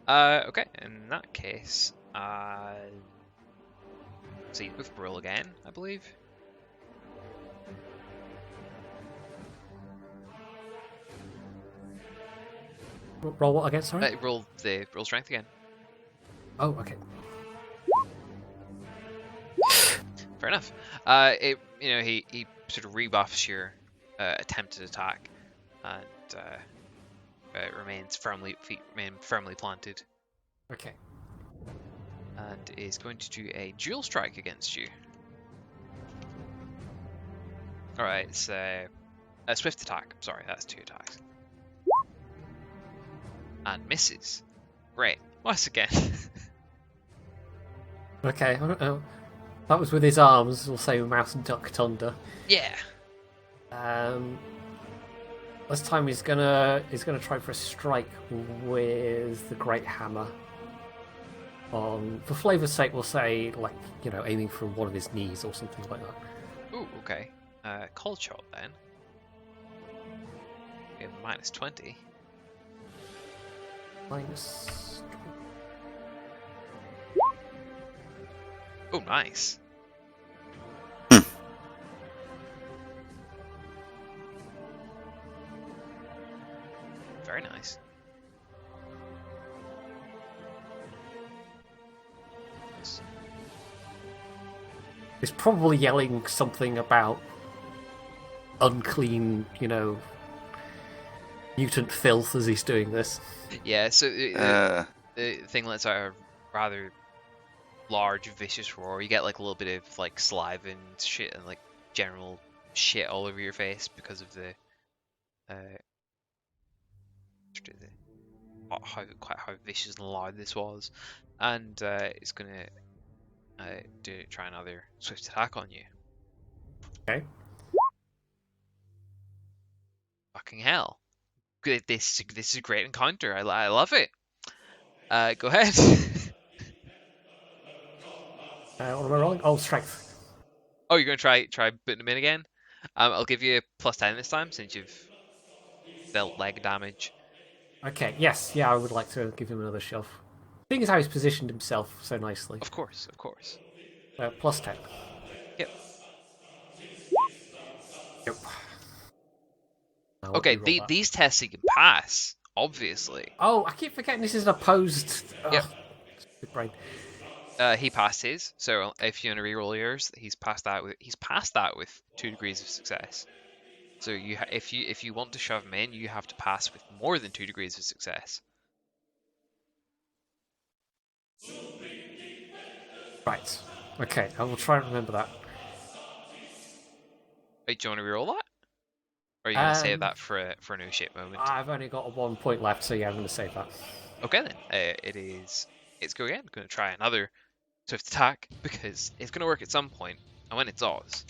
Speaker 1: Okay, in that case, see with roll again, I believe.
Speaker 8: Roll what again? Sorry.
Speaker 1: Roll strength again.
Speaker 8: Oh, okay.
Speaker 1: Fair enough. He sort of rebuffs your attempted attack, and remains firmly planted,
Speaker 8: Okay.
Speaker 1: and is going to do a dual strike against you. All right, it's a swift attack. Sorry, that's 2 attacks, and misses. Great. Once again.
Speaker 8: Okay, I don't know. That was with his arms. We'll say mouse and ducked under.
Speaker 1: Yeah.
Speaker 8: This time he's gonna try for a strike with the great hammer. For flavour's sake, we'll say aiming for one of his knees or something like that.
Speaker 1: Ooh, okay. Cold shot then. We have -20.
Speaker 8: Minus.
Speaker 1: Oh, nice. Very nice.
Speaker 8: He's probably yelling something about unclean, mutant filth as he's doing this.
Speaker 1: Yeah, so the thing lets out a rather large, vicious roar. You get like a little bit of like saliva and shit and like general shit all over your face because of the how vicious and loud this was, and it's gonna try another swift attack on you.
Speaker 8: Okay.
Speaker 1: Fucking hell! Good. This is a great encounter. I love it. Go ahead.
Speaker 8: What am I rolling? Oh, strength.
Speaker 1: Oh, you're gonna try putting him in again. I'll give you a +10 this time since you've dealt leg damage.
Speaker 8: Okay. Yes. Yeah, I would like to give him another shove. Seeing as how he's positioned himself so nicely.
Speaker 1: Of course.
Speaker 8: +10.
Speaker 1: Yep.
Speaker 8: Yep.
Speaker 1: Okay, these tests he can pass, obviously.
Speaker 8: Oh, I keep forgetting this is an opposed.
Speaker 1: Yep.
Speaker 8: Good brain.
Speaker 1: He passed his, so if you want to reroll yours, he's passed that with 2 degrees of success. So if you want to shove him in, you have to pass with more than 2 degrees of success.
Speaker 8: Right. Okay, I will try and remember that.
Speaker 1: Wait, do you want to reroll that? Or are you going to save that for a no shit moment?
Speaker 8: I've only got 1 point left, so yeah, I'm going to save that.
Speaker 1: Okay then, it's go again. I'm going to try another swift attack because it's going to work at some point, and when it does.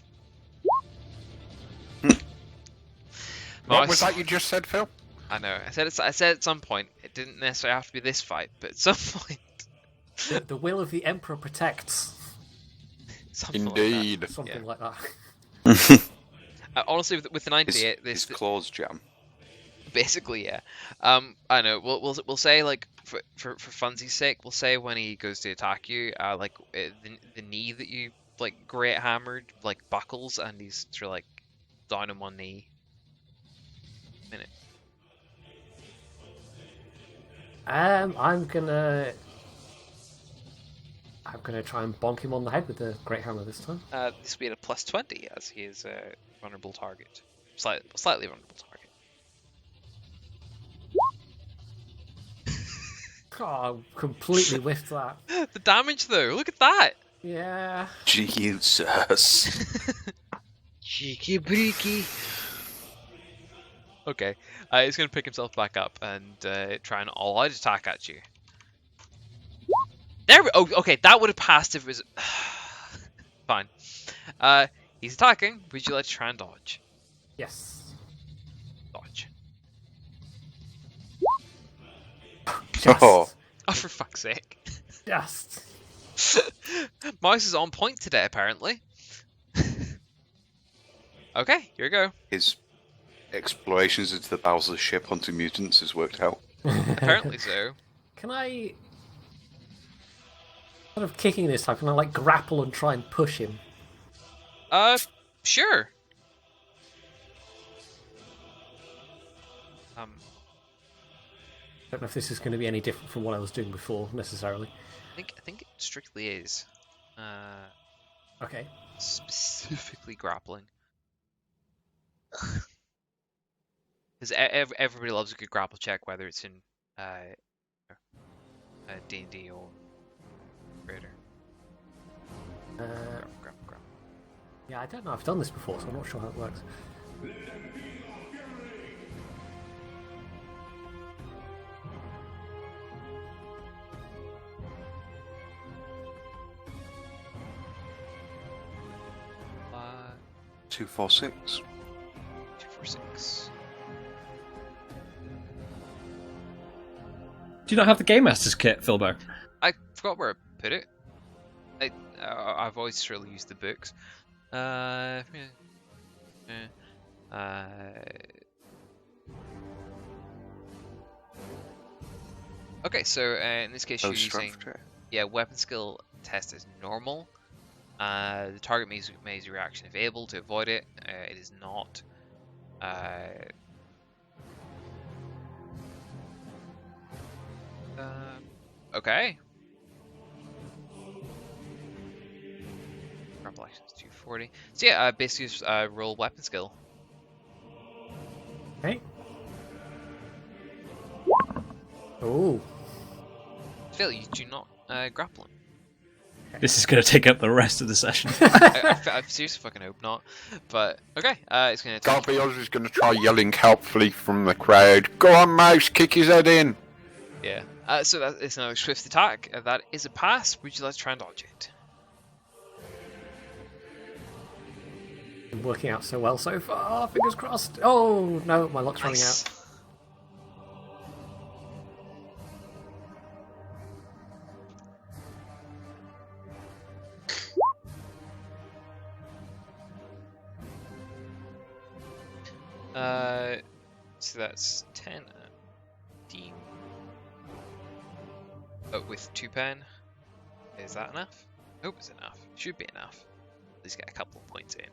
Speaker 2: What was that you just said, Phil?
Speaker 1: I know. I said at some point. It didn't necessarily have to be this fight, but at some point.
Speaker 8: The will of the Emperor protects.
Speaker 2: Indeed.
Speaker 8: Something like that.
Speaker 1: Honestly, with the 98,
Speaker 4: his claws jam.
Speaker 1: Basically, yeah. I know. We'll say like for funsies' sake, we'll say when he goes to attack you, the knee that you like great hammered like buckles, and he's sort of like down on one knee. Minute.
Speaker 8: I'm gonna try and bonk him on the head with the great hammer this time.
Speaker 1: This will be at a +20 as he is a vulnerable target, slightly vulnerable target.
Speaker 8: Oh, completely whiffed that.
Speaker 1: The damage though, look at that.
Speaker 8: Yeah.
Speaker 4: Jesus.
Speaker 5: Cheeky breaky.
Speaker 1: Okay, he's going to pick himself back up and try an all-out attack at you. There we go. Oh, okay, that would have passed if it was... Fine. He's attacking. Would you like to try and dodge?
Speaker 8: Yes.
Speaker 1: Dodge.
Speaker 8: Just.
Speaker 4: Oh.
Speaker 1: Oh, for fuck's sake.
Speaker 8: Just.
Speaker 1: Mouse is on point today, apparently. Okay, here we go.
Speaker 4: His explorations into the bowels of the ship hunting mutants has worked out.
Speaker 1: Apparently so.
Speaker 8: Can I... Instead of kicking this time, can I like grapple and try and push him?
Speaker 1: Sure.
Speaker 8: I don't know if this is going to be any different from what I was doing before, necessarily.
Speaker 1: I think it strictly is.
Speaker 8: Okay.
Speaker 1: Specifically grappling. Because everybody loves a good grapple check, whether it's in D&D or Explorator. Grapple.
Speaker 8: Yeah, I don't know. I've done this before, so I'm not sure how it works.
Speaker 4: 246.
Speaker 1: 246.
Speaker 6: Do you not have the Game Master's kit, Philbo?
Speaker 1: I forgot where I put it. I've always really used the books. Okay, so in this case, you're using weapon skill test is normal. The target makes a reaction if able to avoid it. It is not. Okay. Grapple actions 240. So yeah, basically just roll weapon skill.
Speaker 8: Okay. Oh.
Speaker 1: Phil, you do not grapple him.
Speaker 6: This is going to take up the rest of the session.
Speaker 1: I seriously fucking hope not. But okay, it's going to.
Speaker 2: Garviel is going to try yelling helpfully from the crowd. Go on, mouse, kick his head in.
Speaker 1: Yeah. So that is another swift attack. That is a pass. Would you like to try and dodge it?
Speaker 8: Working out so well so far. Fingers crossed. Oh no, my luck's running out.
Speaker 1: So that's 10, 15. But with 2 pen, is that enough? I hope it's enough. Should be enough. At least get a couple of points in.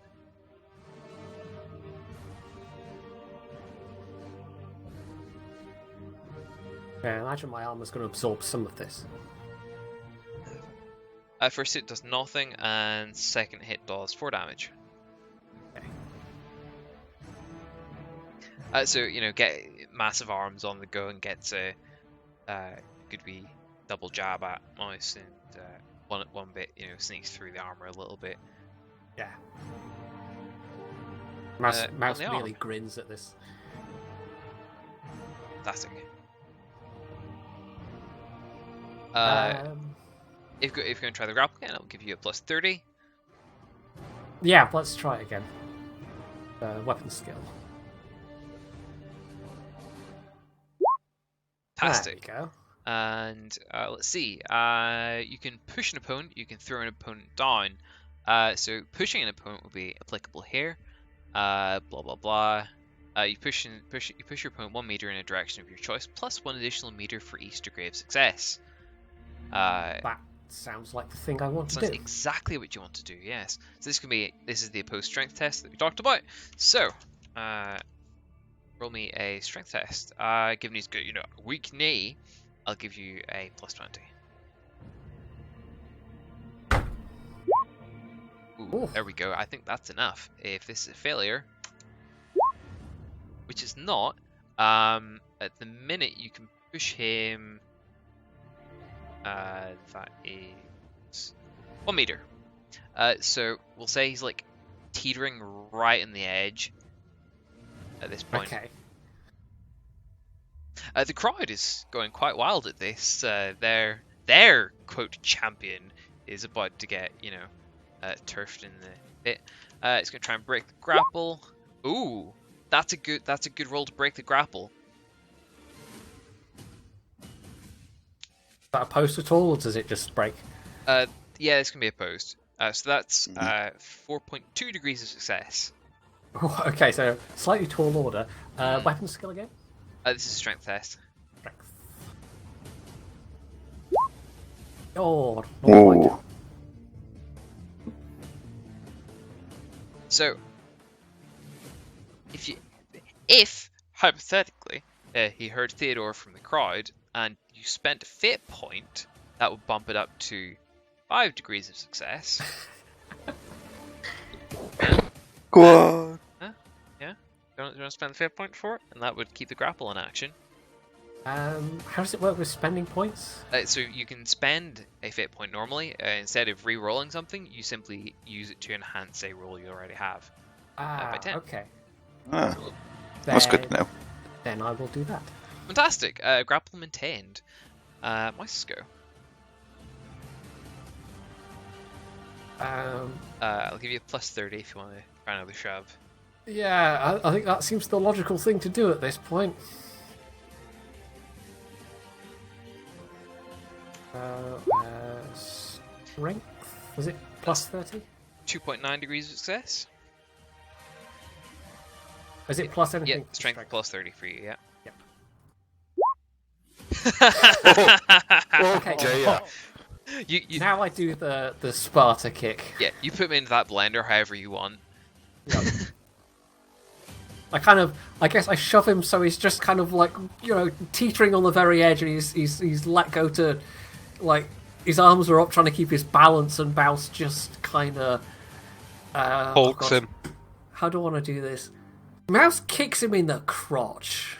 Speaker 8: Okay, I imagine my armor's going to absorb some of this.
Speaker 1: First hit does nothing, and second hit does 4 damage.
Speaker 8: Okay.
Speaker 1: So, get massive arms on the go and gets a could be double jab at mouse, and one bit, sneaks through the armor a little bit.
Speaker 8: Yeah. Mouse
Speaker 1: on the
Speaker 8: really
Speaker 1: arm.
Speaker 8: grins at this.
Speaker 1: Fantastic. If you're going to try the grapple again, I'll give you a plus 30.
Speaker 8: Yeah, let's try it again. Weapon skill.
Speaker 1: Fantastic.
Speaker 8: There you go.
Speaker 1: And let's see. You can push an opponent. You can throw an opponent down. So pushing an opponent will be applicable here. Blah blah blah. You push your opponent 1 meter in a direction of your choice, plus 1 additional meter for each degree of success.
Speaker 8: That sounds like the thing I want to do.
Speaker 1: That's exactly what you want to do. Yes. So this is the opposed strength test that we talked about. So roll me a strength test. Given he's got a weak knee, I'll give you a plus 20. Ooh, there we go. I think that's enough. If this is a failure, which is not, at the minute you can push him. That is 1 meter. So we'll say he's like teetering right in the edge at this point.
Speaker 8: Okay.
Speaker 1: The crowd is going quite wild at this. Their quote champion is about to get turfed in the bit. It's going to try and break the grapple. Ooh, that's a good roll to break the grapple.
Speaker 8: Is that opposed at all, or does it just break?
Speaker 1: Yeah, it's going to be opposed. So that's 4.2 degrees of success.
Speaker 8: Okay, so slightly tall order. Weapon skill again?
Speaker 1: This is a strength test.
Speaker 8: Strength. Oh, not quite.
Speaker 1: So, if hypothetically he heard Theodore from the crowd and you spent a fate point, that would bump it up to 5 degrees of success.
Speaker 4: Go on.
Speaker 1: Yeah? Do you want to spend the fate point for it? And that would keep the grapple in action.
Speaker 8: How does it work with spending points?
Speaker 1: So you can spend a fate point normally. Instead of re-rolling something, you simply use it to enhance a roll you already have. By 10.
Speaker 8: Okay.
Speaker 4: Ah, that's good to know.
Speaker 8: Then I will do that.
Speaker 1: Fantastic. Grapple maintained. Mouse go.
Speaker 8: Um,
Speaker 1: I'll give you a plus 30 if you want to Try another shove.
Speaker 8: Yeah, I think that seems the logical thing to do at this point. Strength? Was it plus 30?
Speaker 1: 2.9 degrees of success.
Speaker 8: Is it plus anything?
Speaker 1: Yeah, strength plus 30 for you, yeah.
Speaker 8: Yep.
Speaker 2: Okay. Dear.
Speaker 1: You
Speaker 8: Now I do the Sparta kick.
Speaker 1: Yeah, you put me into that blender however you want.
Speaker 8: Yep. I guess I shove him so he's just kind of like, teetering on the very edge, and he's let go to, like, his arms are up trying to keep his balance, and Mouse just kind of
Speaker 5: Hulks him.
Speaker 8: How do I want to do this? Mouse kicks him in the crotch.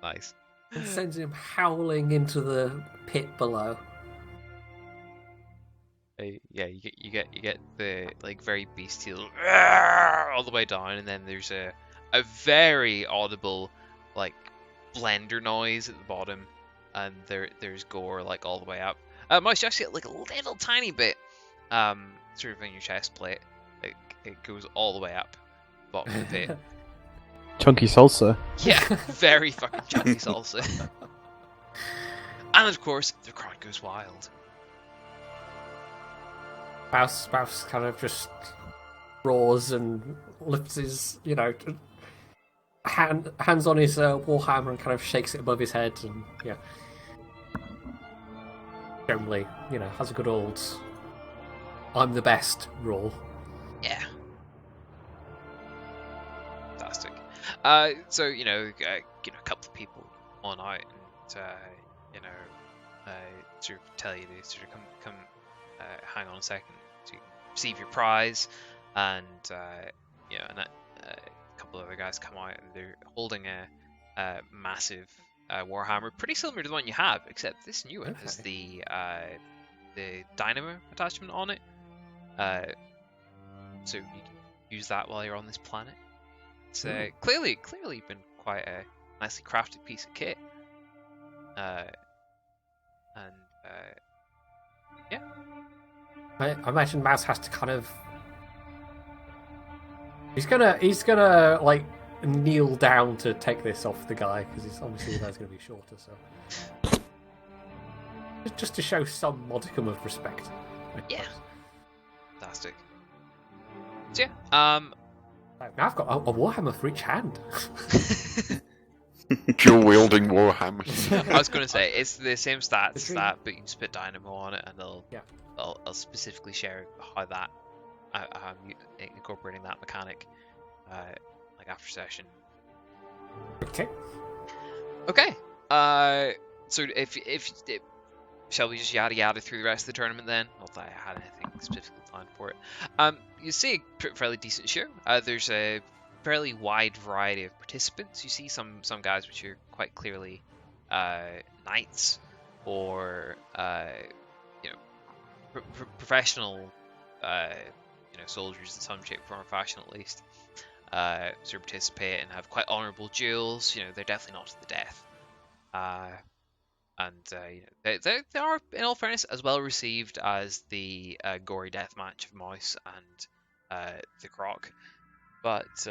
Speaker 1: Nice.
Speaker 8: And sends him howling into the pit below.
Speaker 1: Yeah, you get the like very bestial all the way down, and then there's a very audible like blender noise at the bottom, and there's gore like all the way up. Mouse, you actually get like a little tiny bit sort of in your chest plate. Like it goes all the way up bottom of the pit.
Speaker 3: Chunky salsa.
Speaker 1: Yeah, very fucking chunky salsa. And of course, the crowd goes wild.
Speaker 8: Mouse kind of just roars and lifts his, hands on his warhammer and kind of shakes it above his head, and generally, has a good old "I'm the best" roar.
Speaker 1: Yeah. Fantastic. So a couple of people on out, and sort of tell you to sort of come. Hang on a second to receive your prize, and a couple of other guys come out, and they're holding a massive warhammer, pretty similar to the one you have, except this new one has the dynamo attachment on it. So you can use that while you're on this planet. It's clearly been quite a nicely crafted piece of kit. Yeah.
Speaker 8: I imagine Mouse has to kind of. He's gonna like kneel down to take this off the guy, because he's obviously that's gonna be shorter. So just to show some modicum of respect.
Speaker 1: Yeah. Fantastic. So yeah.
Speaker 8: Now I've got a warhammer for each hand.
Speaker 2: Dual wielding warhammers.
Speaker 1: I was going to say it's the same stats as that, but you just put dynamo on it, and I'll specifically share how that I'm incorporating that mechanic like after session.
Speaker 8: Okay.
Speaker 1: Okay. So if shall we just yada through the rest of the tournament then? Not that I had anything specifically planned for it. You see a fairly decent show. There's a fairly wide variety of participants. You see some guys which are quite clearly knights or professional soldiers in some shape, form, or fashion at least. Sort of participate and have quite honourable duels. They're definitely not to the death. They are, in all fairness, as well received as the gory death match of Mouse and the Croc. But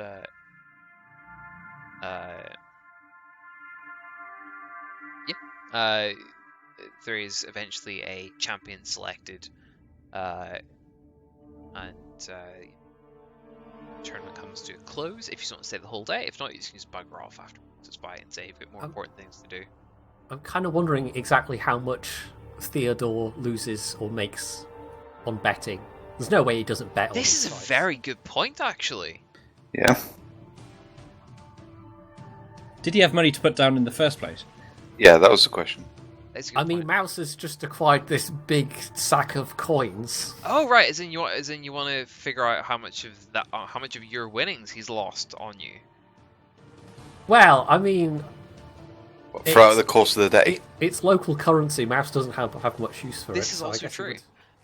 Speaker 1: there is eventually a champion selected, and the tournament comes to a close. If you just want to stay the whole day, if not, you can just bugger off afterwards. It's fine and say you've got more important things to do.
Speaker 8: I'm kind of wondering exactly how much Theodore loses or makes on betting. There's no way he doesn't bet on
Speaker 1: this is
Speaker 8: fights.
Speaker 1: A very good point, actually.
Speaker 4: Yeah.
Speaker 6: Did he have money to put down in the first place?
Speaker 4: Yeah, that was the question.
Speaker 8: I mean, Mouse has just acquired this big sack of coins.
Speaker 1: Oh right, as in you want to figure out how much of your winnings he's lost on you.
Speaker 8: Well, I mean,
Speaker 4: throughout the course of the day.
Speaker 8: It's local currency. Mouse doesn't have much use for it.
Speaker 1: This is also true.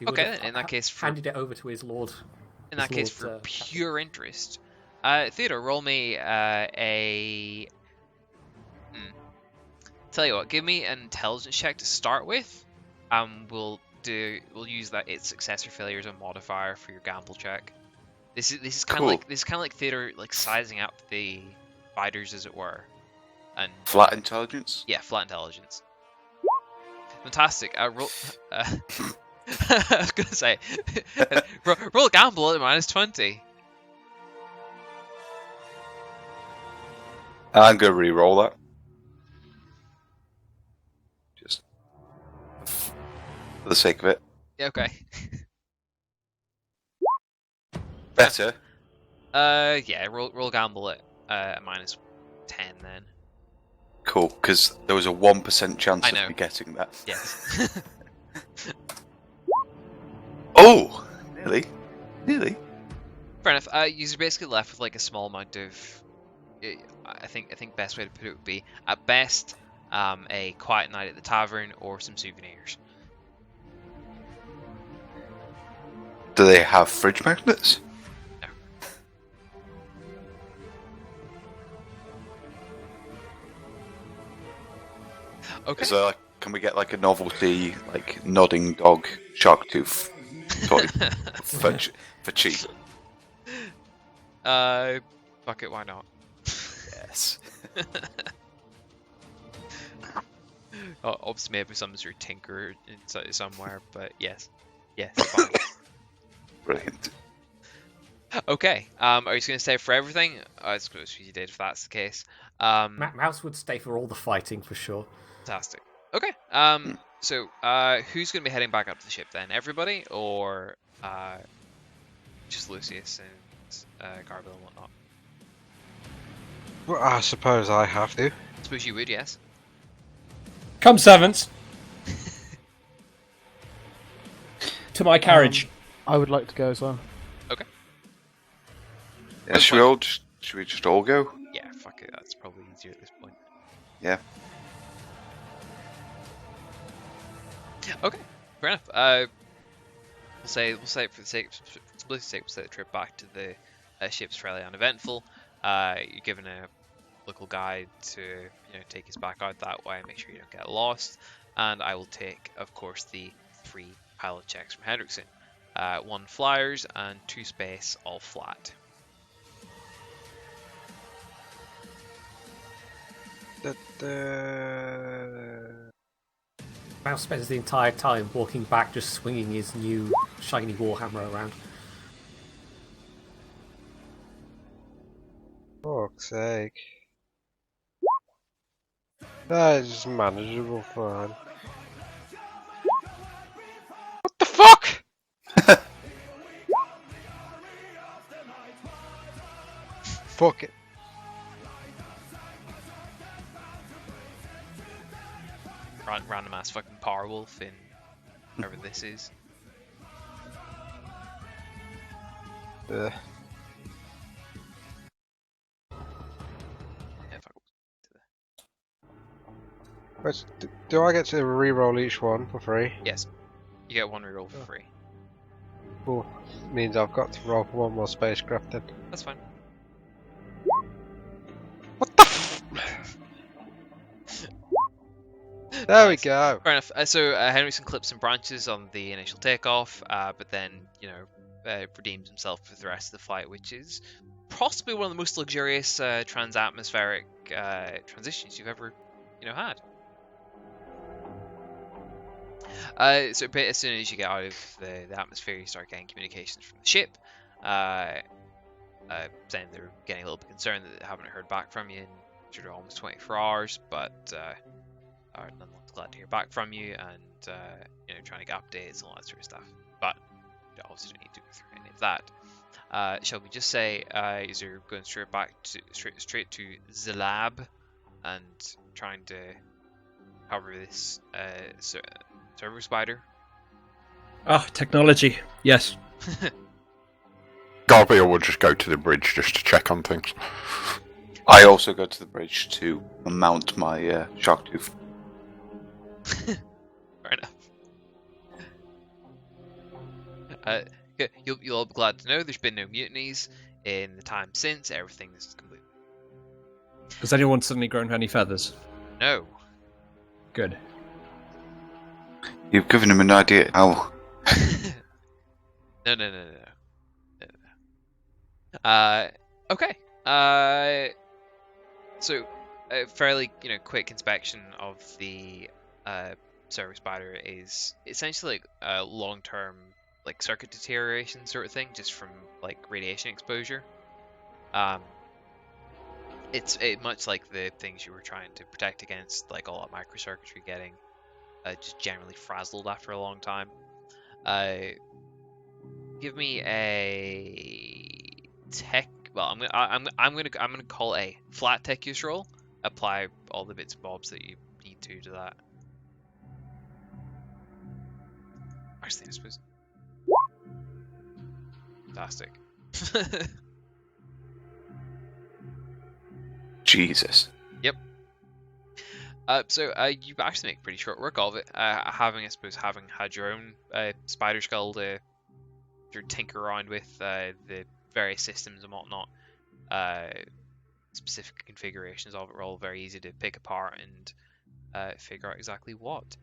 Speaker 1: Okay, then, in that case,
Speaker 8: handed it over to his lord.
Speaker 1: In that case, for pure interest, Theodore, roll me a. Tell you what, give me an intelligence check to start with, and we'll we'll use that its success or failure as a modifier for your gamble check. This is kind
Speaker 4: Cool.
Speaker 1: of like Theodore like sizing up the fighters, as it were. And
Speaker 4: Flat intelligence?
Speaker 1: yeah, flat intelligence. Fantastic. Roll. I was gonna say, roll a gamble at -20.
Speaker 4: I'm going to re-roll that. Just for the sake of it.
Speaker 1: Yeah, okay.
Speaker 4: Better.
Speaker 1: Yeah. Roll gamble at -10 then.
Speaker 4: Cool, because there was a 1% chance
Speaker 1: I
Speaker 4: of
Speaker 1: know.
Speaker 4: me getting that.
Speaker 1: Yes.
Speaker 4: Oh! Nearly.
Speaker 1: Fair enough. You're basically left with like a small amount of. I think best way to put it would be at best a quiet night at the tavern or some souvenirs.
Speaker 4: Do they have fridge magnets?
Speaker 1: No. Okay.
Speaker 4: So, can we get like a novelty, like nodding dog shark tooth toy for cheap?
Speaker 1: Fuck it, why not?
Speaker 4: Yes.
Speaker 1: Obviously maybe some sort of tinker inside somewhere, but yes, fine.
Speaker 4: Brilliant.
Speaker 1: Okay. Are you just gonna stay for everything? I suppose you did if that's the case.
Speaker 8: Mouse would stay for all the fighting for sure.
Speaker 1: Fantastic. Okay. So who's gonna be heading back up to the ship then? Everybody, or just Lucius and Garviel and whatnot?
Speaker 5: Well, I suppose I have to.
Speaker 1: I suppose you would, yes.
Speaker 6: Come, servants. To my carriage.
Speaker 3: I would like to go as well.
Speaker 1: Okay.
Speaker 4: Yeah, should we just all go?
Speaker 1: Yeah, fuck it. That's probably easier at this point.
Speaker 4: Yeah.
Speaker 1: Okay, fair enough. We'll say for the sake we'll say the trip back to the ship's fairly uneventful. You're given a local guide to take us back out that way. Make sure you don't get lost. And I will take, of course, the 3 pilot checks from Hendrickson. 1 flyers and 2 space, all flat.
Speaker 8: Mouse spends the entire time walking back, just swinging his new shiny warhammer around.
Speaker 5: Fuck's sake. That is manageable, fine. What the fuck? Fuck it.
Speaker 1: Random ass fucking power wolf in whatever this is.
Speaker 5: Ugh.
Speaker 1: Yeah, fuck.
Speaker 5: Do I get to re-roll each one for free?
Speaker 1: Yes, you get 1 reroll for free.
Speaker 5: Cool. Means I've got to roll for 1 more spacecraft then.
Speaker 1: That's fine.
Speaker 5: What the f- There we go.
Speaker 1: Fair enough. So Hendrickson clips some branches on the initial takeoff, but then redeems himself for the rest of the flight, which is possibly one of the most luxurious transatmospheric transitions you've ever had. So as soon as you get out of the atmosphere, you start getting communications from the ship, saying they're getting a little bit concerned that they haven't heard back from you in sort of almost 24 hours, but are nonetheless glad to hear back from you, and trying to get updates and all that sort of stuff. But you obviously don't need to go through any of that. Shall we just say you're going straight back to straight to the lab and trying to cover this server spider?
Speaker 6: Ah, technology. Yes.
Speaker 2: Garviel will just go to the bridge just to check on things.
Speaker 4: I also go to the bridge to mount my shark tooth.
Speaker 1: Fair enough. You'll all be glad to know there's been no mutinies in the time since. Everything is complete.
Speaker 6: Has anyone suddenly grown any feathers?
Speaker 1: No.
Speaker 6: Good.
Speaker 4: You've given him an idea. How?
Speaker 1: No. Okay. So, a fairly quick inspection of the server spider is essentially like a long-term like circuit deterioration sort of thing, just from like radiation exposure. It's much like the things you were trying to protect against, like all that microcircuitry getting just generally frazzled after a long time. Give me a tech. Well, I'm gonna call it a flat tech use roll. Apply all the bits and bobs that you need to that. Actually, I suppose. Fantastic.
Speaker 4: Jesus.
Speaker 1: Yep. So you actually make pretty short work of it. Having had your own spider skull to tinker around with the various systems and whatnot, specific configurations of it are all very easy to pick apart and figure out exactly what.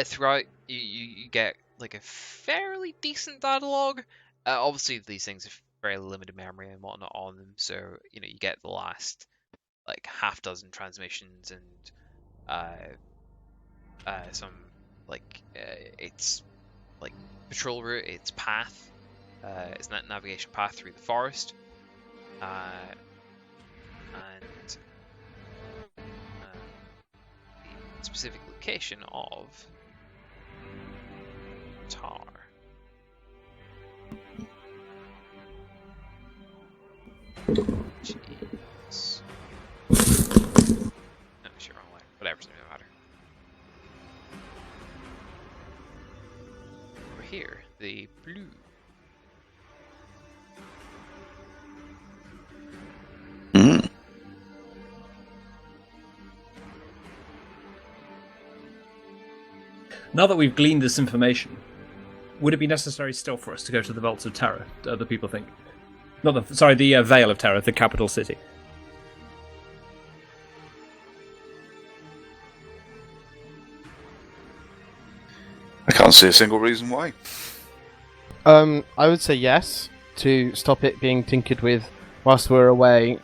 Speaker 1: Throughout, you get like a fairly decent dialogue. Obviously, these things have very limited memory and whatnot on them, so you get the last like half dozen transmissions and some like it's like patrol route, its path, its navigation path through the forest, and the specific location of Tar. Jeez. No, shit, wrong way. Whatever, doesn't really matter. Over here, the blue.
Speaker 6: Now that we've gleaned this information, would it be necessary still for us to go to the Vaults of Terror, do other people think? The Vale of Terror, the capital city.
Speaker 4: I can't see a single reason why.
Speaker 3: I would say yes, to stop it being tinkered with whilst we're away,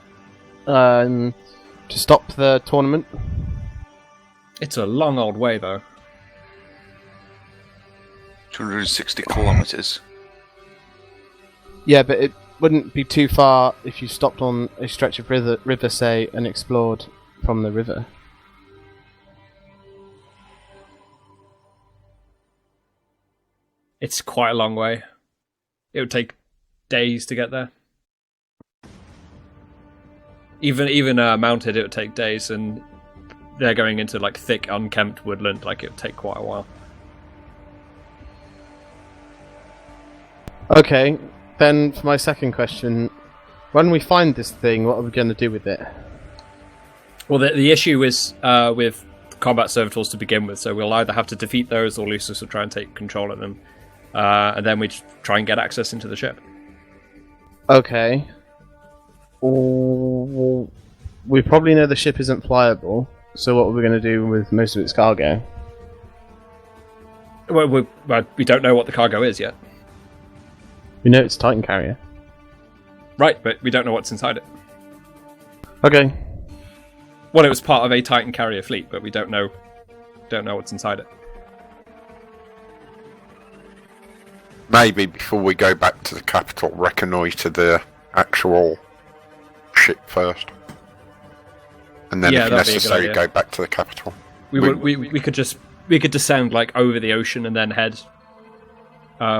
Speaker 3: to stop the tournament.
Speaker 6: It's a long old way, though.
Speaker 4: 260 kilometres.
Speaker 3: Yeah, but it wouldn't be too far if you stopped on a stretch of river, say, and explored from the river.
Speaker 6: It's quite a long way. It would take days to get there. Even mounted, it would take days, and they're going into like thick, unkempt woodland. Like it would take quite a while.
Speaker 3: Okay, then for my second question, when we find this thing, what are we going to do with it?
Speaker 6: Well, the issue is with combat servitors to begin with, so we'll either have to defeat those, or Lucius will try and take control of them, and then we try and get access into the ship.
Speaker 3: Okay. We probably know the ship isn't flyable, so what are we going to do with most of its cargo?
Speaker 6: Well, we don't know what the cargo is yet.
Speaker 3: We know it's a Titan carrier.
Speaker 6: Right, but we don't know what's inside it.
Speaker 3: Okay.
Speaker 6: Well, it was part of a Titan carrier fleet, but we don't know what's inside it.
Speaker 2: Maybe before we go back to the capital, reconnoitre the actual ship first, and then, if necessary, go back to the capital.
Speaker 6: We could descend like over the ocean and then head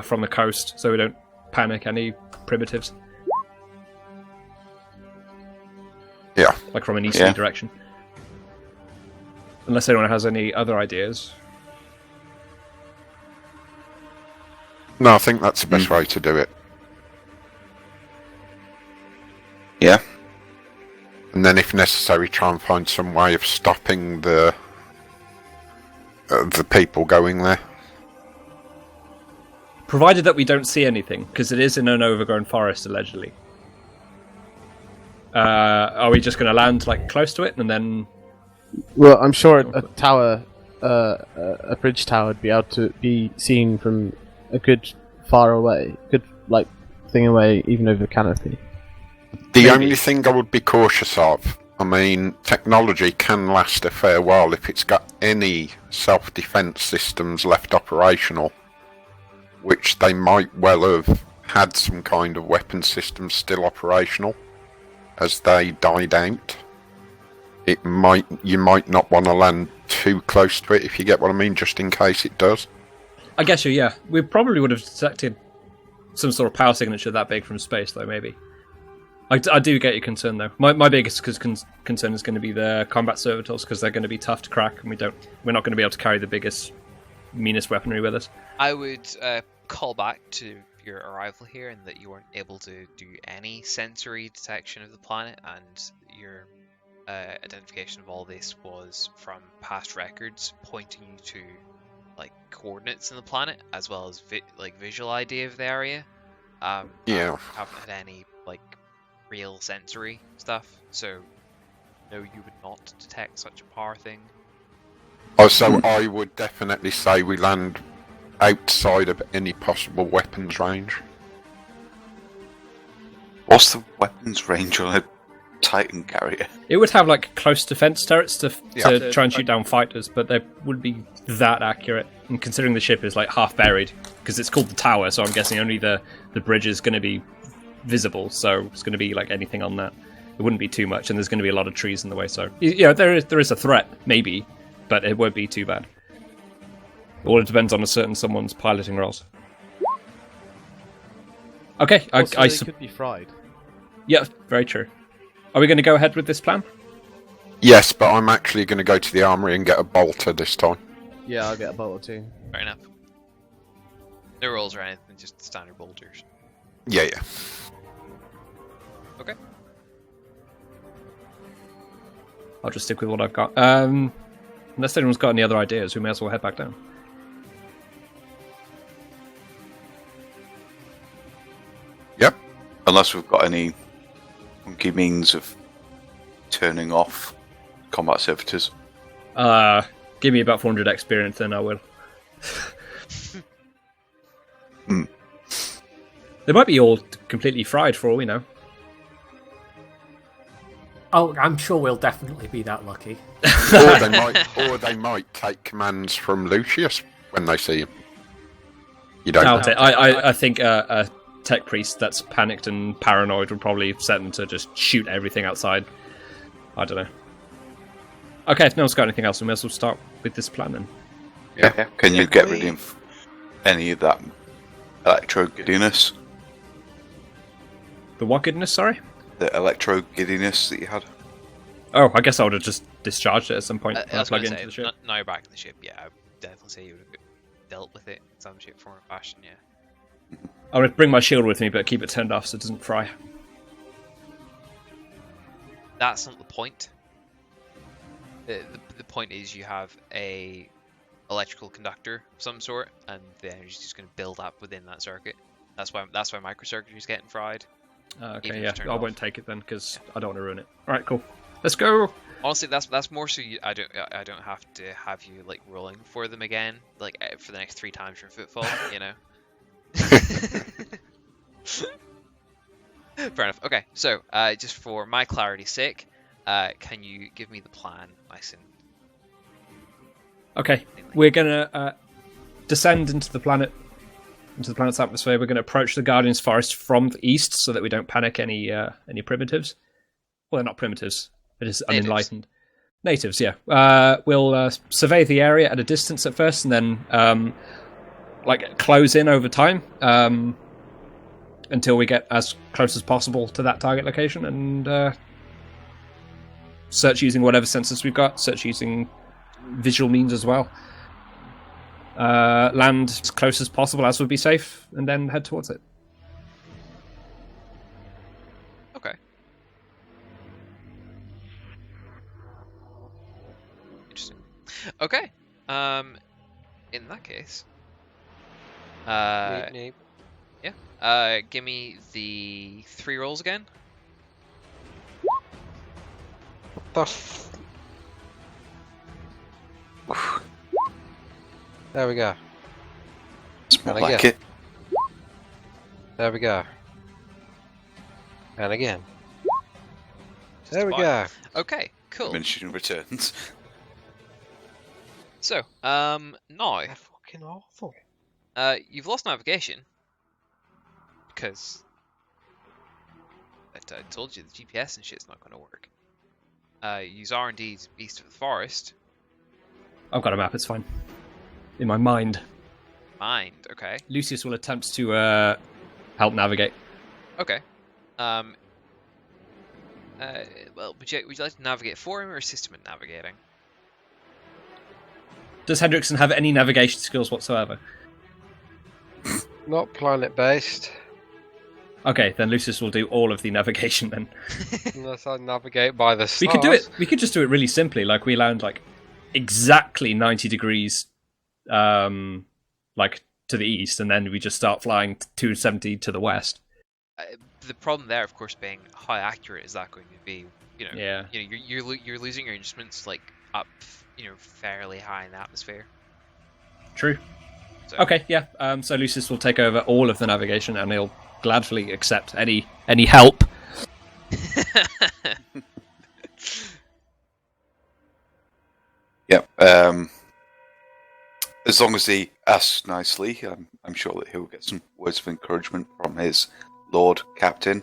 Speaker 6: from the coast, so we don't panic any primitives.
Speaker 2: Yeah,
Speaker 6: like from an easterly direction. Unless anyone has any other ideas.
Speaker 2: No, I think that's the best way to do it.
Speaker 4: Yeah.
Speaker 2: And then, if necessary, try and find some way of stopping the people going there.
Speaker 6: Provided that we don't see anything, because it is in an overgrown forest, allegedly. Are we just going to land like close to it and then?
Speaker 3: Well, I'm sure a tower a bridge tower would be able to be seen from a good far away, thing away, even over the canopy.
Speaker 2: The only thing I would be cautious of, I mean, technology can last a fair while if it's got any self-defense systems left operational, which they might well have had some kind of weapon system still operational as they died out. You might not want to land too close to it, if you get what I mean, just in case it does.
Speaker 6: I guess yeah. We probably would have detected some sort of power signature that big from space, though, maybe. I do get your concern, though. My biggest concern is going to be the combat servitors, because they're going to be tough to crack, and we're not going to be able to carry the biggest, meanest weaponry with us.
Speaker 1: I would call back to your arrival here, and that you weren't able to do any sensory detection of the planet, and your identification of all this was from past records pointing you to like coordinates in the planet, as well as visual idea of the area.
Speaker 2: Yeah.
Speaker 1: I haven't had any like real sensory stuff, so no, you would not detect such a power thing.
Speaker 2: So I would definitely say we land outside of any possible weapons range.
Speaker 4: What's the weapons range on a Titan carrier?
Speaker 6: It would have like close defense turrets to try and shoot down fighters, but they wouldn't be that accurate. And considering the ship is like half buried, because it's called the Tower, so I'm guessing only the bridge is going to be visible, so it's going to be like anything on that. It wouldn't be too much, and there's going to be a lot of trees in the way, so yeah, there is a threat, maybe, but it won't be too bad. All it depends on someone's piloting roles. Okay,
Speaker 3: They could be fried.
Speaker 6: Yeah, very true. Are we going to go ahead with this plan?
Speaker 2: Yes, but I'm actually going to go to the armory and get a bolter this time.
Speaker 3: Yeah, I'll get a bolt or two.
Speaker 1: Fair enough. No rolls or anything, just standard bolters.
Speaker 2: Yeah.
Speaker 1: Okay.
Speaker 6: I'll just stick with what I've got. Unless anyone's got any other ideas, we may as well head back down.
Speaker 2: Yep.
Speaker 4: Unless we've got any funky means of turning off combat servitors.
Speaker 6: Give me about 400 experience, then I will. They might be all completely fried for all we know.
Speaker 8: Oh, I'm sure we'll definitely be that lucky.
Speaker 2: or they might take commands from Lucius when they see him. You don't know.
Speaker 6: I think a tech priest that's panicked and paranoid would probably set them to just shoot everything outside. I don't know. Okay, if no one's got anything else, we may as well start with this plan then.
Speaker 4: Yeah. Can you get rid of any of that electro giddiness?
Speaker 6: The what goodness, sorry?
Speaker 4: The electro giddiness that you had?
Speaker 6: Oh, I guess I would have just discharged it at some point when I
Speaker 1: I was
Speaker 6: plug
Speaker 1: going
Speaker 6: into
Speaker 1: to
Speaker 6: the
Speaker 1: say,
Speaker 6: ship.
Speaker 1: now you're back in the ship, yeah, I would definitely say you would have dealt with it in some shape, form, or fashion, yeah.
Speaker 6: I would bring my shield with me, but keep it turned off so it doesn't fry.
Speaker 1: That's not the point. The point is you have a electrical conductor of some sort, and the energy's just going to build up within that circuit. That's why microcircuitry's getting fried.
Speaker 6: Okay, yeah, I won't take it then because I don't want to ruin it. All right, cool. Let's go.
Speaker 1: Honestly, that's more so I don't have to have you like rolling for them again, like for the next 3 times your footfall, you know. Fair enough. Okay, so just for my clarity's sake, can you give me the plan, Myson?
Speaker 6: Okay, we're gonna descend into the planet's atmosphere. We're gonna approach the Guardian's Forest from the east, so that we don't panic any primitives. Well, they're not primitives. It is unenlightened natives. Yeah. We'll survey the area at a distance at first, and then close in over time until we get as close as possible to that target location, and search using whatever sensors we've got. Search using visual means as well. Land as close as possible as would be safe, and then head towards it.
Speaker 1: Okay. Interesting. Okay. In that case,
Speaker 5: Neat.
Speaker 1: yeah. Give me the 3 rolls again.
Speaker 5: There we go.
Speaker 4: It's more
Speaker 5: And
Speaker 4: like
Speaker 5: again.
Speaker 4: it.
Speaker 5: There we go. And again. There we
Speaker 1: about-
Speaker 5: go.
Speaker 1: Okay, cool.
Speaker 4: Diminishing returns.
Speaker 1: So, now,
Speaker 5: They're fucking awful.
Speaker 1: you've lost navigation because I told you the GPS and shit's not going to work. Use R&D east of the forest.
Speaker 6: I've got a map. It's fine. In my mind,
Speaker 1: Mind, okay.
Speaker 6: Lucius will attempt to help navigate.
Speaker 1: Okay. Well, would you like to navigate for him or assist him in navigating?
Speaker 6: Does Hendrickson have any navigation skills whatsoever?
Speaker 5: Not planet based.
Speaker 6: Okay, then Lucius will do all of the navigation then.
Speaker 5: Unless I navigate by the stars.
Speaker 6: We could do it. We could just do it really simply. Like we land like exactly 90 degrees, like to the east, and then we just start flying 270 to the west.
Speaker 1: The problem there, of course, being how accurate is that going to be? You know,
Speaker 6: Yeah.
Speaker 1: You know, you're losing your instruments like up, fairly high in the atmosphere.
Speaker 6: True.
Speaker 1: So,
Speaker 6: Okay, yeah. So Lucius will take over all of the navigation, and he'll gladly accept any help.
Speaker 4: Yeah. As long as he asks nicely, I'm sure that he'll get some words of encouragement from his Lord Captain.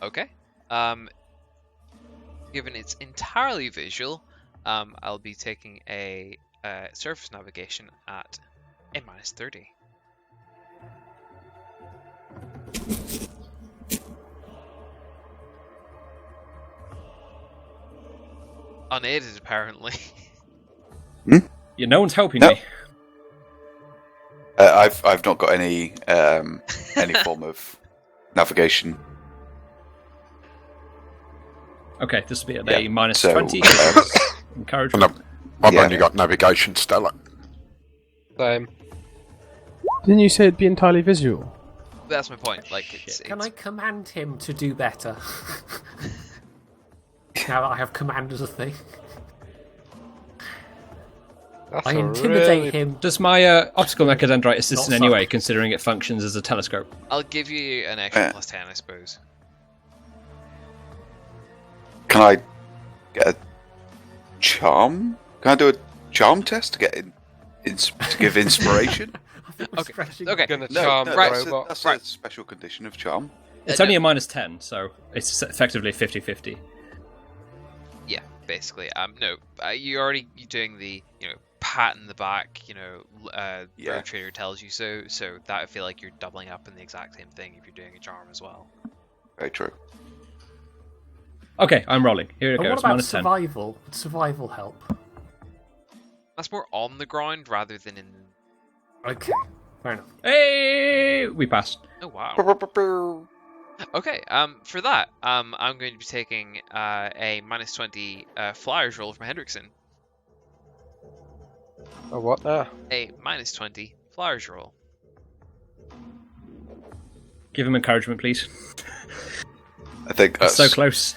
Speaker 1: Okay. Given it's entirely visual, I'll be taking a surface navigation at a -30. Unaided, apparently.
Speaker 6: Yeah, no one's helping
Speaker 4: No.
Speaker 6: me.
Speaker 4: I've not got any form of navigation.
Speaker 6: Okay, this will be at
Speaker 4: Yeah,
Speaker 6: a minus
Speaker 4: so,
Speaker 6: 20. Encouragement.
Speaker 2: And I've
Speaker 4: Yeah.
Speaker 2: only got navigation stellar.
Speaker 5: Same.
Speaker 3: Didn't you say it'd be entirely visual?
Speaker 1: That's my point. Like, it's
Speaker 8: Can I command him to do better? Now that I have command as a thing.
Speaker 5: That's
Speaker 8: I
Speaker 5: a
Speaker 8: intimidate
Speaker 5: really-
Speaker 8: him.
Speaker 6: Does my optical mechadendrite assist in
Speaker 8: Not
Speaker 6: any way,
Speaker 8: suck.
Speaker 6: considering it functions as a telescope?
Speaker 1: I'll give you an extra +10, I suppose.
Speaker 4: Can I get a charm? Can I do a charm test to get to give inspiration?
Speaker 8: I think we're
Speaker 1: Okay,
Speaker 8: stretching.
Speaker 1: okay.
Speaker 5: Gonna
Speaker 4: No,
Speaker 5: charm
Speaker 4: no,
Speaker 5: the
Speaker 1: right,
Speaker 5: robot.
Speaker 4: that's
Speaker 1: right.
Speaker 4: a special condition of charm.
Speaker 6: It's
Speaker 1: no.
Speaker 6: only a minus 10, so it's effectively 50-50.
Speaker 1: Yeah, basically. No, you're doing the, pat in the back,
Speaker 4: Yeah.
Speaker 1: Road Trader tells you so that I feel like you're doubling up in the exact same thing if you're doing a charm as well.
Speaker 4: Very true.
Speaker 6: Okay, I'm rolling. Here it
Speaker 8: And what
Speaker 6: goes,
Speaker 8: about
Speaker 6: minus 10.
Speaker 8: survival? Would survival help?
Speaker 1: That's more on the ground rather than in...
Speaker 8: Okay, fair enough.
Speaker 6: Hey, we passed.
Speaker 1: Oh, wow. Okay, for that, I'm going to be taking a -20 flyers roll from Hendrickson.
Speaker 5: Oh, what now?
Speaker 1: A -20 flyers roll.
Speaker 6: Give him encouragement, please.
Speaker 4: I think
Speaker 6: That's
Speaker 4: that's
Speaker 6: so close.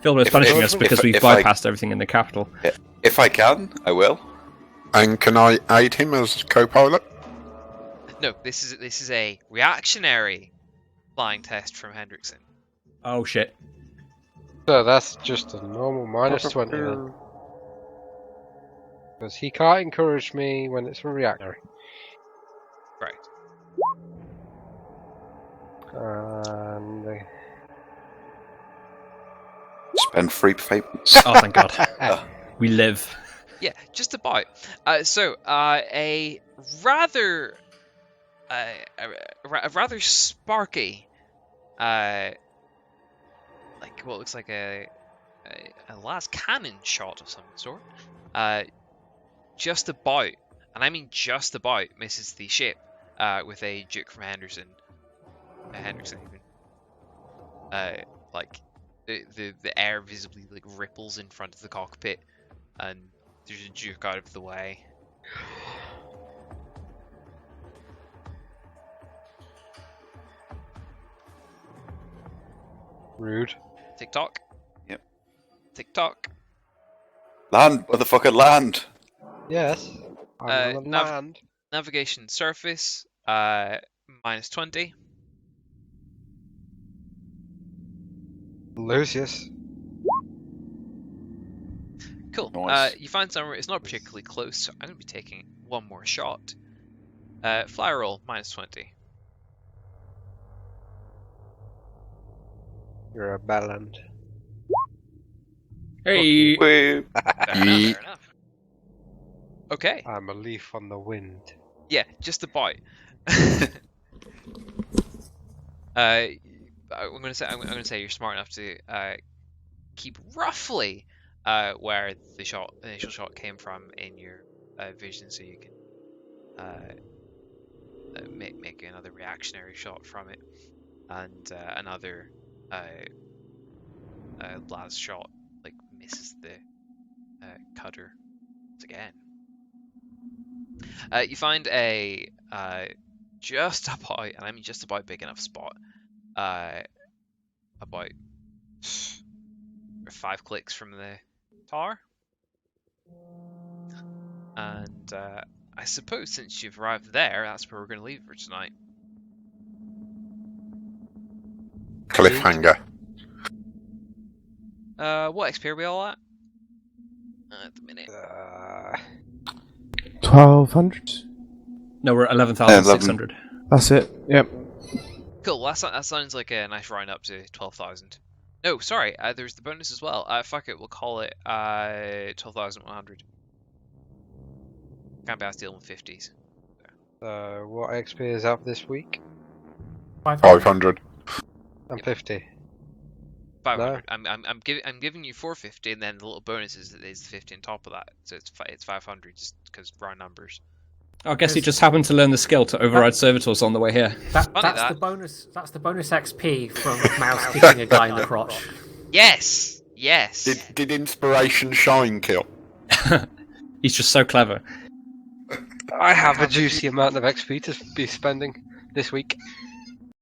Speaker 6: Theodore is punishing us because we've
Speaker 4: if I-
Speaker 6: bypassed everything in the capital.
Speaker 4: If I can, I will.
Speaker 2: And can I aid him as co-pilot?
Speaker 1: No, this is a reactionary flying test from Hendrickson.
Speaker 6: Oh shit.
Speaker 5: So that's just a normal -20 then. Because he can't encourage me when it's a reactor.
Speaker 1: Right.
Speaker 5: And
Speaker 4: Spend free payments.
Speaker 6: Oh, thank God. We live.
Speaker 1: Yeah, just about. So a rather sparky, like what looks like a las cannon shot of some sort, just about, and I mean just about, misses the ship with a juke from Hendrickson even. Like the air visibly like ripples in front of the cockpit, and there's a juke out of the way.
Speaker 5: Rude.
Speaker 1: Tick-tock.
Speaker 4: Yep.
Speaker 1: Tick-tock.
Speaker 4: Land, motherfucker, land!
Speaker 5: Yes. I'm on the
Speaker 1: nav-
Speaker 5: land.
Speaker 1: Navigation surface, -20.
Speaker 5: Lucius.
Speaker 1: Cool.
Speaker 4: Nice.
Speaker 1: You find somewhere, it's not particularly close, so I'm going to be taking one more shot. Fly roll, -20.
Speaker 5: You're a bellend.
Speaker 6: Hey!
Speaker 4: Woo.
Speaker 1: Fair enough. Okay.
Speaker 5: I'm a leaf on the wind.
Speaker 1: Yeah, just about. I'm gonna say you're smart enough to keep roughly where the initial shot came from in your vision, so you can make another reactionary shot from it, and another last shot like misses the cutter again. You find a just about, and I mean just about big enough spot, about 5 clicks from the tower, and I suppose since you've arrived there, that's where we're going to leave for tonight.
Speaker 2: Cliffhanger.
Speaker 1: What XP are we all at the minute?
Speaker 3: 1200.
Speaker 6: No, we're at 11,600.
Speaker 3: That's it. Yep.
Speaker 1: Cool. That sounds like a nice round up to 12,000. No, sorry. There's the bonus as well. Fuck it. We'll call it 12,100. Can't be asked dealing with 50s.
Speaker 5: What XP is up this week?
Speaker 2: 500.
Speaker 5: I'm 50.
Speaker 1: 500. I'm giving you 450, and then the little bonus is the 50 on top of that, so it's 500 just because round numbers.
Speaker 6: I guess he just happened to learn the skill to override servitors on the way here.
Speaker 8: That's the bonus. That's the bonus XP from Mouse kicking a guy in the crotch.
Speaker 1: Yes.
Speaker 2: Did inspiration shine kill?
Speaker 6: He's just so clever.
Speaker 5: I have a juicy amount of XP to be spending this week.